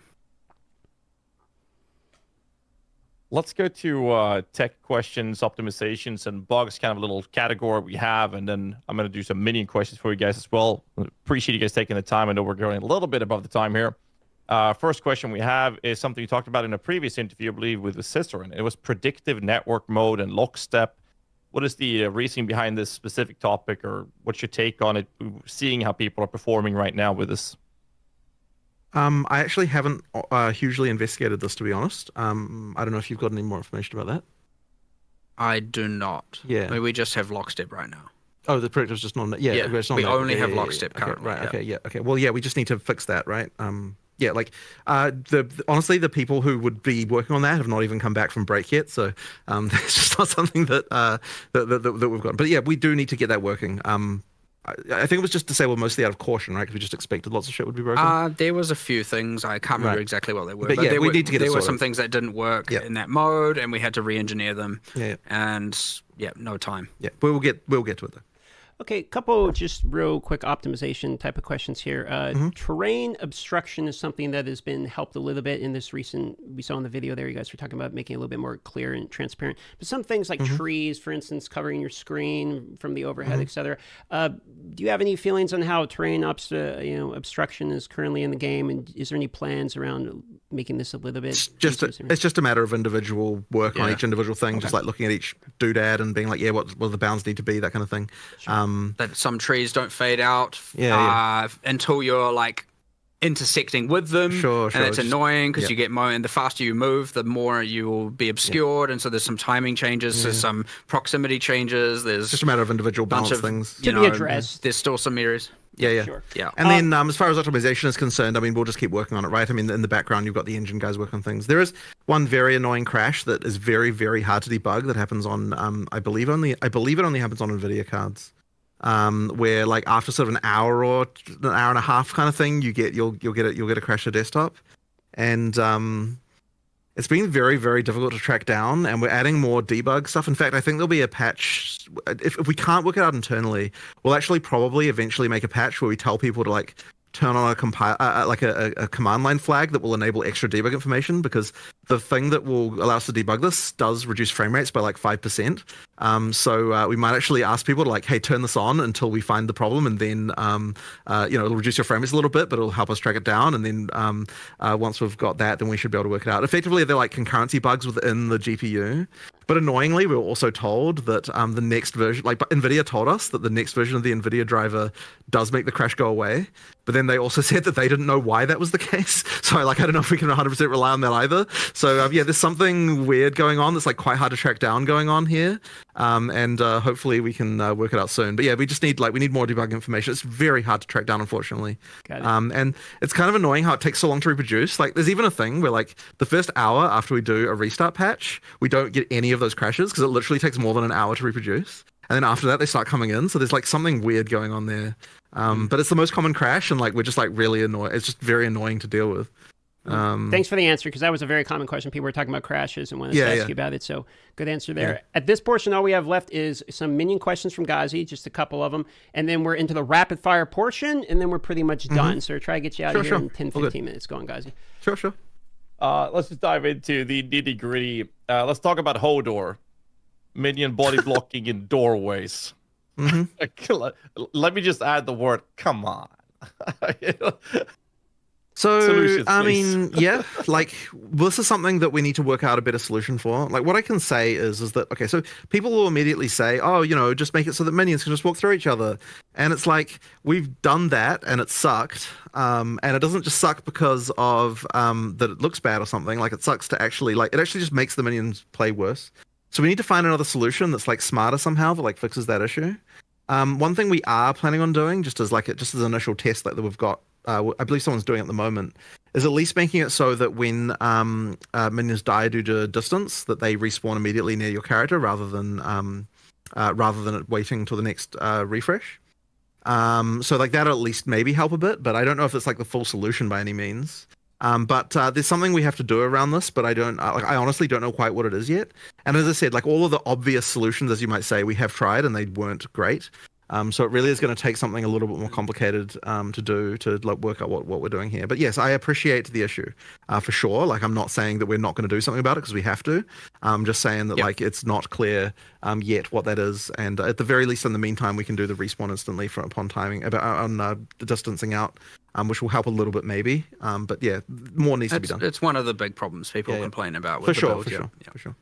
Let's go to tech questions, optimizations, and bugs, kind of a little category we have, and then I'm going to do some minion questions for you guys as well. Appreciate you guys taking the time. I know we're going a little bit above the time here. First question we have is something you talked about in a previous interview, I believe, with the Cicerin. It was predictive network mode and lockstep. What is the reasoning behind this specific topic, or what's your take on it, seeing how people are performing right now with this? I actually haven't hugely investigated this, to be honest. I don't know if you've got any more information about that. I do not. Yeah. I mean, we just have lockstep right now. Oh, the predictive's just not. Yeah, Yeah, it's not we that. only have yeah, lockstep okay, currently, Right. yeah. Okay. Yeah. Okay. Well, yeah, we just need to fix that, right? Yeah, like honestly, the people who would be working on that have not even come back from break yet, so that's just not something that that we've got. But yeah, we do need to get that working. I think it was just disabled mostly out of caution, right? Because we just expected lots of shit would be broken. There was a few things. I can't remember exactly what they were. But yeah, there we were, need to get it there were sorted. some things that didn't work Yep. in that mode, and we had to re-engineer them. Yeah. And yeah, no time. Yeah, but we'll get to it though. Okay, couple just real quick optimization type of questions here. Terrain obstruction is something that has been helped a little bit in this recent, we saw in the video there, you guys were talking about making it a little bit more clear and transparent. But some things like trees, for instance, covering your screen from the overhead, etc. Do you have any feelings on how terrain obstruction is currently in the game? And is there any plans around making this a little bit It's just a matter of individual work on Yeah. each individual thing, just like looking at each doodad and being like, yeah, what the bounds need to be, that kind of thing. That some trees don't fade out Yeah, until you're like intersecting with them. Sure. And it's Just- annoying because yeah. you get more, and the faster you move, the more you will be obscured. And so there's some timing changes, there's some proximity changes. There's Just a matter of individual bunch balance of things. To be addressed. There's still some areas. Yeah. Sure. Yeah. And then as far as optimization is concerned, I mean, we'll just keep working on it, right? I mean, in the background, you've got the engine guys working on things. There is one very annoying crash that is very, very hard to debug that happens on, I believe it only happens on NVIDIA cards. Where like after sort of an hour or an hour and a half kind of thing, you'll get a crash to desktop, and it's been very, very difficult to track down, and we're adding more debug stuff. In fact, I think there'll be a patch. If we can't work it out internally, we'll actually probably eventually make a patch where we tell people to like turn on a command line flag that will enable extra debug information, because the thing that will allow us to debug this does reduce frame rates by like 5%. So we might actually ask people to like, hey, turn this on until we find the problem, and then it'll reduce your frame rates a little bit, but it'll help us track it down. And then once we've got that, then we should be able to work it out. Effectively, they're like concurrency bugs within the GPU. But annoyingly, we were also told that the next version, like NVIDIA told us that the next version of the NVIDIA driver does make the crash go away. But then they also said that they didn't know why that was the case. So like, I don't know if we can 100% rely on that either. So yeah, there's something weird going on that's like quite hard to track down going on here. And hopefully we can work it out soon. But yeah, we just need more debug information. It's very hard to track down, unfortunately. Got it. And it's kind of annoying how it takes so long to reproduce. Like there's even a thing where like the first hour after we do a restart patch, we don't get any of those crashes because it literally takes more than an hour to reproduce. And then after that, they start coming in. So there's like something weird going on there. But it's the most common crash, and like we're just like really annoyed. It's just very annoying to deal with. Thanks for the answer, because that was a very common question. People were talking about crashes and wanted to ask you about it. So good answer there. Yeah. At this portion, all we have left is some minion questions from Ghazi, just a couple of them. And then we're into the rapid fire portion, and then we're pretty much done. So try to get you out of here in 10, 15 minutes. Go on, Ghazi. Sure. Let's just dive into the nitty gritty. Let's talk about Hodor, minion body blocking in doorways. Let me just add the word, come on. So, Solutions, I please. mean, yeah, like this is something that we need to work out a better solution for. Like what I can say is that, okay, so people will immediately say, oh, just make it so that minions can just walk through each other. And it's like, we've done that and it sucked. And it doesn't just suck because of that it looks bad or something. Like it sucks to actually, like, it actually just makes the minions play worse. So we need to find another solution that's like smarter somehow that like fixes that issue. One thing we are planning on doing, just as an initial test that we've got, I believe someone's doing at the moment, is at least making it so that when minions die due to distance, that they respawn immediately near your character rather than it waiting till the next refresh. So like that at least maybe help a bit, but I don't know if it's like the full solution by any means. But there's something we have to do around this, but I honestly don't know quite what it is yet. And as I said, like all of the obvious solutions, as you might say, we have tried and they weren't great. So it really is going to take something a little bit more complicated to do to like work out what we're doing here. But yes, I appreciate the issue for sure. Like I'm not saying that we're not going to do something about it because we have to. I'm just saying that like it's not clear yet what that is. And at the very least, in the meantime, we can do the respawn instantly upon timing on the distancing out, which will help a little bit maybe. But yeah, more needs to be done. It's one of the big problems people complain about. With For the sure, build, for sure.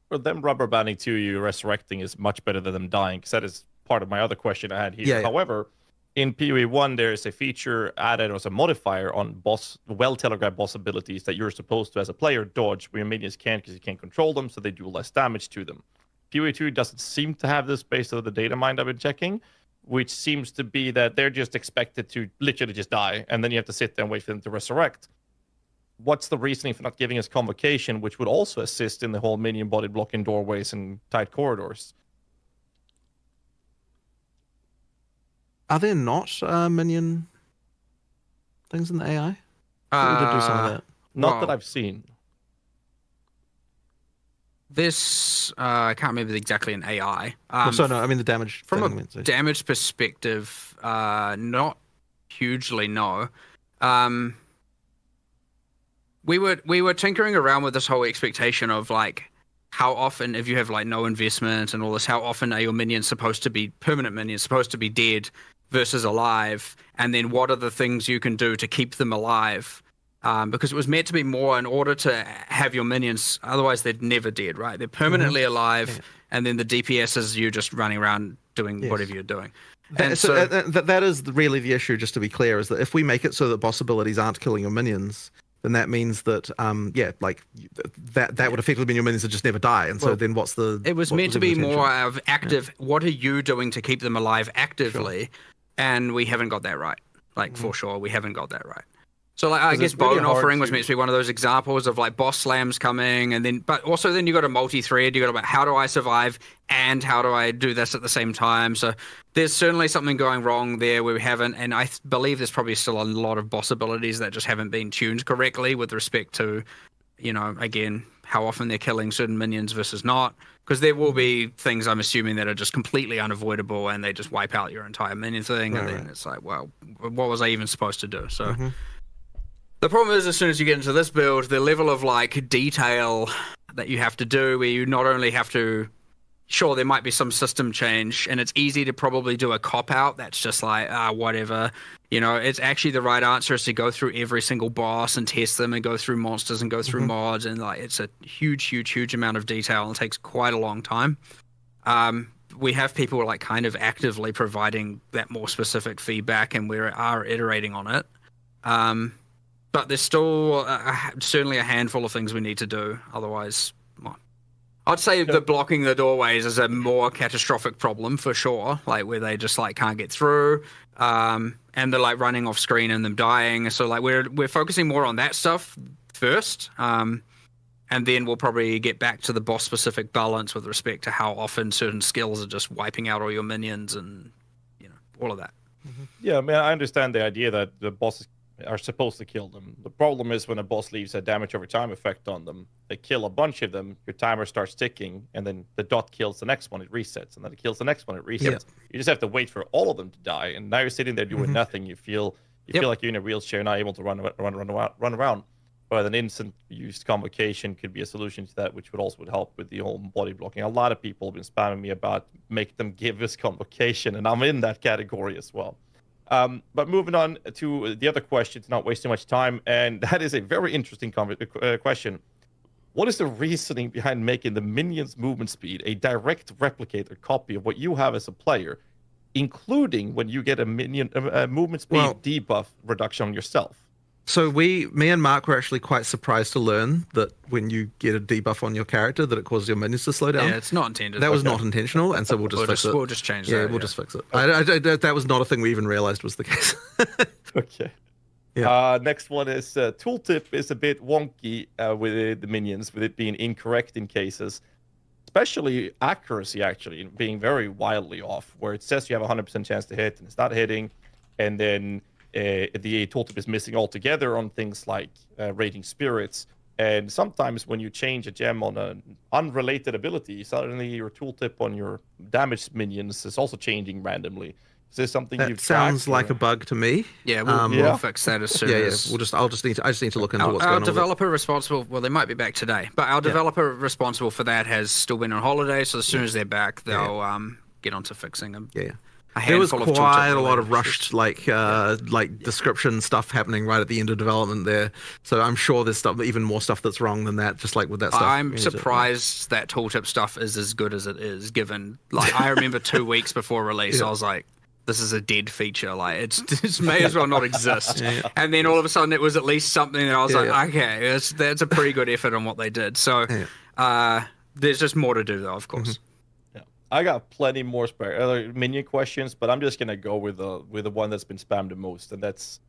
For them rubber banding to you resurrecting is much better than them dying, because that is part of my other question I had here. Yeah. However, in POE1, there's a feature added as a modifier on well-telegraphed boss abilities that you're supposed to, as a player, dodge, where your minions can't because you can't control them, so they do less damage to them. POE2 doesn't seem to have this based on the data mine I've been checking, which seems to be that they're just expected to literally just die, and then you have to sit there and wait for them to resurrect. What's the reasoning for not giving us convocation, which would also assist in the whole minion body blocking doorways and tight corridors? Are there not minion things in the AI? I we did do some of that. Not that I've seen. This I can't remember exactly an AI. So no, I mean the damage. From a damage perspective, not hugely. No. We were tinkering around with this whole expectation of like how often, if you have like no investment and all this, how often are your minions supposed to be permanent minions supposed to be dead versus alive, and then what are the things you can do to keep them alive? Because it was meant to be more in order to have your minions, otherwise they're never dead, right? They're permanently alive, and then the DPS is you just running around doing whatever you're doing. And so that is really the issue, just to be clear, is that if we make it so that boss abilities aren't killing your minions, then that means that that would effectively mean your minions would just never die. And so then what's the... It was meant to be more of active, what are you doing to keep them alive actively? Sure. And we haven't got that right. Like, for sure, we haven't got that right. So, like, I guess Bone Offering was meant to be one of those examples of, like, boss slams coming, and then, but also then you got a multi-thread, you got about how do I survive, and how do I do this at the same time? So there's certainly something going wrong there where we haven't, and I believe there's probably still a lot of boss abilities that just haven't been tuned correctly with respect to, you know, again, how often they're killing certain minions versus not. Because there will be things, I'm assuming, that are just completely unavoidable, and they just wipe out your entire minion thing, and then it's like, well, what was I even supposed to do? So the problem is, as soon as you get into this build, the level of like detail that you have to do, where you not only have to, sure, there might be some system change, and it's easy to probably do a cop-out that's just like, whatever. You know, it's actually the right answer is to go through every single boss and test them and go through monsters and go through mods, and like it's a huge amount of detail, and it takes quite a long time. We have people like kind of actively providing that more specific feedback, and we are iterating on it. But there's still certainly a handful of things we need to do. Otherwise, well, I'd say the blocking the doorways is a more catastrophic problem for sure. Like where they just like can't get through, and they're like running off screen and them dying. So like we're focusing more on that stuff first, and then we'll probably get back to the boss specific balance with respect to how often certain skills are just wiping out all your minions and you know all of that. Yeah, I mean I understand the idea that the bosses are supposed to kill them. The problem is when a boss leaves a damage over time effect on them, they kill a bunch of them, your timer starts ticking, and then the dot kills the next one, it resets, and then it kills the next one, it resets. Yeah. You just have to wait for all of them to die, and now you're sitting there doing nothing. You feel like you're in a wheelchair, not able to run around. But an instant used convocation could be a solution to that, which would help with the whole body blocking. A lot of people have been spamming me about make them give us convocation, and I'm in that category as well. But moving on to the other question, to not waste too much time, and that is a very interesting question. What is the reasoning behind making the minion's movement speed a direct replicator copy of what you have as a player, including when you get a minion movement speed debuff reduction on yourself? So me and Mark were actually quite surprised to learn that when you get a debuff on your character, that it causes your minions to slow down. Yeah, it's not intended. That was not intentional, and so we'll just fix it. We'll just change that. Yeah, we'll just fix it. That was not a thing we even realized was the case. Okay. Yeah. Next one is tooltip is a bit wonky with the minions, with it being incorrect in cases, especially accuracy actually being very wildly off, where it says you have a 100% chance to hit and it's not hitting, and then the tooltip is missing altogether on things like rating spirits. And sometimes when you change a gem on an unrelated ability, suddenly your tooltip on your damaged minions is also changing randomly. Is this something That you've sounds tracked, like or? a bug to me. Yeah, we'll fix that as soon as. I just need to look into what's going Our on. with it. developer responsible, well, they might be back today, but our developer responsible for that has still been on holiday. So as soon as they're back, they'll Yeah. get onto fixing them. Yeah. A There was handful of quite tooltip a lot of related rushed like description stuff happening right at the end of development there. So I'm sure there's even more stuff that's wrong than that, just like with that stuff. I'm surprised that tooltip stuff is as good as it is, given, like, I remember 2 weeks before release, I was like, this is a dead feature, like, it may as well not exist. And then all of a sudden it was at least something that I was okay, that's a pretty good effort on what they did. So there's just more to do though, of course. I got plenty more minion questions, but I'm just gonna go with the one that's been spammed the most, and that's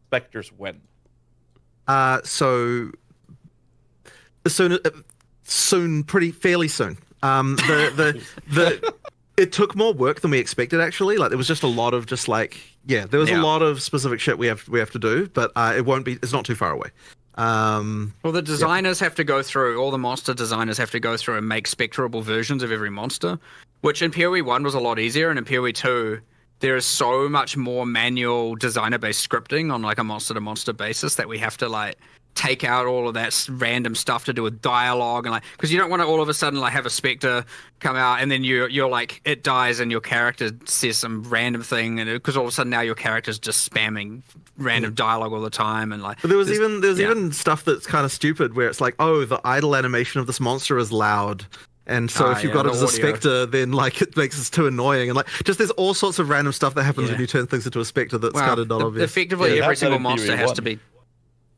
Spectres when. So soon, fairly soon. It took more work than we expected, actually. Like, there was just a lot of there was a lot of specific shit we have to do, but it won't be. It's not too far away. Well, the designers have to go through, all the monster designers have to go through and make spectrable versions of every monster, which in POE1 was a lot easier, and in POE2 there is so much more manual designer-based scripting on like a monster-to-monster basis that we have to like take out all of that random stuff to do with dialogue, and like, because you don't want to all of a sudden like have a spectre come out and then you're like, it dies and your character says some random thing, and because all of a sudden now your character's just spamming random dialogue all the time, and like. But there was even stuff that's kind of stupid where it's like, oh, the idle animation of this monster is loud. And so if you've got it as a spectre, then like it makes it too annoying, and like just there's all sorts of random stuff that happens when you turn things into a spectre that's kind of not obvious. Effectively, every single monster has to be.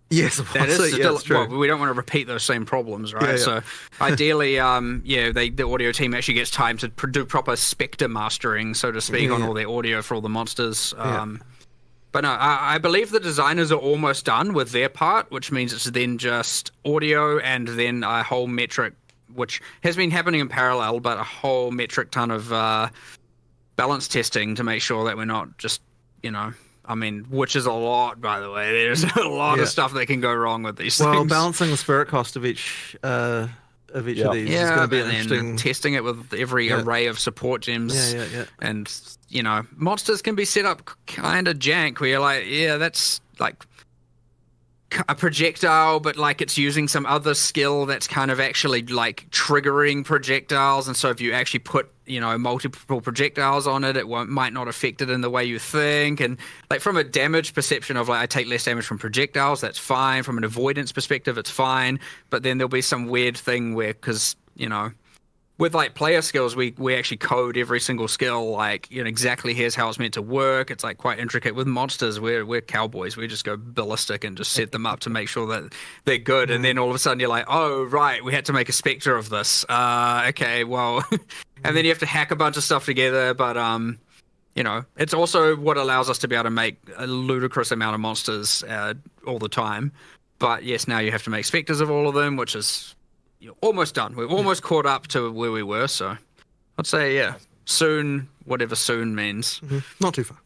Yes, that is still true. Well, we don't want to repeat those same problems, right? So ideally, the audio team actually gets time to do proper spectre mastering, so to speak, on all their audio for all the monsters. But no, I believe the designers are almost done with their part, which means it's then just audio and then a whole metric, which has been happening in parallel, but a whole metric ton of balance testing to make sure that we're not just, I mean, which is a lot, by the way. There's a lot of stuff that can go wrong with these things. Well, balancing the spirit cost of each of these is going to be an interesting. Testing it with every array of support gems. And, monsters can be set up kind of jank where you're like, that's like a projectile, but like it's using some other skill that's kind of actually like triggering projectiles, and so if you actually put multiple projectiles on it, it might not affect it in the way you think. And like from a damage perception of like, I take less damage from projectiles, that's fine. From an avoidance perspective, it's fine. But then there'll be some weird thing where, because with like player skills, we actually code every single skill, like, exactly here's how it's meant to work. It's like quite intricate. With monsters, we're cowboys. We just go ballistic and just set them up to make sure that they're good. And then all of a sudden you're like, oh, right, we had to make a spectre of this. Okay, well, and then you have to hack a bunch of stuff together. But, it's also what allows us to be able to make a ludicrous amount of monsters all the time. But yes, now you have to make spectres of all of them, which is... You're almost done. We've almost caught up to where we were, so I'd say, soon, whatever soon means. Not too far.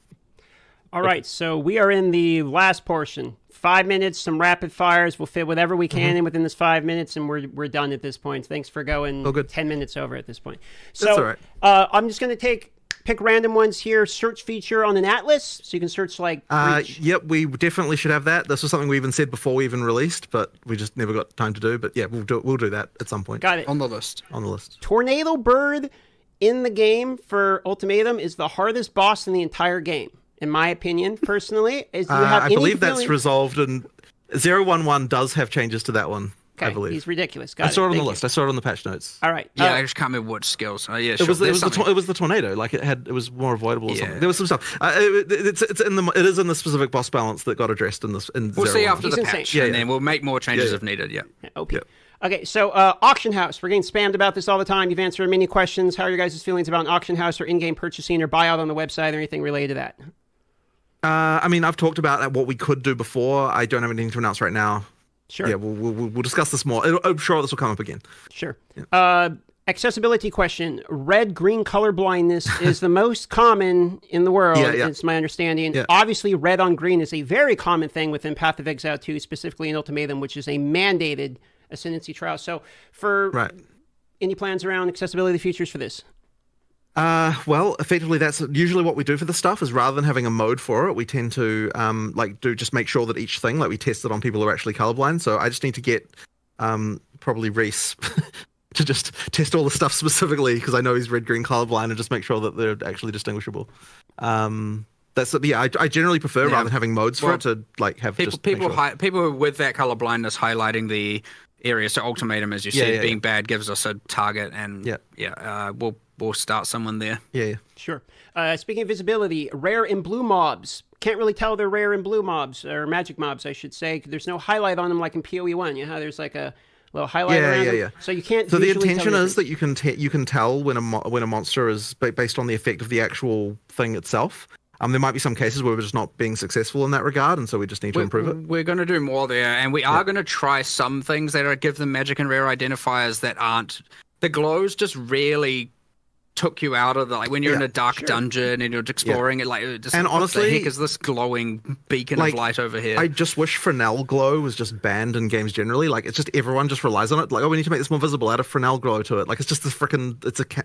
All right, so we are in the last portion. 5 minutes, some rapid fires. We'll fit whatever we can in within this 5 minutes, and we're done at this point. Thanks for going 10 minutes over at this point. So that's all right. I'm just going to pick random ones here. Search feature on an atlas, so you can search like. Yep, we definitely should have that. This was something we even said before we even released, but we just never got time to do. But yeah, we'll do that at some point. Got it. On the list. Tornado Bird in the game for Ultimatum is the hardest boss in the entire game, in my opinion. Personally, I believe that's resolved, and 011 does have changes to that one Okay, I believe. he's ridiculous. I saw it on the Thank list. you. I saw it on the patch notes. All right. Yeah, I just can't remember what skills. Yeah, It sure. was there's something. it was the tornado. Like it was more avoidable or Yeah. something. There was some stuff. It is in the specific boss balance that got addressed in this. We'll see after He's the insane. patch, Yeah, and yeah. then we'll make more changes Yeah. if needed. Yeah. OP. Yeah. Okay, so auction house. We're getting spammed about this all the time. You've answered many questions. How are your guys' feelings about an auction house or in-game purchasing or buyout on the website or anything related to that? I mean, I've talked about what we could do before. I don't have anything to announce right now. Sure. Yeah, we'll discuss this more. I'm sure this will come up again. Sure. Accessibility question. Red-green color blindness is the most common in the world. Yeah. It's my understanding. Yeah. Obviously, red on green is a very common thing within Path of Exile 2, specifically in Ultimatum, which is a mandated ascendancy trial. So for Right. any plans around accessibility features for this? Well, effectively, that's usually what we do for this stuff. Is rather than having a mode for it, we tend to just make sure that each thing, like we test it on people who are actually colorblind. So I just need to get probably Reese to just test all the stuff specifically because I know he's red-green colorblind and just make sure that they're actually distinguishable. I generally prefer rather than having modes for it to like have People with that color blindness highlighting the areas. So ultimatum, as you said, being bad gives us a target, and we'll start someone there. Yeah. Sure. Speaking of visibility, rare and blue mobs. Can't really tell they're rare and blue mobs, or magic mobs, I should say. There's no highlight on them like in POE1. You know how there's like a little highlight around them? So you can't. So the visually intention tell is that you can tell when a monster is based on the effect of the actual thing itself. There might be some cases where we're just not being successful in that regard, and so we just need to improve it. We're going to do more there, and we are going to try some things that are give them magic and rare identifiers that aren't. The glows just really took you out of the, like when you're in a dark dungeon and you're exploring it, like just, and honestly, what the heck is this glowing beacon of light over here? I just wish Fresnel glow was just banned in games generally. Like it's just everyone just relies on it. Like, oh, we need to make this more visible. Add a Fresnel glow to it. Like it's just this freaking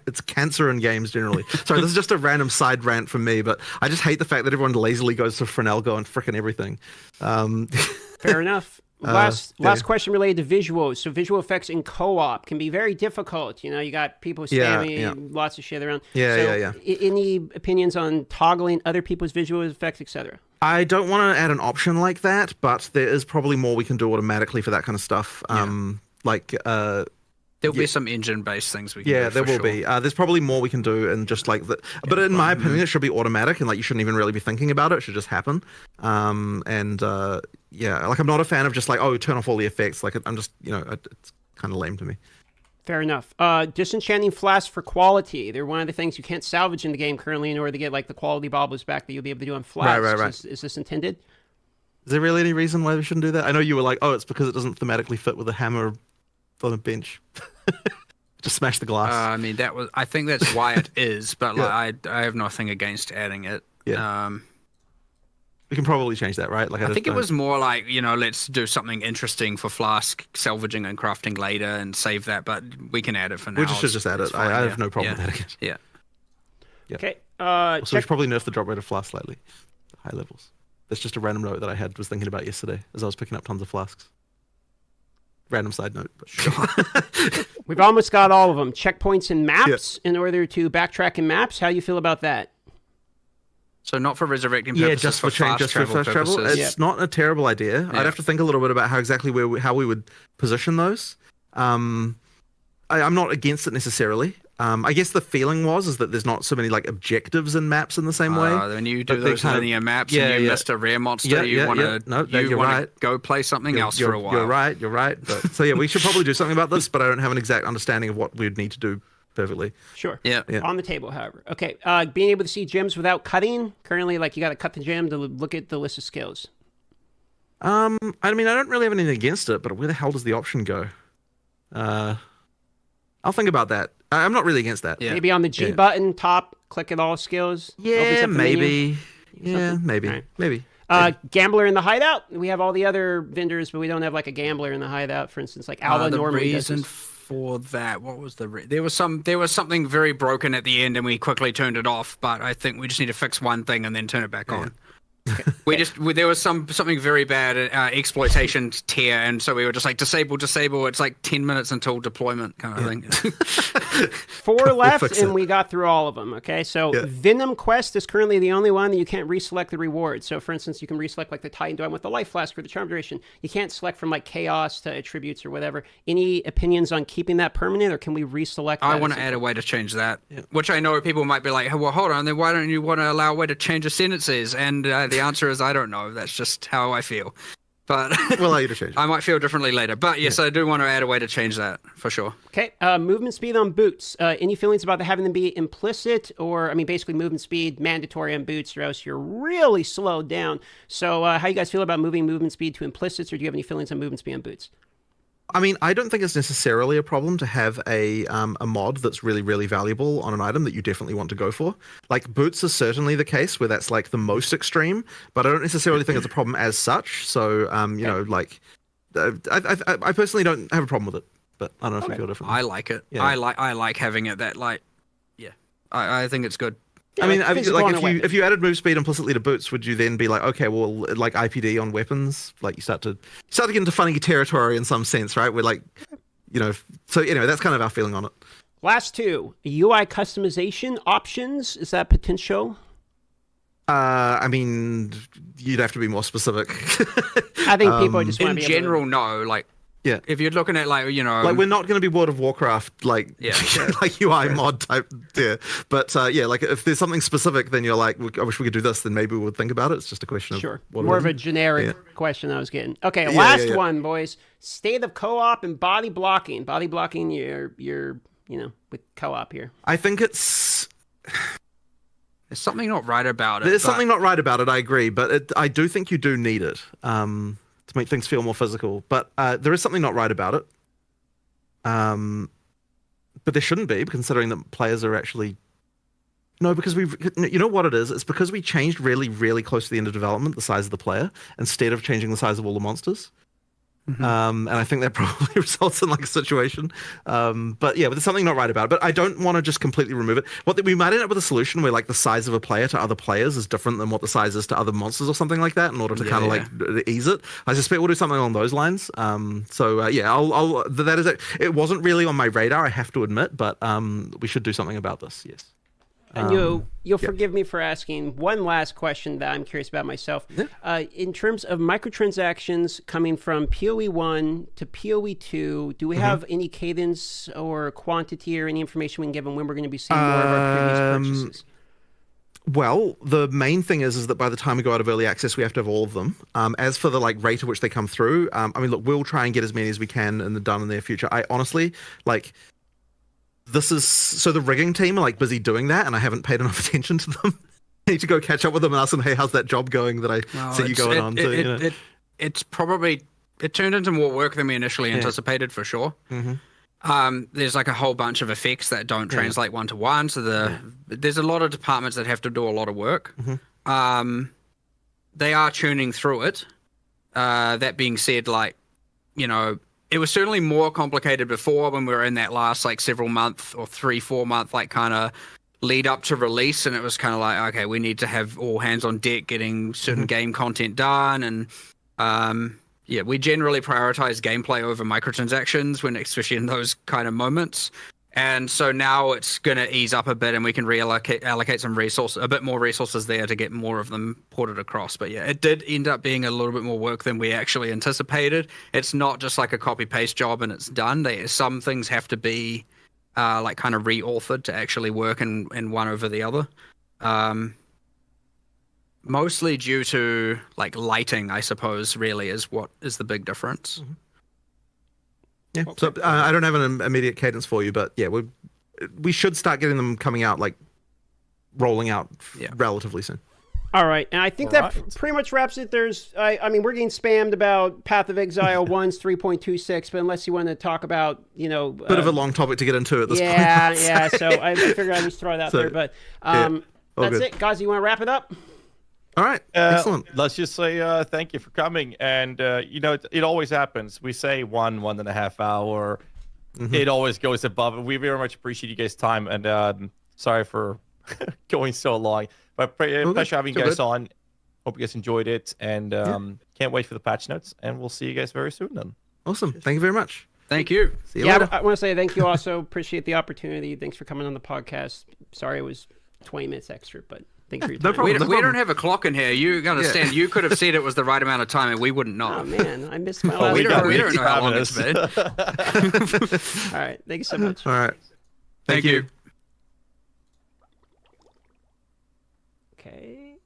it's cancer in games generally. Sorry, this is just a random side rant from me, but I just hate the fact that everyone lazily goes to Fresnel glow and freaking everything. Fair enough. Last question related to visuals. So visual effects in co-op can be very difficult. You know, you got people spamming lots of shit around. Any opinions on toggling other people's visual effects, etc.? I don't want to add an option like that, but there is probably more we can do automatically for that kind of stuff. There'll be some engine-based things we can do. Yeah, there will be. There's probably more we can do, and just like that. But in my opinion, it should be automatic, and like you shouldn't even really be thinking about it. It should just happen. Like I'm not a fan of just like, oh, turn off all the effects. Like I'm just, it's kind of lame to me. Fair enough. Disenchanting flasks for quality. They're one of the things you can't salvage in the game currently in order to get like the quality baubles back that you'll be able to do on flasks. Right. Is this intended? Is there really any reason why we shouldn't do that? I know you were like, oh, it's because it doesn't thematically fit with a hammer on a bench. Just smash the glass. I mean, I think that's why it is, but like, I have nothing against adding it. Yeah. We can probably change that, right? Like I think it was more like, let's do something interesting for flask salvaging and crafting later and save that, but we can add it for now. We should just add it. I have no problem with adding it. Yeah. Okay. So we should probably nerf the drop rate of flasks slightly. High levels. That's just a random note that I was thinking about yesterday as I was picking up tons of flasks. Random side note, but sure. We've almost got all of them. Checkpoints and maps in order to backtrack in maps. How do you feel about that? So not for resurrecting purposes, just for fast travel purposes. It's not a terrible idea. Yeah. I'd have to think a little bit about how we would position those. I'm not against it necessarily. I guess the feeling is that there's not so many like objectives in maps in the same way. When you do those linear maps and you missed a rare monster, you want to go play something else for a while. You're right. But, so we should probably do something about this, but I don't have an exact understanding of what we'd need to do perfectly. Sure. Yeah. On the table, however. Okay. Being able to see gems without cutting. Currently, like you got to cut the gem to look at the list of skills. I mean, I don't really have anything against it, but where the hell does the option go? I'll think about that. I'm not really against that. Yeah. Maybe on the G button, top, click at all skills. Yeah, maybe. Yeah, maybe. Right. Maybe. Gambler in the hideout. We have all the other vendors, but we don't have like a gambler in the hideout. For instance, like Alva normally does. The reason for that, what was there was something very broken at the end, and we quickly turned it off. But I think we just need to fix one thing and then turn it back on. There was something very bad exploitation tier, and so we were just like disable. It's like 10 minutes until deployment kind of thing. 4 left, and we got through all of them. Okay, so Venom Quest is currently the only one that you can't reselect the rewards. So, for instance, you can reselect like the Titan Dome with the Life Flask or the Charm Duration. You can't select from like Chaos to attributes or whatever. Any opinions on keeping that permanent, or can we reselect? I want to add a way to change that, which I know people might be like, well, hold on, then why don't you want to allow a way to change ascendancies? And the answer is I don't know. That's just how I feel. But we'll allow you to change it. I might feel differently later. But yes, I do want to add a way to change that for sure. Okay, movement speed on boots. Any feelings about having them be implicit, or basically movement speed mandatory on boots, or else you're really slowed down. So how you guys feel about moving movement speed to implicits, or do you have any feelings on movement speed on boots? I mean, I don't think it's necessarily a problem to have a mod that's really, really valuable on an item that you definitely want to go for. Like, boots is certainly the case where that's like the most extreme, but I don't necessarily think it's a problem as such. So, you know, like, I personally don't have a problem with it, but I don't know if you feel differently. I like it. Yeah. I like having it that, like, I think it's good. I mean, if you added move speed implicitly to boots, would you then be like, okay, well, like IPD on weapons, like you start to get into funny territory in some sense, right? We're like, you know, so anyway, that's kind of our feeling on it. Last 2, UI customization options. Is that potential? I mean, you'd have to be more specific. I think people just want in to be general, able no, like. Yeah. If you're looking at like, you know, like we're not going to be World of Warcraft like like UI mod type there, but like if there's something specific, then you're like, I wish we could do this. Then maybe we would think about it. It's just a question of more of a generic question I was getting. Okay, last one, boys. State of co-op and body blocking. Body blocking, you're with co-op here. I think it's. There's something not right about it. There's something not right about it. I agree, but I do think you do need it. To make things feel more physical, but there is something not right about it. But there shouldn't be, considering that players are actually because you know what it is? It's because we changed really, really close to the end of development the size of the player instead of changing the size of all the monsters. And I think that probably results in like a situation. But there's something not right about it. But I don't want to just completely remove it. We might end up with a solution where like the size of a player to other players is different than what the size is to other monsters or something like that in order to kind of like ease it. I suspect we'll do something along those lines. That is it. It wasn't really on my radar, I have to admit, but we should do something about this. Yes. And you'll forgive me for asking one last question that I'm curious about myself. In terms of microtransactions coming from POE1 to POE2, do we have any cadence or quantity or any information we can give them when we're going to be seeing more of our previous purchases? Well, the main thing is that by the time we go out of early access, we have to have all of them. As for the like rate at which they come through, I mean, look, we'll try and get as many as we can done in the near future. I honestly like. So the rigging team are like busy doing that, and I haven't paid enough attention to them. I need to go catch up with them and ask them, hey, how's that job going that I see you going on to? It's probably turned into more work than we initially anticipated for sure. There's like a whole bunch of effects that don't translate one to one, so there's a lot of departments that have to do a lot of work. They are tuning through it. That being said, like, you know, it was certainly more complicated before when we were in that last like several month or 3-4 month like kind of lead up to release, and it was kind of like, okay, we need to have all hands on deck getting certain game content done, and we generally prioritize gameplay over microtransactions especially in those kind of moments. And so now it's going to ease up a bit, and we can allocate some a bit more resources there to get more of them ported across. But it did end up being a little bit more work than we actually anticipated. It's not just like a copy-paste job and it's done. Some things have to be like kind of re-authored to actually work in one over the other. Mostly due to like lighting, I suppose, really is what is the big difference. Yeah, so I don't have an immediate cadence for you, but we should start getting them coming out, like rolling out relatively soon. All right, and I think pretty much wraps it. I mean, we're getting spammed about Path of Exile 1's 3.26, but unless you want to talk about, bit of a long topic to get into at this point. Yeah. So I figured I'd just throw it out there, but that's good. it, guys. You want to wrap it up? All right, excellent. Let's just say thank you for coming. And, it always happens. We say 1.5 hour. It always goes above. We very much appreciate you guys' time. And sorry for going so long. But pleasure having you guys on. Hope you guys enjoyed it, and can't wait for the patch notes. And we'll see you guys very soon then. Awesome. Thank you very much. Thank you. See you later. I want to say thank you also. Appreciate the opportunity. Thanks for coming on the podcast. Sorry it was 20 minutes extra, but thanks for your time. No problem. We don't have a clock in here. You understand? You could have said it was the right amount of time, and we wouldn't know. Oh man, I missed my last we one. don't know how long it's been. All right, thank you so much. All right. Thank you. Okay.